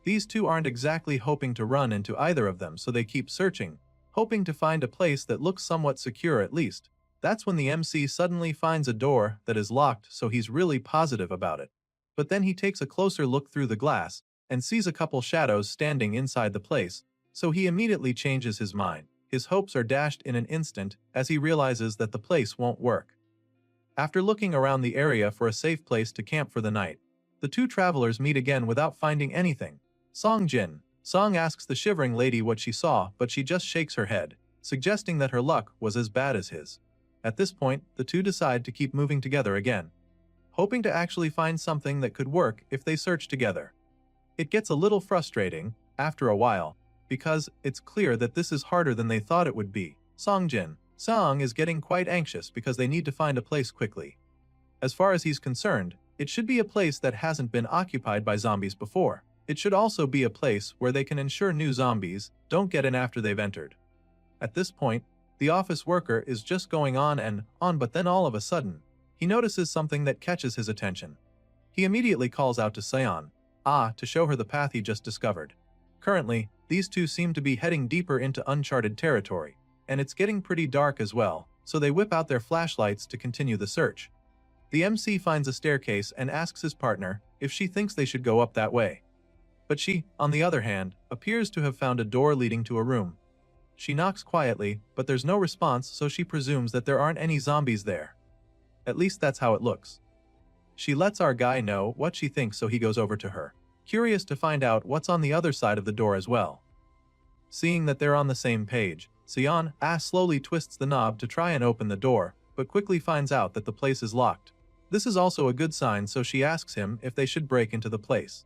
Speaker 1: These two aren't exactly hoping to run into either of them, so they keep searching, hoping to find a place that looks somewhat secure at least. That's when the MC suddenly finds a door that is locked, so he's really positive about it. But then he takes a closer look through the glass and sees a couple shadows standing inside the place, so he immediately changes his mind. His hopes are dashed in an instant as he realizes that the place won't work. After looking around the area for a safe place to camp for the night, the two travelers meet again without finding anything. Song asks the shivering lady what she saw, but she just shakes her head, suggesting that her luck was as bad as his. At this point, the two decide to keep moving together again, hoping to actually find something that could work if they search together. It gets a little frustrating after a while, because it's clear that this is harder than they thought it would be. Song is getting quite anxious because they need to find a place quickly. As far as he's concerned, it should be a place that hasn't been occupied by zombies before. It should also be a place where they can ensure new zombies don't get in after they've entered. At this point, the office worker is just going on and on, but then all of a sudden, he notices something that catches his attention. He immediately calls out to Sion, to show her the path he just discovered. Currently, these two seem to be heading deeper into uncharted territory, and it's getting pretty dark as well, so they whip out their flashlights to continue the search. The MC finds a staircase and asks his partner if she thinks they should go up that way. But she, on the other hand, appears to have found a door leading to a room. She knocks quietly, but there's no response, so she presumes that there aren't any zombies there. At least that's how it looks. She lets our guy know what she thinks, so he goes over to her. curious to find out what's on the other side of the door as well. Seeing that they're on the same page, Sion slowly twists the knob to try and open the door, but quickly finds out that the place is locked. This is also a good sign, so she asks him if they should break into the place.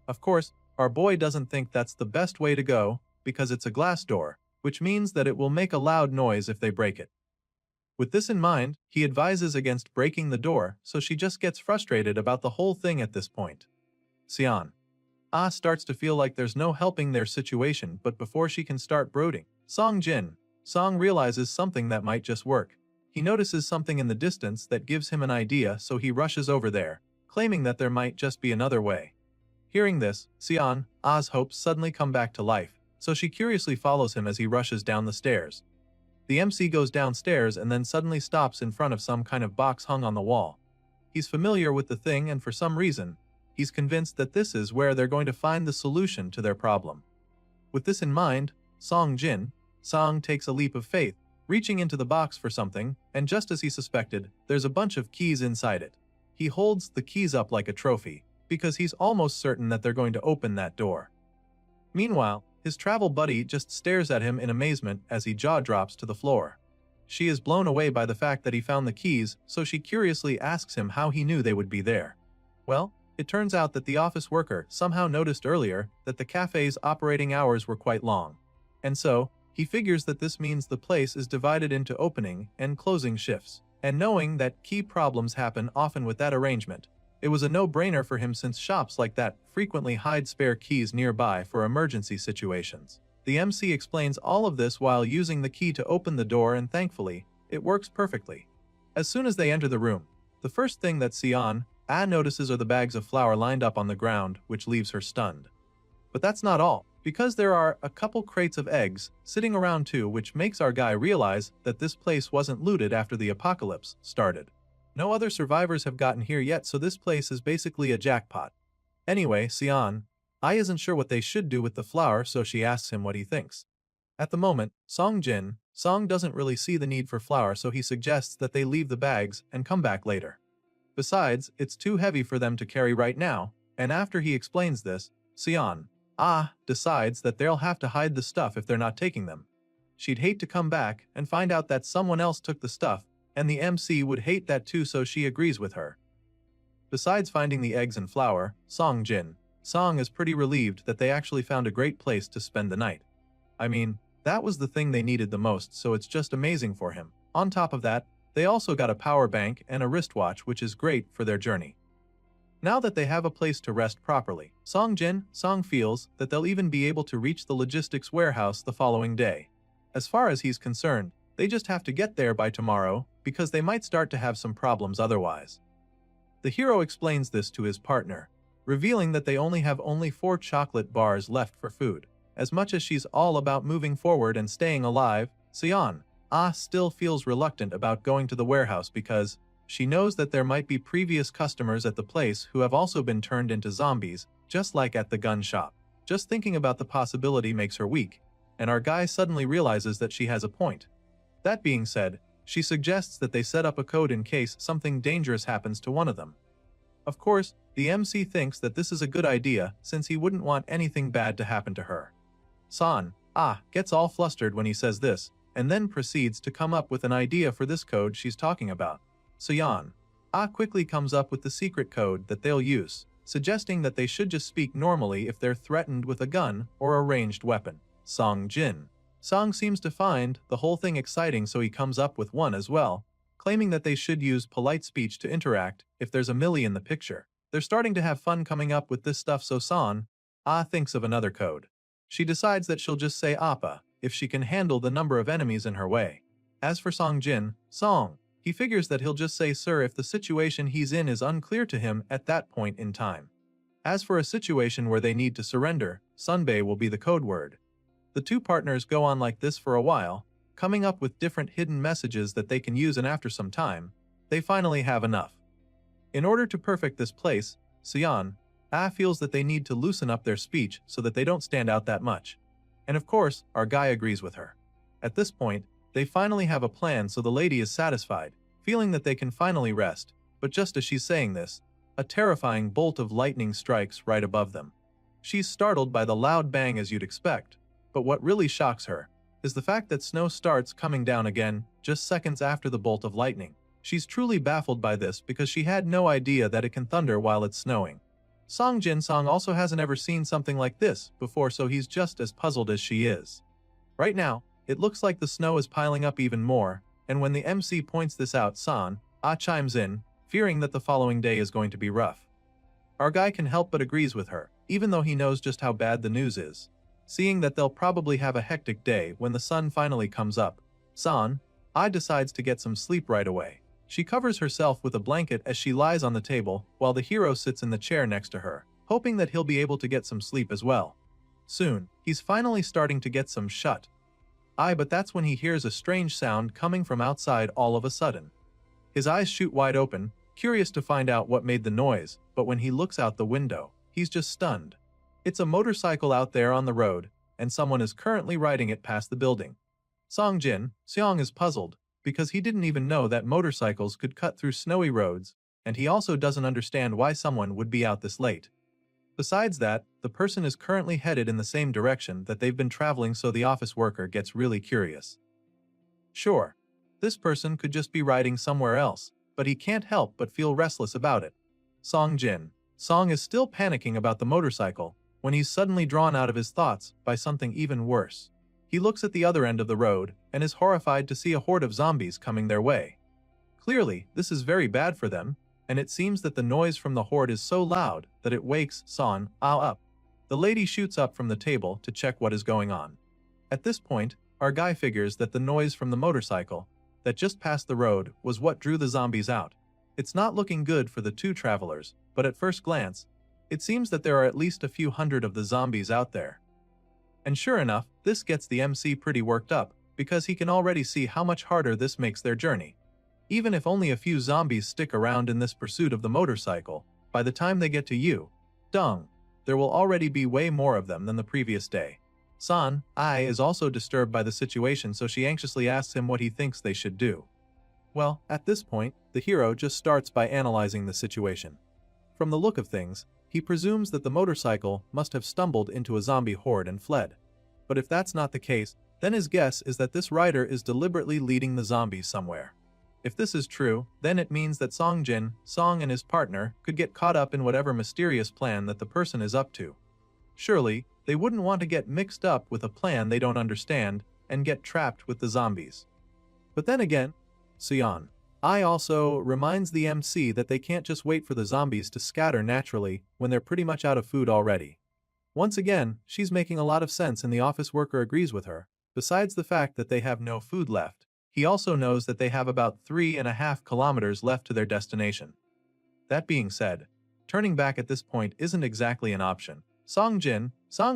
Speaker 1: Of course, our boy doesn't think that's the best way to go, because it's a glass door, which means that it will make a loud noise if they break it. With this in mind, he advises against breaking the door, so she just gets frustrated about the whole thing at this point. Sion starts to feel like there's no helping their situation, but before she can start brooding, Song realizes something that might just work. He notices something in the distance that gives him an idea, so he rushes over there, claiming that there might just be another way. Hearing this, Sion's hopes suddenly come back to life, so she curiously follows him as he rushes down the stairs. The MC goes downstairs and then suddenly stops in front of some kind of box hung on the wall. He's familiar with the thing, and for some reason, he's convinced that this is where they're going to find the solution to their problem. With this in mind, Song takes a leap of faith, reaching into the box for something, and just as he suspected, there's a bunch of keys inside it. He holds the keys up like a trophy, because he's almost certain that they're going to open that door. Meanwhile, his travel buddy just stares at him in amazement as he jaw drops to the floor. She is blown away by the fact that he found the keys, so she curiously asks him how he knew they would be there. Well, it turns out that the office worker somehow noticed earlier that the cafe's operating hours were quite long. And so, he figures that this means the place is divided into opening and closing shifts. And knowing that key problems happen often with that arrangement, it was a no-brainer for him since shops like that frequently hide spare keys nearby for emergency situations. The MC explains all of this while using the key to open the door, and thankfully, it works perfectly. As soon as they enter the room, the first thing that Sion notices are the bags of flour lined up on the ground, which leaves her stunned. But that's not all, because there are a couple crates of eggs sitting around too, which makes our guy realize that this place wasn't looted after the apocalypse started. No other survivors have gotten here yet, so this place is basically a jackpot. Anyway, Sion isn't sure what they should do with the flour, so she asks him what he thinks. At the moment, Song doesn't really see the need for flour, so he suggests that they leave the bags and come back later. Besides, it's too heavy for them to carry right now, and after he explains this, Sion decides that they'll have to hide the stuff if they're not taking them. She'd hate to come back and find out that someone else took the stuff, and the MC would hate that too, so she agrees with her. Besides finding the eggs and flour, Song is pretty relieved that they actually found a great place to spend the night. I mean, that was the thing they needed the most, so it's just amazing for him. On top of that, they also got a power bank and a wristwatch, which is great for their journey. Now that they have a place to rest properly, Song feels that they'll even be able to reach the logistics warehouse the following day. As far as he's concerned, they just have to get there by tomorrow, because they might start to have some problems otherwise. The hero explains this to his partner, revealing that they only have 4 chocolate bars left for food. As much as she's all about moving forward and staying alive, Sion still feels reluctant about going to the warehouse because she knows that there might be previous customers at the place who have also been turned into zombies, just like at the gun shop. Just thinking about the possibility makes her weak, and our guy suddenly realizes that she has a point. That being said, she suggests that they set up a code in case something dangerous happens to one of them. Of course, the MC thinks that this is a good idea since he wouldn't want anything bad to happen to her. San gets all flustered when he says this, and then proceeds to come up with an idea for this code she's talking about. Sion quickly comes up with the secret code that they'll use, suggesting that they should just speak normally if they're threatened with a gun or a ranged weapon. Song seems to find the whole thing exciting, so he comes up with one as well, claiming that they should use polite speech to interact if there's a Millie in the picture. They're starting to have fun coming up with this stuff, so San thinks of another code. She decides that she'll just say Appa if she can handle the number of enemies in her way. As for Song, he figures that he'll just say sir if the situation he's in is unclear to him at that point in time. As for a situation where they need to surrender, Sunbae will be the code word. The two partners go on like this for a while, coming up with different hidden messages that they can use, and after some time, they finally have enough. In order to perfect this place, Sion feels that they need to loosen up their speech so that they don't stand out that much. And of course, our guy agrees with her. At this point, they finally have a plan, so the lady is satisfied, feeling that they can finally rest, but just as she's saying this, a terrifying bolt of lightning strikes right above them. She's startled by the loud bang as you'd expect, but what really shocks her is the fact that snow starts coming down again just seconds after the bolt of lightning. She's truly baffled by this because she had no idea that it can thunder while it's snowing. Song Jin-song also hasn't ever seen something like this before, so he's just as puzzled as she is. Right now, it looks like the snow is piling up even more, and when the MC points this out, chimes in, fearing that the following day is going to be rough. Our guy can help but agrees with her, even though he knows just how bad the news is. Seeing that they'll probably have a hectic day when the sun finally comes up, decides to get some sleep right away. She covers herself with a blanket as she lies on the table while the hero sits in the chair next to her, hoping that he'll be able to get some sleep as well. Soon, he's finally starting to get some but that's when he hears a strange sound coming from outside all of a sudden. His eyes shoot wide open, curious to find out what made the noise, but when he looks out the window, he's just stunned. It's a motorcycle out there on the road, and someone is currently riding it past the building. Seong is puzzled, because he didn't even know that motorcycles could cut through snowy roads, and he also doesn't understand why someone would be out this late. Besides that, the person is currently headed in the same direction that they've been traveling, so the office worker gets really curious. Sure, this person could just be riding somewhere else, but he can't help but feel restless about it. Song is still panicking about the motorcycle when he's suddenly drawn out of his thoughts by something even worse. He looks at the other end of the road and is horrified to see a horde of zombies coming their way. Clearly, this is very bad for them, and it seems that the noise from the horde is so loud that it wakes Son up. The lady shoots up from the table to check what is going on. At this point, our guy figures that the noise from the motorcycle that just passed the road was what drew the zombies out. It's not looking good for the two travelers, but at first glance, it seems that there are at least a few hundred of the zombies out there. And sure enough, this gets the MC pretty worked up, because he can already see how much harder this makes their journey. Even if only a few zombies stick around in this pursuit of the motorcycle, by the time they get to you, there will already be way more of them than the previous day. Is also disturbed by the situation, so she anxiously asks him what he thinks they should do. Well, at this point, the hero just starts by analyzing the situation. From the look of things, he presumes that the motorcycle must have stumbled into a zombie horde and fled. But if that's not the case, then his guess is that this rider is deliberately leading the zombies somewhere. If this is true, then it means that Song and his partner could get caught up in whatever mysterious plan that the person is up to. Surely, they wouldn't want to get mixed up with a plan they don't understand and get trapped with the zombies. But then again, I also reminds the MC that they can't just wait for the zombies to scatter naturally when they're pretty much out of food already. Once again, she's making a lot of sense and the office worker agrees with her. Besides the fact that they have no food left, he also knows that they have about 3.5 kilometers left to their destination. That being said, turning back at this point isn't exactly an option. Song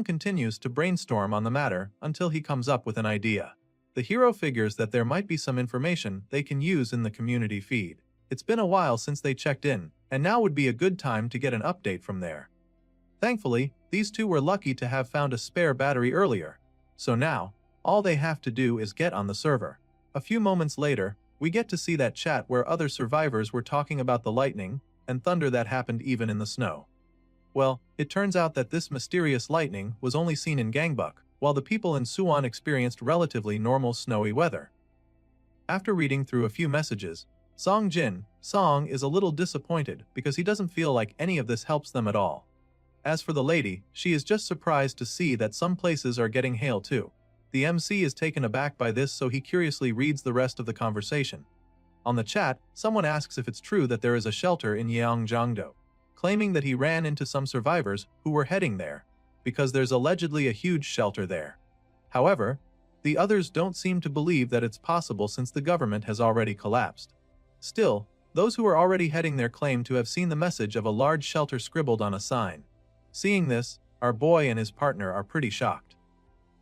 Speaker 1: continues to brainstorm on the matter until he comes up with an idea. The hero figures that there might be some information they can use in the community feed. It's been a while since they checked in, and now would be a good time to get an update from there. Thankfully, these two were lucky to have found a spare battery earlier, so now, all they have to do is get on the server. A few moments later, we get to see that chat where other survivors were talking about the lightning and thunder that happened even in the snow. Well, it turns out that this mysterious lightning was only seen in Gangbuk, while the people in Suwon experienced relatively normal snowy weather. After reading through a few messages, Song is a little disappointed because he doesn't feel like any of this helps them at all. As for the lady, she is just surprised to see that some places are getting hail too. The MC is taken aback by this, so he curiously reads the rest of the conversation. On the chat, someone asks if it's true that there is a shelter in Yeongjangdo, claiming that he ran into some survivors who were heading there, because there's allegedly a huge shelter there. However, the others don't seem to believe that it's possible since the government has already collapsed. Still, those who are already heading there claim to have seen the message of a large shelter scribbled on a sign. Seeing this, our boy and his partner are pretty shocked.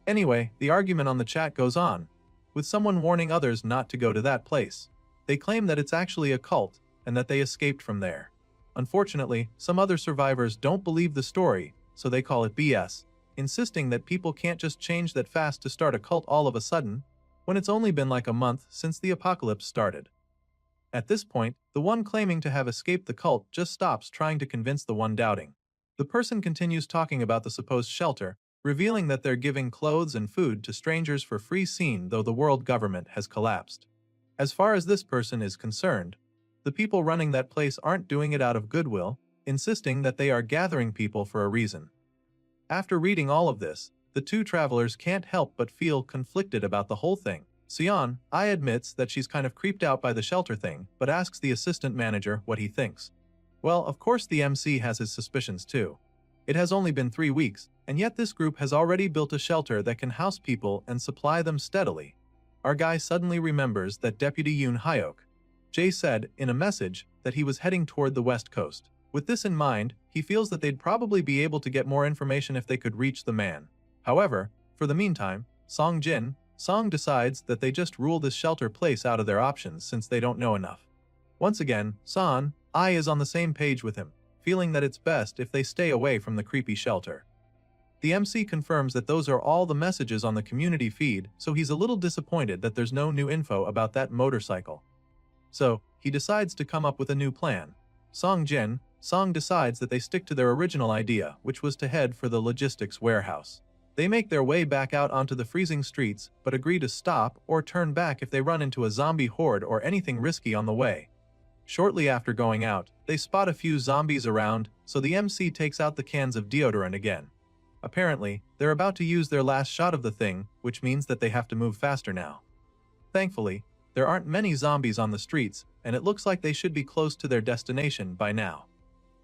Speaker 1: Anyway, the argument on the chat goes on, with someone warning others not to go to that place. They claim that it's actually a cult and that they escaped from there. Unfortunately, some other survivors don't believe the story, so they call it BS, insisting that people can't just change that fast to start a cult all of a sudden, when it's only been like a month since the apocalypse started. At this point, the one claiming to have escaped the cult just stops trying to convince the one doubting. The person continues talking about the supposed shelter, revealing that they're giving clothes and food to strangers for free scene though the world government has collapsed. As far as this person is concerned, the people running that place aren't doing it out of goodwill, insisting that they are gathering people for a reason. After reading all of this, the two travelers can't help but feel conflicted about the whole thing. Sion, admits that she's kind of creeped out by the shelter thing, but asks the assistant manager what he thinks. Well, of course the MC has his suspicions too. It has only been 3 weeks, and yet this group has already built a shelter that can house people and supply them steadily. Our guy suddenly remembers that Deputy Yoon Hyok, Jay said in a message that he was heading toward the west coast. With this in mind, he feels that they'd probably be able to get more information if they could reach the man. However, for the meantime, Song decides that they just rule this shelter place out of their options since they don't know enough. Once again, is on the same page with him, feeling that it's best if they stay away from the creepy shelter. The MC confirms that those are all the messages on the community feed, so he's a little disappointed that there's no new info about that motorcycle. So, he decides to come up with a new plan. Song decides that they stick to their original idea, which was to head for the logistics warehouse. They make their way back out onto the freezing streets, but agree to stop or turn back if they run into a zombie horde or anything risky on the way. Shortly after going out, they spot a few zombies around, so the MC takes out the cans of deodorant again. Apparently, they're about to use their last shot of the thing, which means that they have to move faster now. Thankfully, there aren't many zombies on the streets, and it looks like they should be close to their destination by now.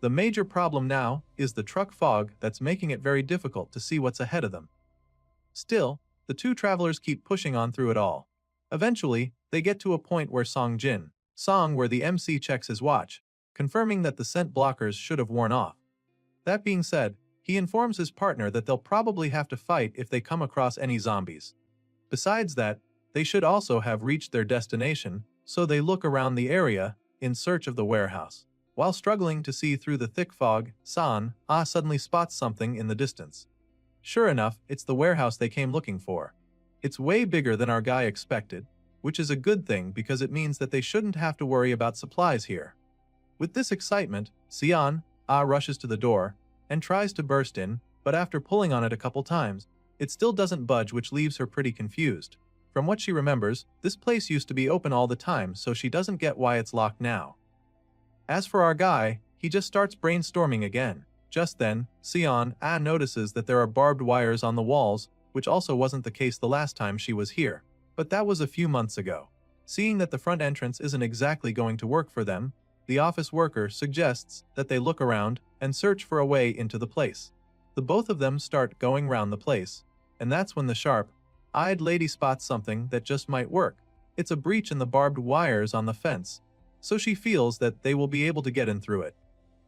Speaker 1: The major problem now is the truck fog that's making it very difficult to see what's ahead of them. Still, the two travelers keep pushing on through it all. Eventually, they get to a point where where the MC checks his watch, confirming that the scent blockers should have worn off. That being said, he informs his partner that they'll probably have to fight if they come across any zombies. Besides that, they should also have reached their destination, so they look around the area in search of the warehouse. While struggling to see through the thick fog, suddenly spots something in the distance. Sure enough, it's the warehouse they came looking for. It's way bigger than our guy expected, which is a good thing because it means that they shouldn't have to worry about supplies here. With this excitement, Sion rushes to the door and tries to burst in, but after pulling on it a couple times, it still doesn't budge, which leaves her pretty confused. From what she remembers, this place used to be open all the time, so she doesn't get why it's locked now. As for our guy, he just starts brainstorming again. Just then, Sion notices that there are barbed wires on the walls, which also wasn't the case the last time she was here. But that was a few months ago. Seeing that the front entrance isn't exactly going to work for them, the office worker suggests that they look around and search for a way into the place. The both of them start going round the place, and that's when the sharp-eyed lady spots something that just might work. It's a breach in the barbed wires on the fence, so she feels that they will be able to get in through it.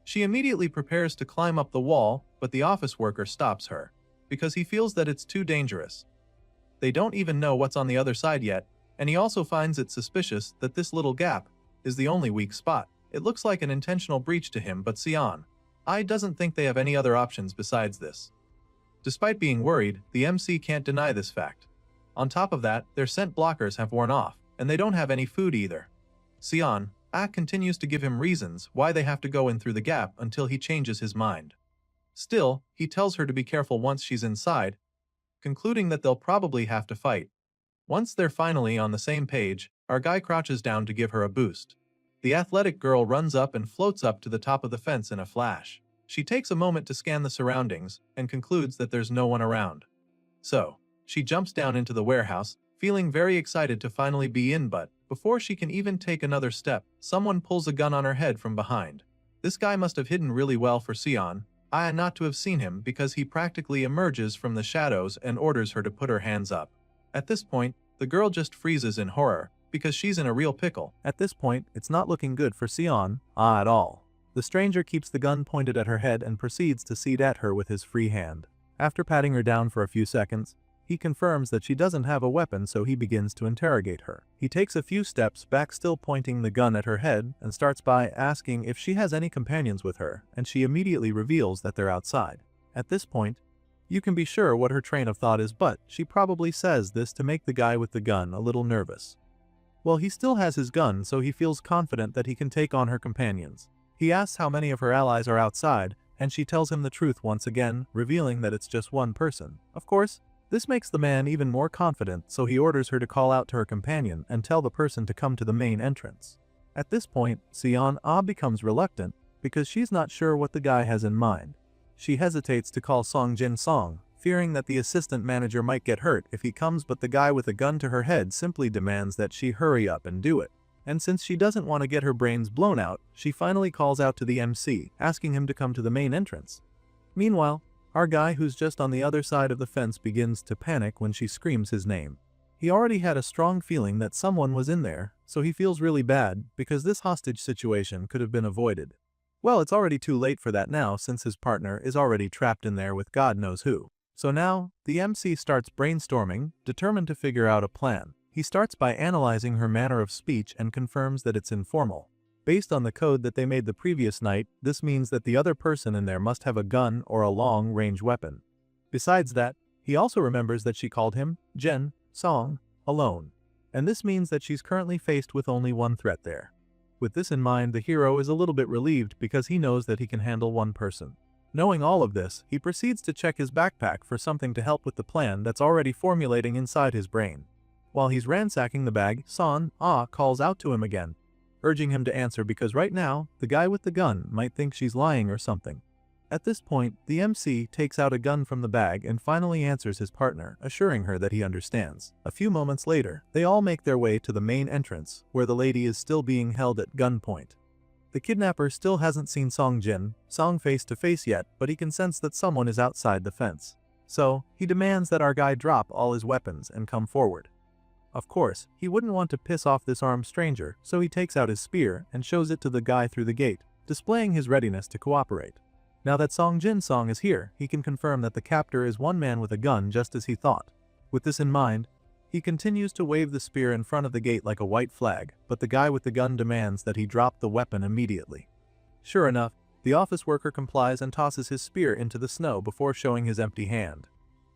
Speaker 1: She immediately prepares to climb up the wall, but the office worker stops her, because he feels that it's too dangerous. They don't even know what's on the other side yet, and he also finds it suspicious that this little gap is the only weak spot. It looks like an intentional breach to him, but Sion doesn't think they have any other options besides this. Despite being worried, the MC can't deny this fact. On top of that, their scent blockers have worn off, and they don't have any food either. Sion continues to give him reasons why they have to go in through the gap until he changes his mind. Still, he tells her to be careful once she's inside, concluding that they'll probably have to fight. Once they're finally on the same page, our guy crouches down to give her a boost. The athletic girl runs up and floats up to the top of the fence in a flash. She takes a moment to scan the surroundings and concludes that there's no one around. So, she jumps down into the warehouse, feeling very excited to finally be in, but before she can even take another step, someone pulls a gun on her head from behind. This guy must have hidden really well for Sion not to have seen him, because he practically emerges from the shadows and orders her to put her hands up. At this point, the girl just freezes in horror, because she's in a real pickle. At this point, it's not looking good for Sion at all. The stranger keeps the gun pointed at her head and proceeds to seat at her with his free hand. After patting her down for a few seconds, he confirms that she doesn't have a weapon, so he begins to interrogate her. He takes a few steps back, still pointing the gun at her head, and starts by asking if she has any companions with her, and she immediately reveals that they're outside. At this point, you can be sure what her train of thought is, but she probably says this to make the guy with the gun a little nervous. Well, he still has his gun, so he feels confident that he can take on her companions. He asks how many of her allies are outside, and she tells him the truth once again, revealing that it's just one person. Of course, this makes the man even more confident, so he orders her to call out to her companion and tell the person to come to the main entrance. At this point, Sion becomes reluctant because she's not sure what the guy has in mind. She hesitates to call Song Jin Song, fearing that the assistant manager might get hurt if he comes, but the guy with a gun to her head simply demands that she hurry up and do it. And since she doesn't want to get her brains blown out, she finally calls out to the MC, asking him to come to the main entrance. Meanwhile, our guy who's just on the other side of the fence begins to panic when she screams his name. He already had a strong feeling that someone was in there, so he feels really bad because this hostage situation could have been avoided. Well, it's already too late for that now since his partner is already trapped in there with God knows who. So now, the MC starts brainstorming, determined to figure out a plan. He starts by analyzing her manner of speech and confirms that it's informal. Based on the code that they made the previous night, this means that the other person in there must have a gun or a long-range weapon. Besides that, he also remembers that she called him, Jin Song, alone. And this means that she's currently faced with only one threat there. With this in mind, the hero is a little bit relieved because he knows that he can handle one person. Knowing all of this, he proceeds to check his backpack for something to help with the plan that's already formulating inside his brain. While he's ransacking the bag, Son calls out to him again, urging him to answer because right now, the guy with the gun might think she's lying or something. At this point, the MC takes out a gun from the bag and finally answers his partner, assuring her that he understands. A few moments later, they all make their way to the main entrance, where the lady is still being held at gunpoint. The kidnapper still hasn't seen Song face to face yet, but he can sense that someone is outside the fence. So, he demands that our guy drop all his weapons and come forward. Of course, he wouldn't want to piss off this armed stranger, so he takes out his spear and shows it to the guy through the gate, displaying his readiness to cooperate. Now that Song is here, he can confirm that the captor is one man with a gun just as he thought. With this in mind, he continues to wave the spear in front of the gate like a white flag, but the guy with the gun demands that he drop the weapon immediately. Sure enough, the office worker complies and tosses his spear into the snow before showing his empty hand.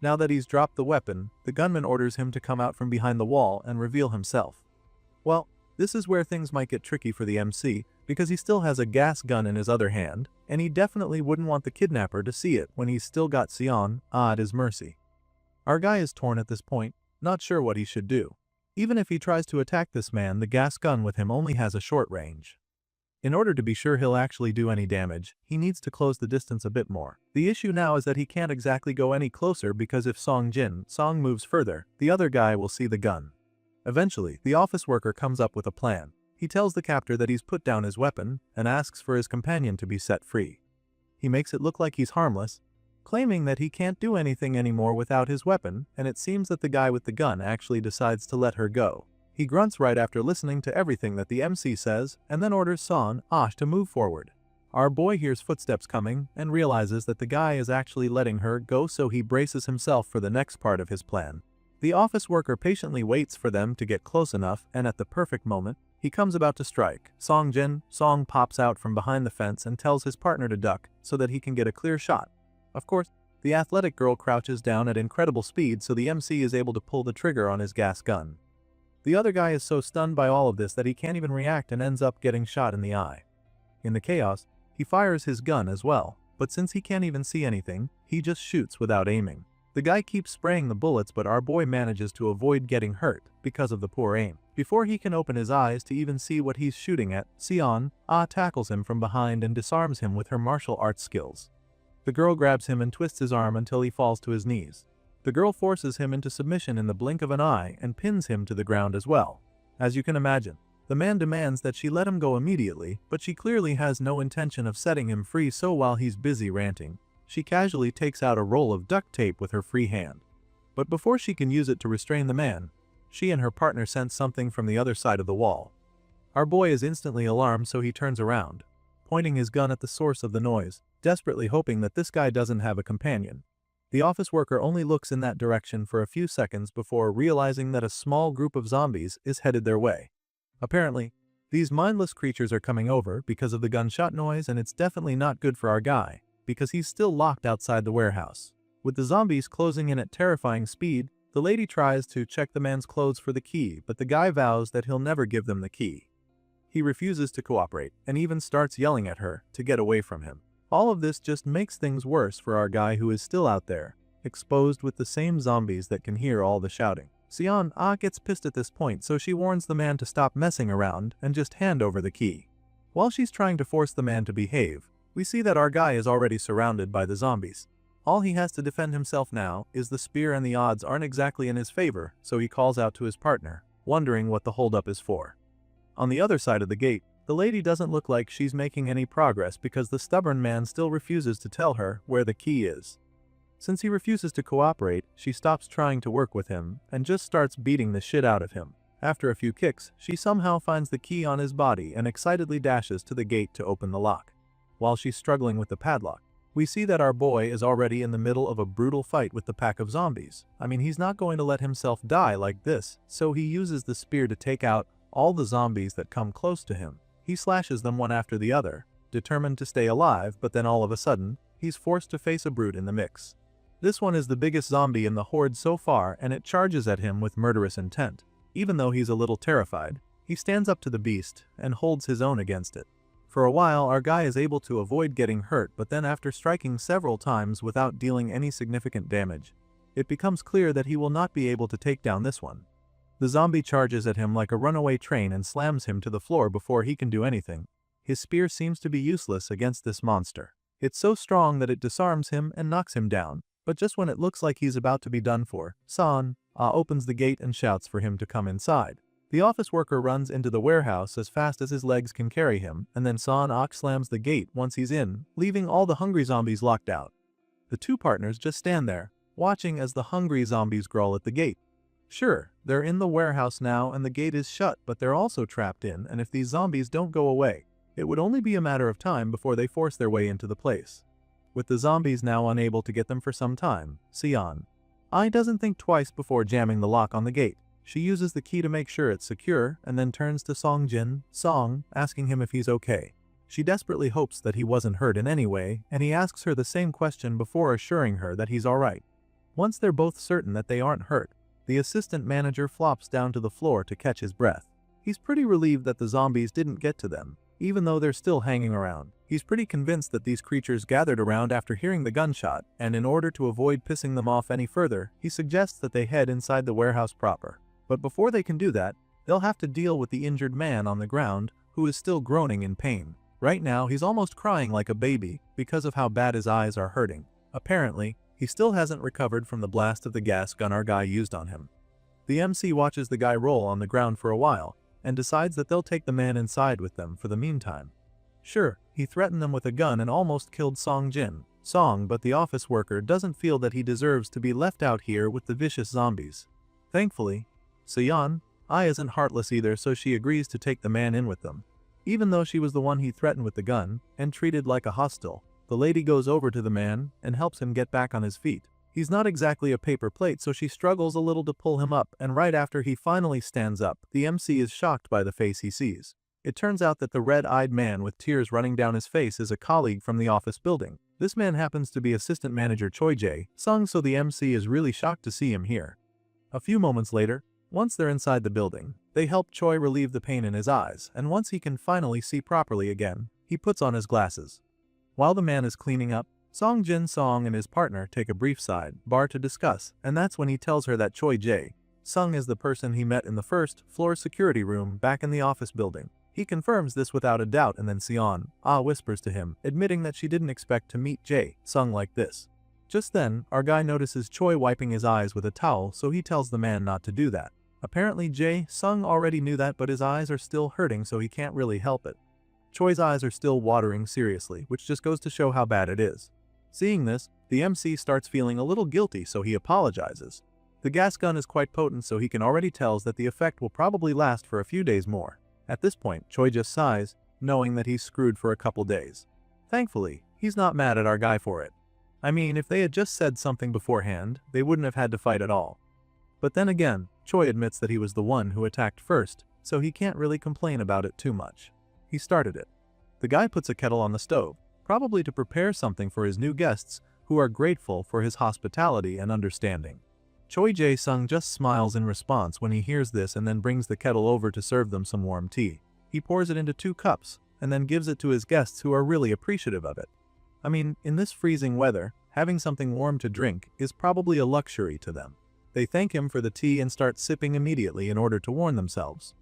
Speaker 1: Now that he's dropped the weapon, the gunman orders him to come out from behind the wall and reveal himself. Well, this is where things might get tricky for the MC, because he still has a gas gun in his other hand, and he definitely wouldn't want the kidnapper to see it when he's still got Sion at his mercy. Our guy is torn at this point, not sure what he should do. Even if he tries to attack this man, the gas gun with him only has a short range. In order to be sure he'll actually do any damage, he needs to close the distance a bit more. The issue now is that he can't exactly go any closer because if Song moves further, the other guy will see the gun. Eventually, the office worker comes up with a plan. He tells the captor that he's put down his weapon and asks for his companion to be set free. He makes it look like he's harmless, claiming that he can't do anything anymore without his weapon, and it seems that the guy with the gun actually decides to let her go. He grunts right after listening to everything that the MC says, and then orders Son to move forward. Our boy hears footsteps coming and realizes that the guy is actually letting her go, so he braces himself for the next part of his plan. The office worker patiently waits for them to get close enough, and at the perfect moment, he comes about to strike. Song pops out from behind the fence and tells his partner to duck so that he can get a clear shot. Of course, the athletic girl crouches down at incredible speed, so the MC is able to pull the trigger on his gas gun. The other guy is so stunned by all of this that he can't even react and ends up getting shot in the eye. In the chaos, he fires his gun as well, but since he can't even see anything, he just shoots without aiming. The guy keeps spraying the bullets, but our boy manages to avoid getting hurt because of the poor aim. Before he can open his eyes to even see what he's shooting at, Sion tackles him from behind and disarms him with her martial arts skills. The girl grabs him and twists his arm until he falls to his knees. The girl forces him into submission in the blink of an eye and pins him to the ground as well. As you can imagine, the man demands that she let him go immediately, but she clearly has no intention of setting him free, so while he's busy ranting, she casually takes out a roll of duct tape with her free hand. But before she can use it to restrain the man, she and her partner sense something from the other side of the wall. Our boy is instantly alarmed, so he turns around, pointing his gun at the source of the noise, desperately hoping that this guy doesn't have a companion. The office worker only looks in that direction for a few seconds before realizing that a small group of zombies is headed their way. Apparently, these mindless creatures are coming over because of the gunshot noise, and it's definitely not good for our guy, because he's still locked outside the warehouse. With the zombies closing in at terrifying speed, the lady tries to check the man's clothes for the key, but the guy vows that he'll never give them the key. He refuses to cooperate, and even starts yelling at her to get away from him. All of this just makes things worse for our guy who is still out there, exposed with the same zombies that can hear all the shouting. Sion gets pissed at this point, so she warns the man to stop messing around and just hand over the key. While she's trying to force the man to behave, we see that our guy is already surrounded by the zombies. All he has to defend himself now is the spear, and the odds aren't exactly in his favor, so he calls out to his partner, wondering what the holdup is for. On the other side of the gate, the lady doesn't look like she's making any progress because the stubborn man still refuses to tell her where the key is. Since he refuses to cooperate, she stops trying to work with him and just starts beating the shit out of him. After a few kicks, she somehow finds the key on his body and excitedly dashes to the gate to open the lock. While she's struggling with the padlock, we see that our boy is already in the middle of a brutal fight with the pack of zombies. I mean, he's not going to let himself die like this, so he uses the spear to take out all the zombies that come close to him. He slashes them one after the other, determined to stay alive, but then all of a sudden, he's forced to face a brute in the mix. This one is the biggest zombie in the horde so far, and it charges at him with murderous intent. Even though he's a little terrified, he stands up to the beast and holds his own against it. For a while, our guy is able to avoid getting hurt, but then after striking several times without dealing any significant damage, it becomes clear that he will not be able to take down this one. The zombie charges at him like a runaway train and slams him to the floor before he can do anything. His spear seems to be useless against this monster. It's so strong that it disarms him and knocks him down, but just when it looks like he's about to be done for, San opens the gate and shouts for him to come inside. The office worker runs into the warehouse as fast as his legs can carry him, and then San slams the gate once he's in, leaving all the hungry zombies locked out. The two partners just stand there, watching as the hungry zombies growl at the gate. Sure, they're in the warehouse now and the gate is shut, but they're also trapped in, and if these zombies don't go away, it would only be a matter of time before they force their way into the place. With the zombies now unable to get them for some time, Sion doesn't think twice before jamming the lock on the gate. She uses the key to make sure it's secure and then turns to Songjin, asking him if he's okay. She desperately hopes that he wasn't hurt in any way, and he asks her the same question before assuring her that he's alright. Once they're both certain that they aren't hurt, the assistant manager flops down to the floor to catch his breath. He's pretty relieved that the zombies didn't get to them, even though they're still hanging around. He's pretty convinced that these creatures gathered around after hearing the gunshot, and in order to avoid pissing them off any further, he suggests that they head inside the warehouse proper. But before they can do that, they'll have to deal with the injured man on the ground, who is still groaning in pain. Right now, he's almost crying like a baby because of how bad his eyes are hurting. Apparently, he still hasn't recovered from the blast of the gas gun our guy used on him. The MC watches the guy roll on the ground for a while, and decides that they'll take the man inside with them for the meantime. Sure, he threatened them with a gun and almost killed Songjin, but the office worker doesn't feel that he deserves to be left out here with the vicious zombies. Thankfully, Sion isn't heartless either, so she agrees to take the man in with them. Even though she was the one he threatened with the gun and treated like a hostile, the lady goes over to the man and helps him get back on his feet. He's not exactly a paper plate, so she struggles a little to pull him up, and right after he finally stands up, the MC is shocked by the face he sees. It turns out that the red-eyed man with tears running down his face is a colleague from the office building. This man happens to be assistant manager Choi Jae-sung, so the MC is really shocked to see him here. A few moments later, once they're inside the building, they help Choi relieve the pain in his eyes, and once he can finally see properly again, he puts on his glasses. While the man is cleaning up, Songjin and his partner take a brief sidebar to discuss, and that's when he tells her that Choi Jae-sung is the person he met in the first floor security room back in the office building. He confirms this without a doubt, and then Sion whispers to him, admitting that she didn't expect to meet Jae-sung like this. Just then, our guy notices Choi wiping his eyes with a towel, so he tells the man not to do that. Apparently Jae-sung already knew that, but his eyes are still hurting, so he can't really help it. Choi's eyes are still watering seriously, which just goes to show how bad it is. Seeing this, the MC starts feeling a little guilty, so he apologizes. The gas gun is quite potent, so he can already tell that the effect will probably last for a few days more. At this point, Choi just sighs, knowing that he's screwed for a couple days. Thankfully, he's not mad at our guy for it. I mean, if they had just said something beforehand, they wouldn't have had to fight at all. But then again, Choi admits that he was the one who attacked first, so he can't really complain about it too much. He started it. The guy puts a kettle on the stove, probably to prepare something for his new guests, who are grateful for his hospitality and understanding. Choi Jae-sung just smiles in response when he hears this and then brings the kettle over to serve them some warm tea. He pours it into 2 cups, and then gives it to his guests, who are really appreciative of it. I mean, in this freezing weather, having something warm to drink is probably a luxury to them. They thank him for the tea and start sipping immediately in order to warm themselves.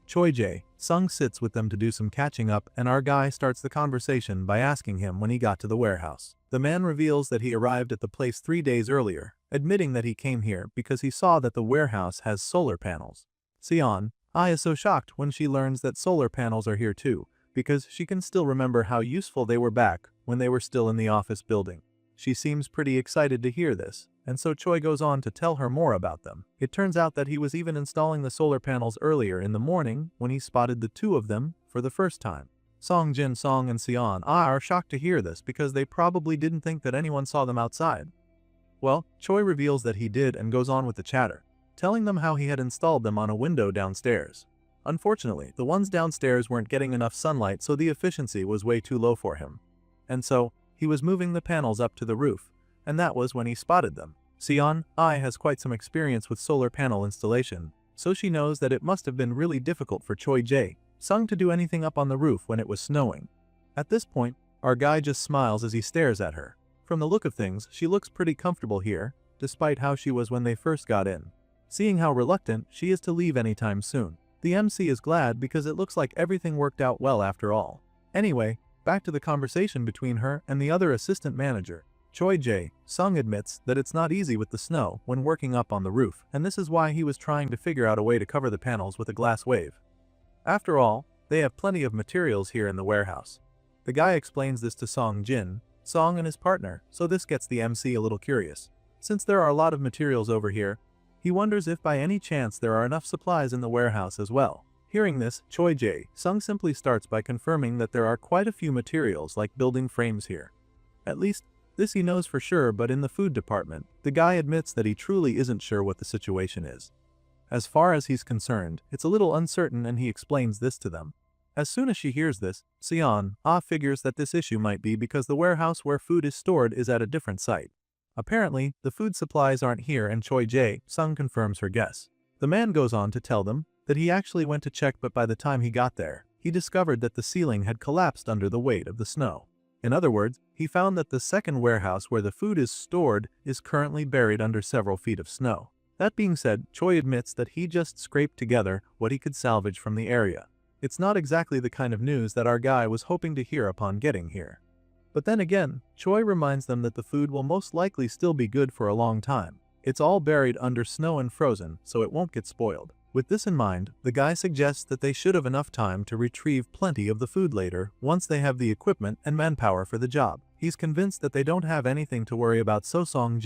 Speaker 1: Choi Sung sits with them to do some catching up, and our guy starts the conversation by asking him when he got to the warehouse. The man reveals that he arrived at the place 3 days earlier, admitting that he came here because he saw that the warehouse has solar panels. Sion is so shocked when she learns that solar panels are here too, because she can still remember how useful they were back when they were still in the office building. She seems pretty excited to hear this, and so Choi goes on to tell her more about them. It turns out that he was even installing the solar panels earlier in the morning when he spotted the two of them for the first time. Song and Sion are shocked to hear this because they probably didn't think that anyone saw them outside. Well, Choi reveals that he did and goes on with the chatter, telling them how he had installed them on a window downstairs. Unfortunately, the ones downstairs weren't getting enough sunlight, so the efficiency was way too low for him. And so, he was moving the panels up to the roof, and that was when he spotted them. Sion has quite some experience with solar panel installation, so she knows that it must have been really difficult for Choi Sung to do anything up on the roof when it was snowing. At this point, our guy just smiles as he stares at her. From the look of things, she looks pretty comfortable here, despite how she was when they first got in. Seeing how reluctant she is to leave anytime soon, the MC is glad because it looks like everything worked out well after all. Anyway, back to the conversation between her and the other assistant manager. Choi Sung admits that it's not easy with the snow when working up on the roof, and this is why he was trying to figure out a way to cover the panels with a glass wave. After all, they have plenty of materials here in the warehouse. The guy explains this to Song and his partner, so this gets the MC a little curious. Since there are a lot of materials over here, he wonders if by any chance there are enough supplies in the warehouse as well. Hearing this, Choi Sung simply starts by confirming that there are quite a few materials like building frames here. At least, this he knows for sure, but in the food department, the guy admits that he truly isn't sure what the situation is. As far as he's concerned, it's a little uncertain, and he explains this to them. As soon as she hears this, Sion figures that this issue might be because the warehouse where food is stored is at a different site. Apparently, the food supplies aren't here, and Choi Sung confirms her guess. The man goes on to tell them that he actually went to check, but by the time he got there, he discovered that the ceiling had collapsed under the weight of the snow. In other words, he found that the second warehouse where the food is stored is currently buried under several feet of snow. That being said, Choi admits that he just scraped together what he could salvage from the area. It's not exactly the kind of news that our guy was hoping to hear upon getting here. But then again, Choi reminds them that the food will most likely still be good for a long time. It's all buried under snow and frozen, so it won't get spoiled. With this in mind, the guy suggests that they should have enough time to retrieve plenty of the food later once they have the equipment and manpower for the job. He's convinced that they don't have anything to worry about, so Song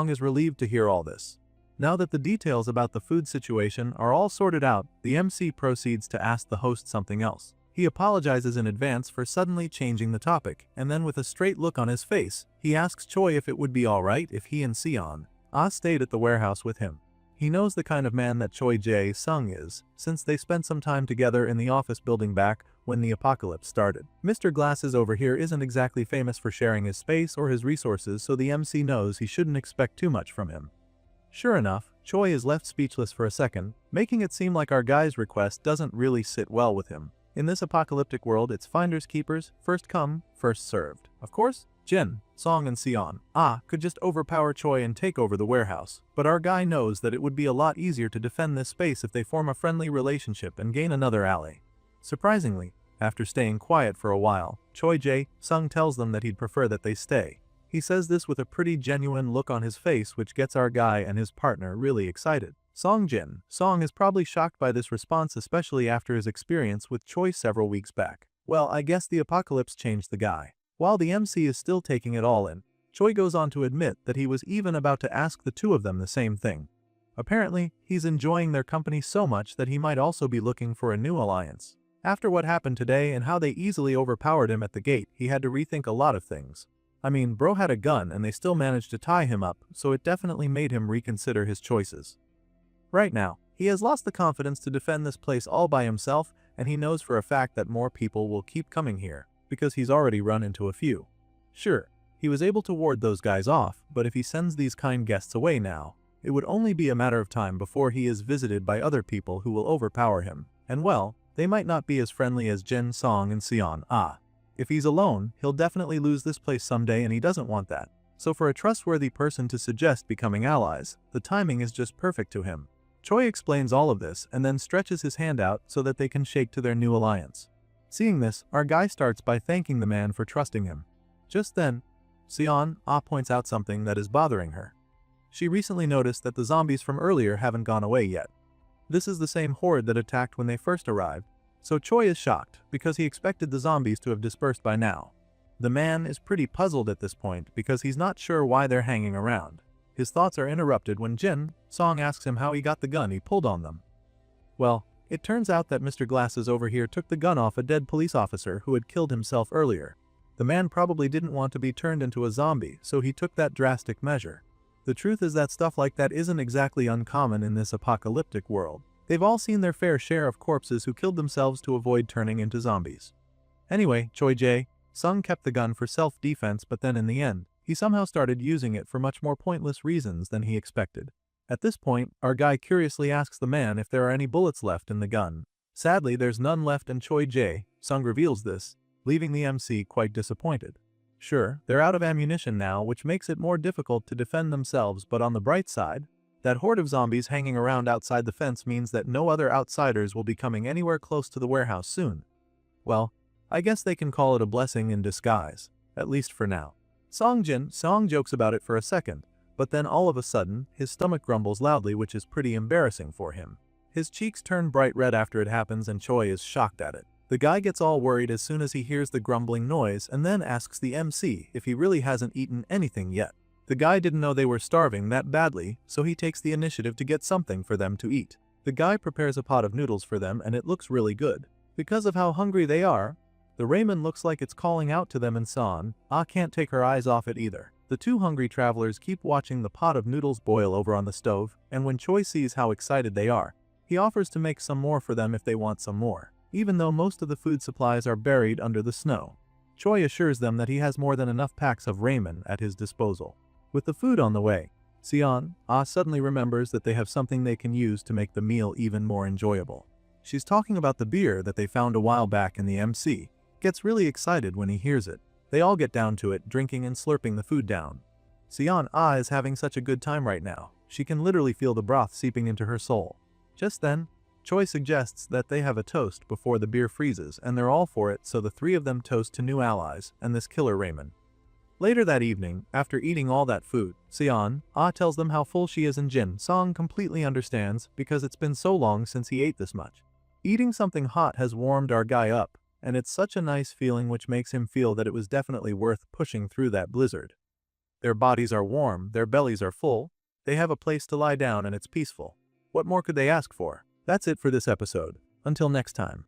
Speaker 1: is relieved to hear all this. Now that the details about the food situation are all sorted out, the MC proceeds to ask the host something else. He apologizes in advance for suddenly changing the topic, and then with a straight look on his face, he asks Choi if it would be alright if he and Sion stayed at the warehouse with him. He knows the kind of man that Choi Sung is, since they spent some time together in the office building back when the apocalypse started. Mr. Glasses over here isn't exactly famous for sharing his space or his resources, so the MC knows he shouldn't expect too much from him. Sure enough, Choi is left speechless for a second, making it seem like our guy's request doesn't really sit well with him. In this apocalyptic world, it's finders keepers, first come, first served. Of course, Song and Sion could just overpower Choi and take over the warehouse, but our guy knows that it would be a lot easier to defend this space if they form a friendly relationship and gain another ally. Surprisingly, after staying quiet for a while, Choi Sung tells them that he'd prefer that they stay. He says this with a pretty genuine look on his face, which gets our guy and his partner really excited. Song is probably shocked by this response, especially after his experience with Choi several weeks back. Well, I guess the apocalypse changed the guy. While the MC is still taking it all in, Choi goes on to admit that he was even about to ask the two of them the same thing. Apparently, he's enjoying their company so much that he might also be looking for a new alliance. After what happened today and how they easily overpowered him at the gate, he had to rethink a lot of things. I mean, bro had a gun and they still managed to tie him up, so it definitely made him reconsider his choices. Right now, he has lost the confidence to defend this place all by himself, and he knows for a fact that more people will keep coming here, because he's already run into a few. Sure, he was able to ward those guys off, but if he sends these kind guests away now, it would only be a matter of time before he is visited by other people who will overpower him, and well, they might not be as friendly as Song and Sion If he's alone, he'll definitely lose this place someday and he doesn't want that. So for a trustworthy person to suggest becoming allies, the timing is just perfect to him. Choi explains all of this and then stretches his hand out so that they can shake to their new alliance. Seeing this, our guy starts by thanking the man for trusting him. Just then, Seon points out something that is bothering her. She recently noticed that the zombies from earlier haven't gone away yet. This is the same horde that attacked when they first arrived, so Choi is shocked because he expected the zombies to have dispersed by now. The man is pretty puzzled at this point because he's not sure why they're hanging around. His thoughts are interrupted when Jin Song asks him how he got the gun he pulled on them. Well, it turns out that Mr. Glasses over here took the gun off a dead police officer who had killed himself earlier. The man probably didn't want to be turned into a zombie, so he took that drastic measure. The truth is that stuff like that isn't exactly uncommon in this apocalyptic world. They've all seen their fair share of corpses who killed themselves to avoid turning into zombies. Anyway, Choi Jae-sung kept the gun for self-defense, but then in the end, he somehow started using it for much more pointless reasons than he expected. At this point, our guy curiously asks the man if there are any bullets left in the gun. Sadly, there's none left, and Choi Jae-sung reveals this, leaving the MC quite disappointed. Sure, they're out of ammunition now, which makes it more difficult to defend themselves, but on the bright side, that horde of zombies hanging around outside the fence means that no other outsiders will be coming anywhere close to the warehouse soon. Well, I guess they can call it a blessing in disguise, at least for now. Song jokes about it for a second, but then all of a sudden, his stomach grumbles loudly, which is pretty embarrassing for him. His cheeks turn bright red after it happens and Choi is shocked at it. The guy gets all worried as soon as he hears the grumbling noise and then asks the MC if he really hasn't eaten anything yet. The guy didn't know they were starving that badly, so he takes the initiative to get something for them to eat. The guy prepares a pot of noodles for them and it looks really good. Because of how hungry they are, the ramen looks like it's calling out to them, and Son can't take her eyes off it either. The two hungry travelers keep watching the pot of noodles boil over on the stove, and when Choi sees how excited they are, he offers to make some more for them if they want some more, even though most of the food supplies are buried under the snow. Choi assures them that he has more than enough packs of ramen at his disposal. With the food on the way, Seon suddenly remembers that they have something they can use to make the meal even more enjoyable. She's talking about the beer that they found a while back, and the MC gets really excited when he hears it. They all get down to it, drinking and slurping the food down. Seon is having such a good time right now. She can literally feel the broth seeping into her soul. Just then, Choi suggests that they have a toast before the beer freezes, and they're all for it, so the three of them toast to new allies and this killer ramen. Later that evening, after eating all that food, Seon tells them how full she is, and Jin Song completely understands because it's been so long since he ate this much. Eating something hot has warmed our guy up, and it's such a nice feeling, which makes him feel that it was definitely worth pushing through that blizzard. Their bodies are warm, their bellies are full, they have a place to lie down, and it's peaceful. What more could they ask for? That's it for this episode. Until next time.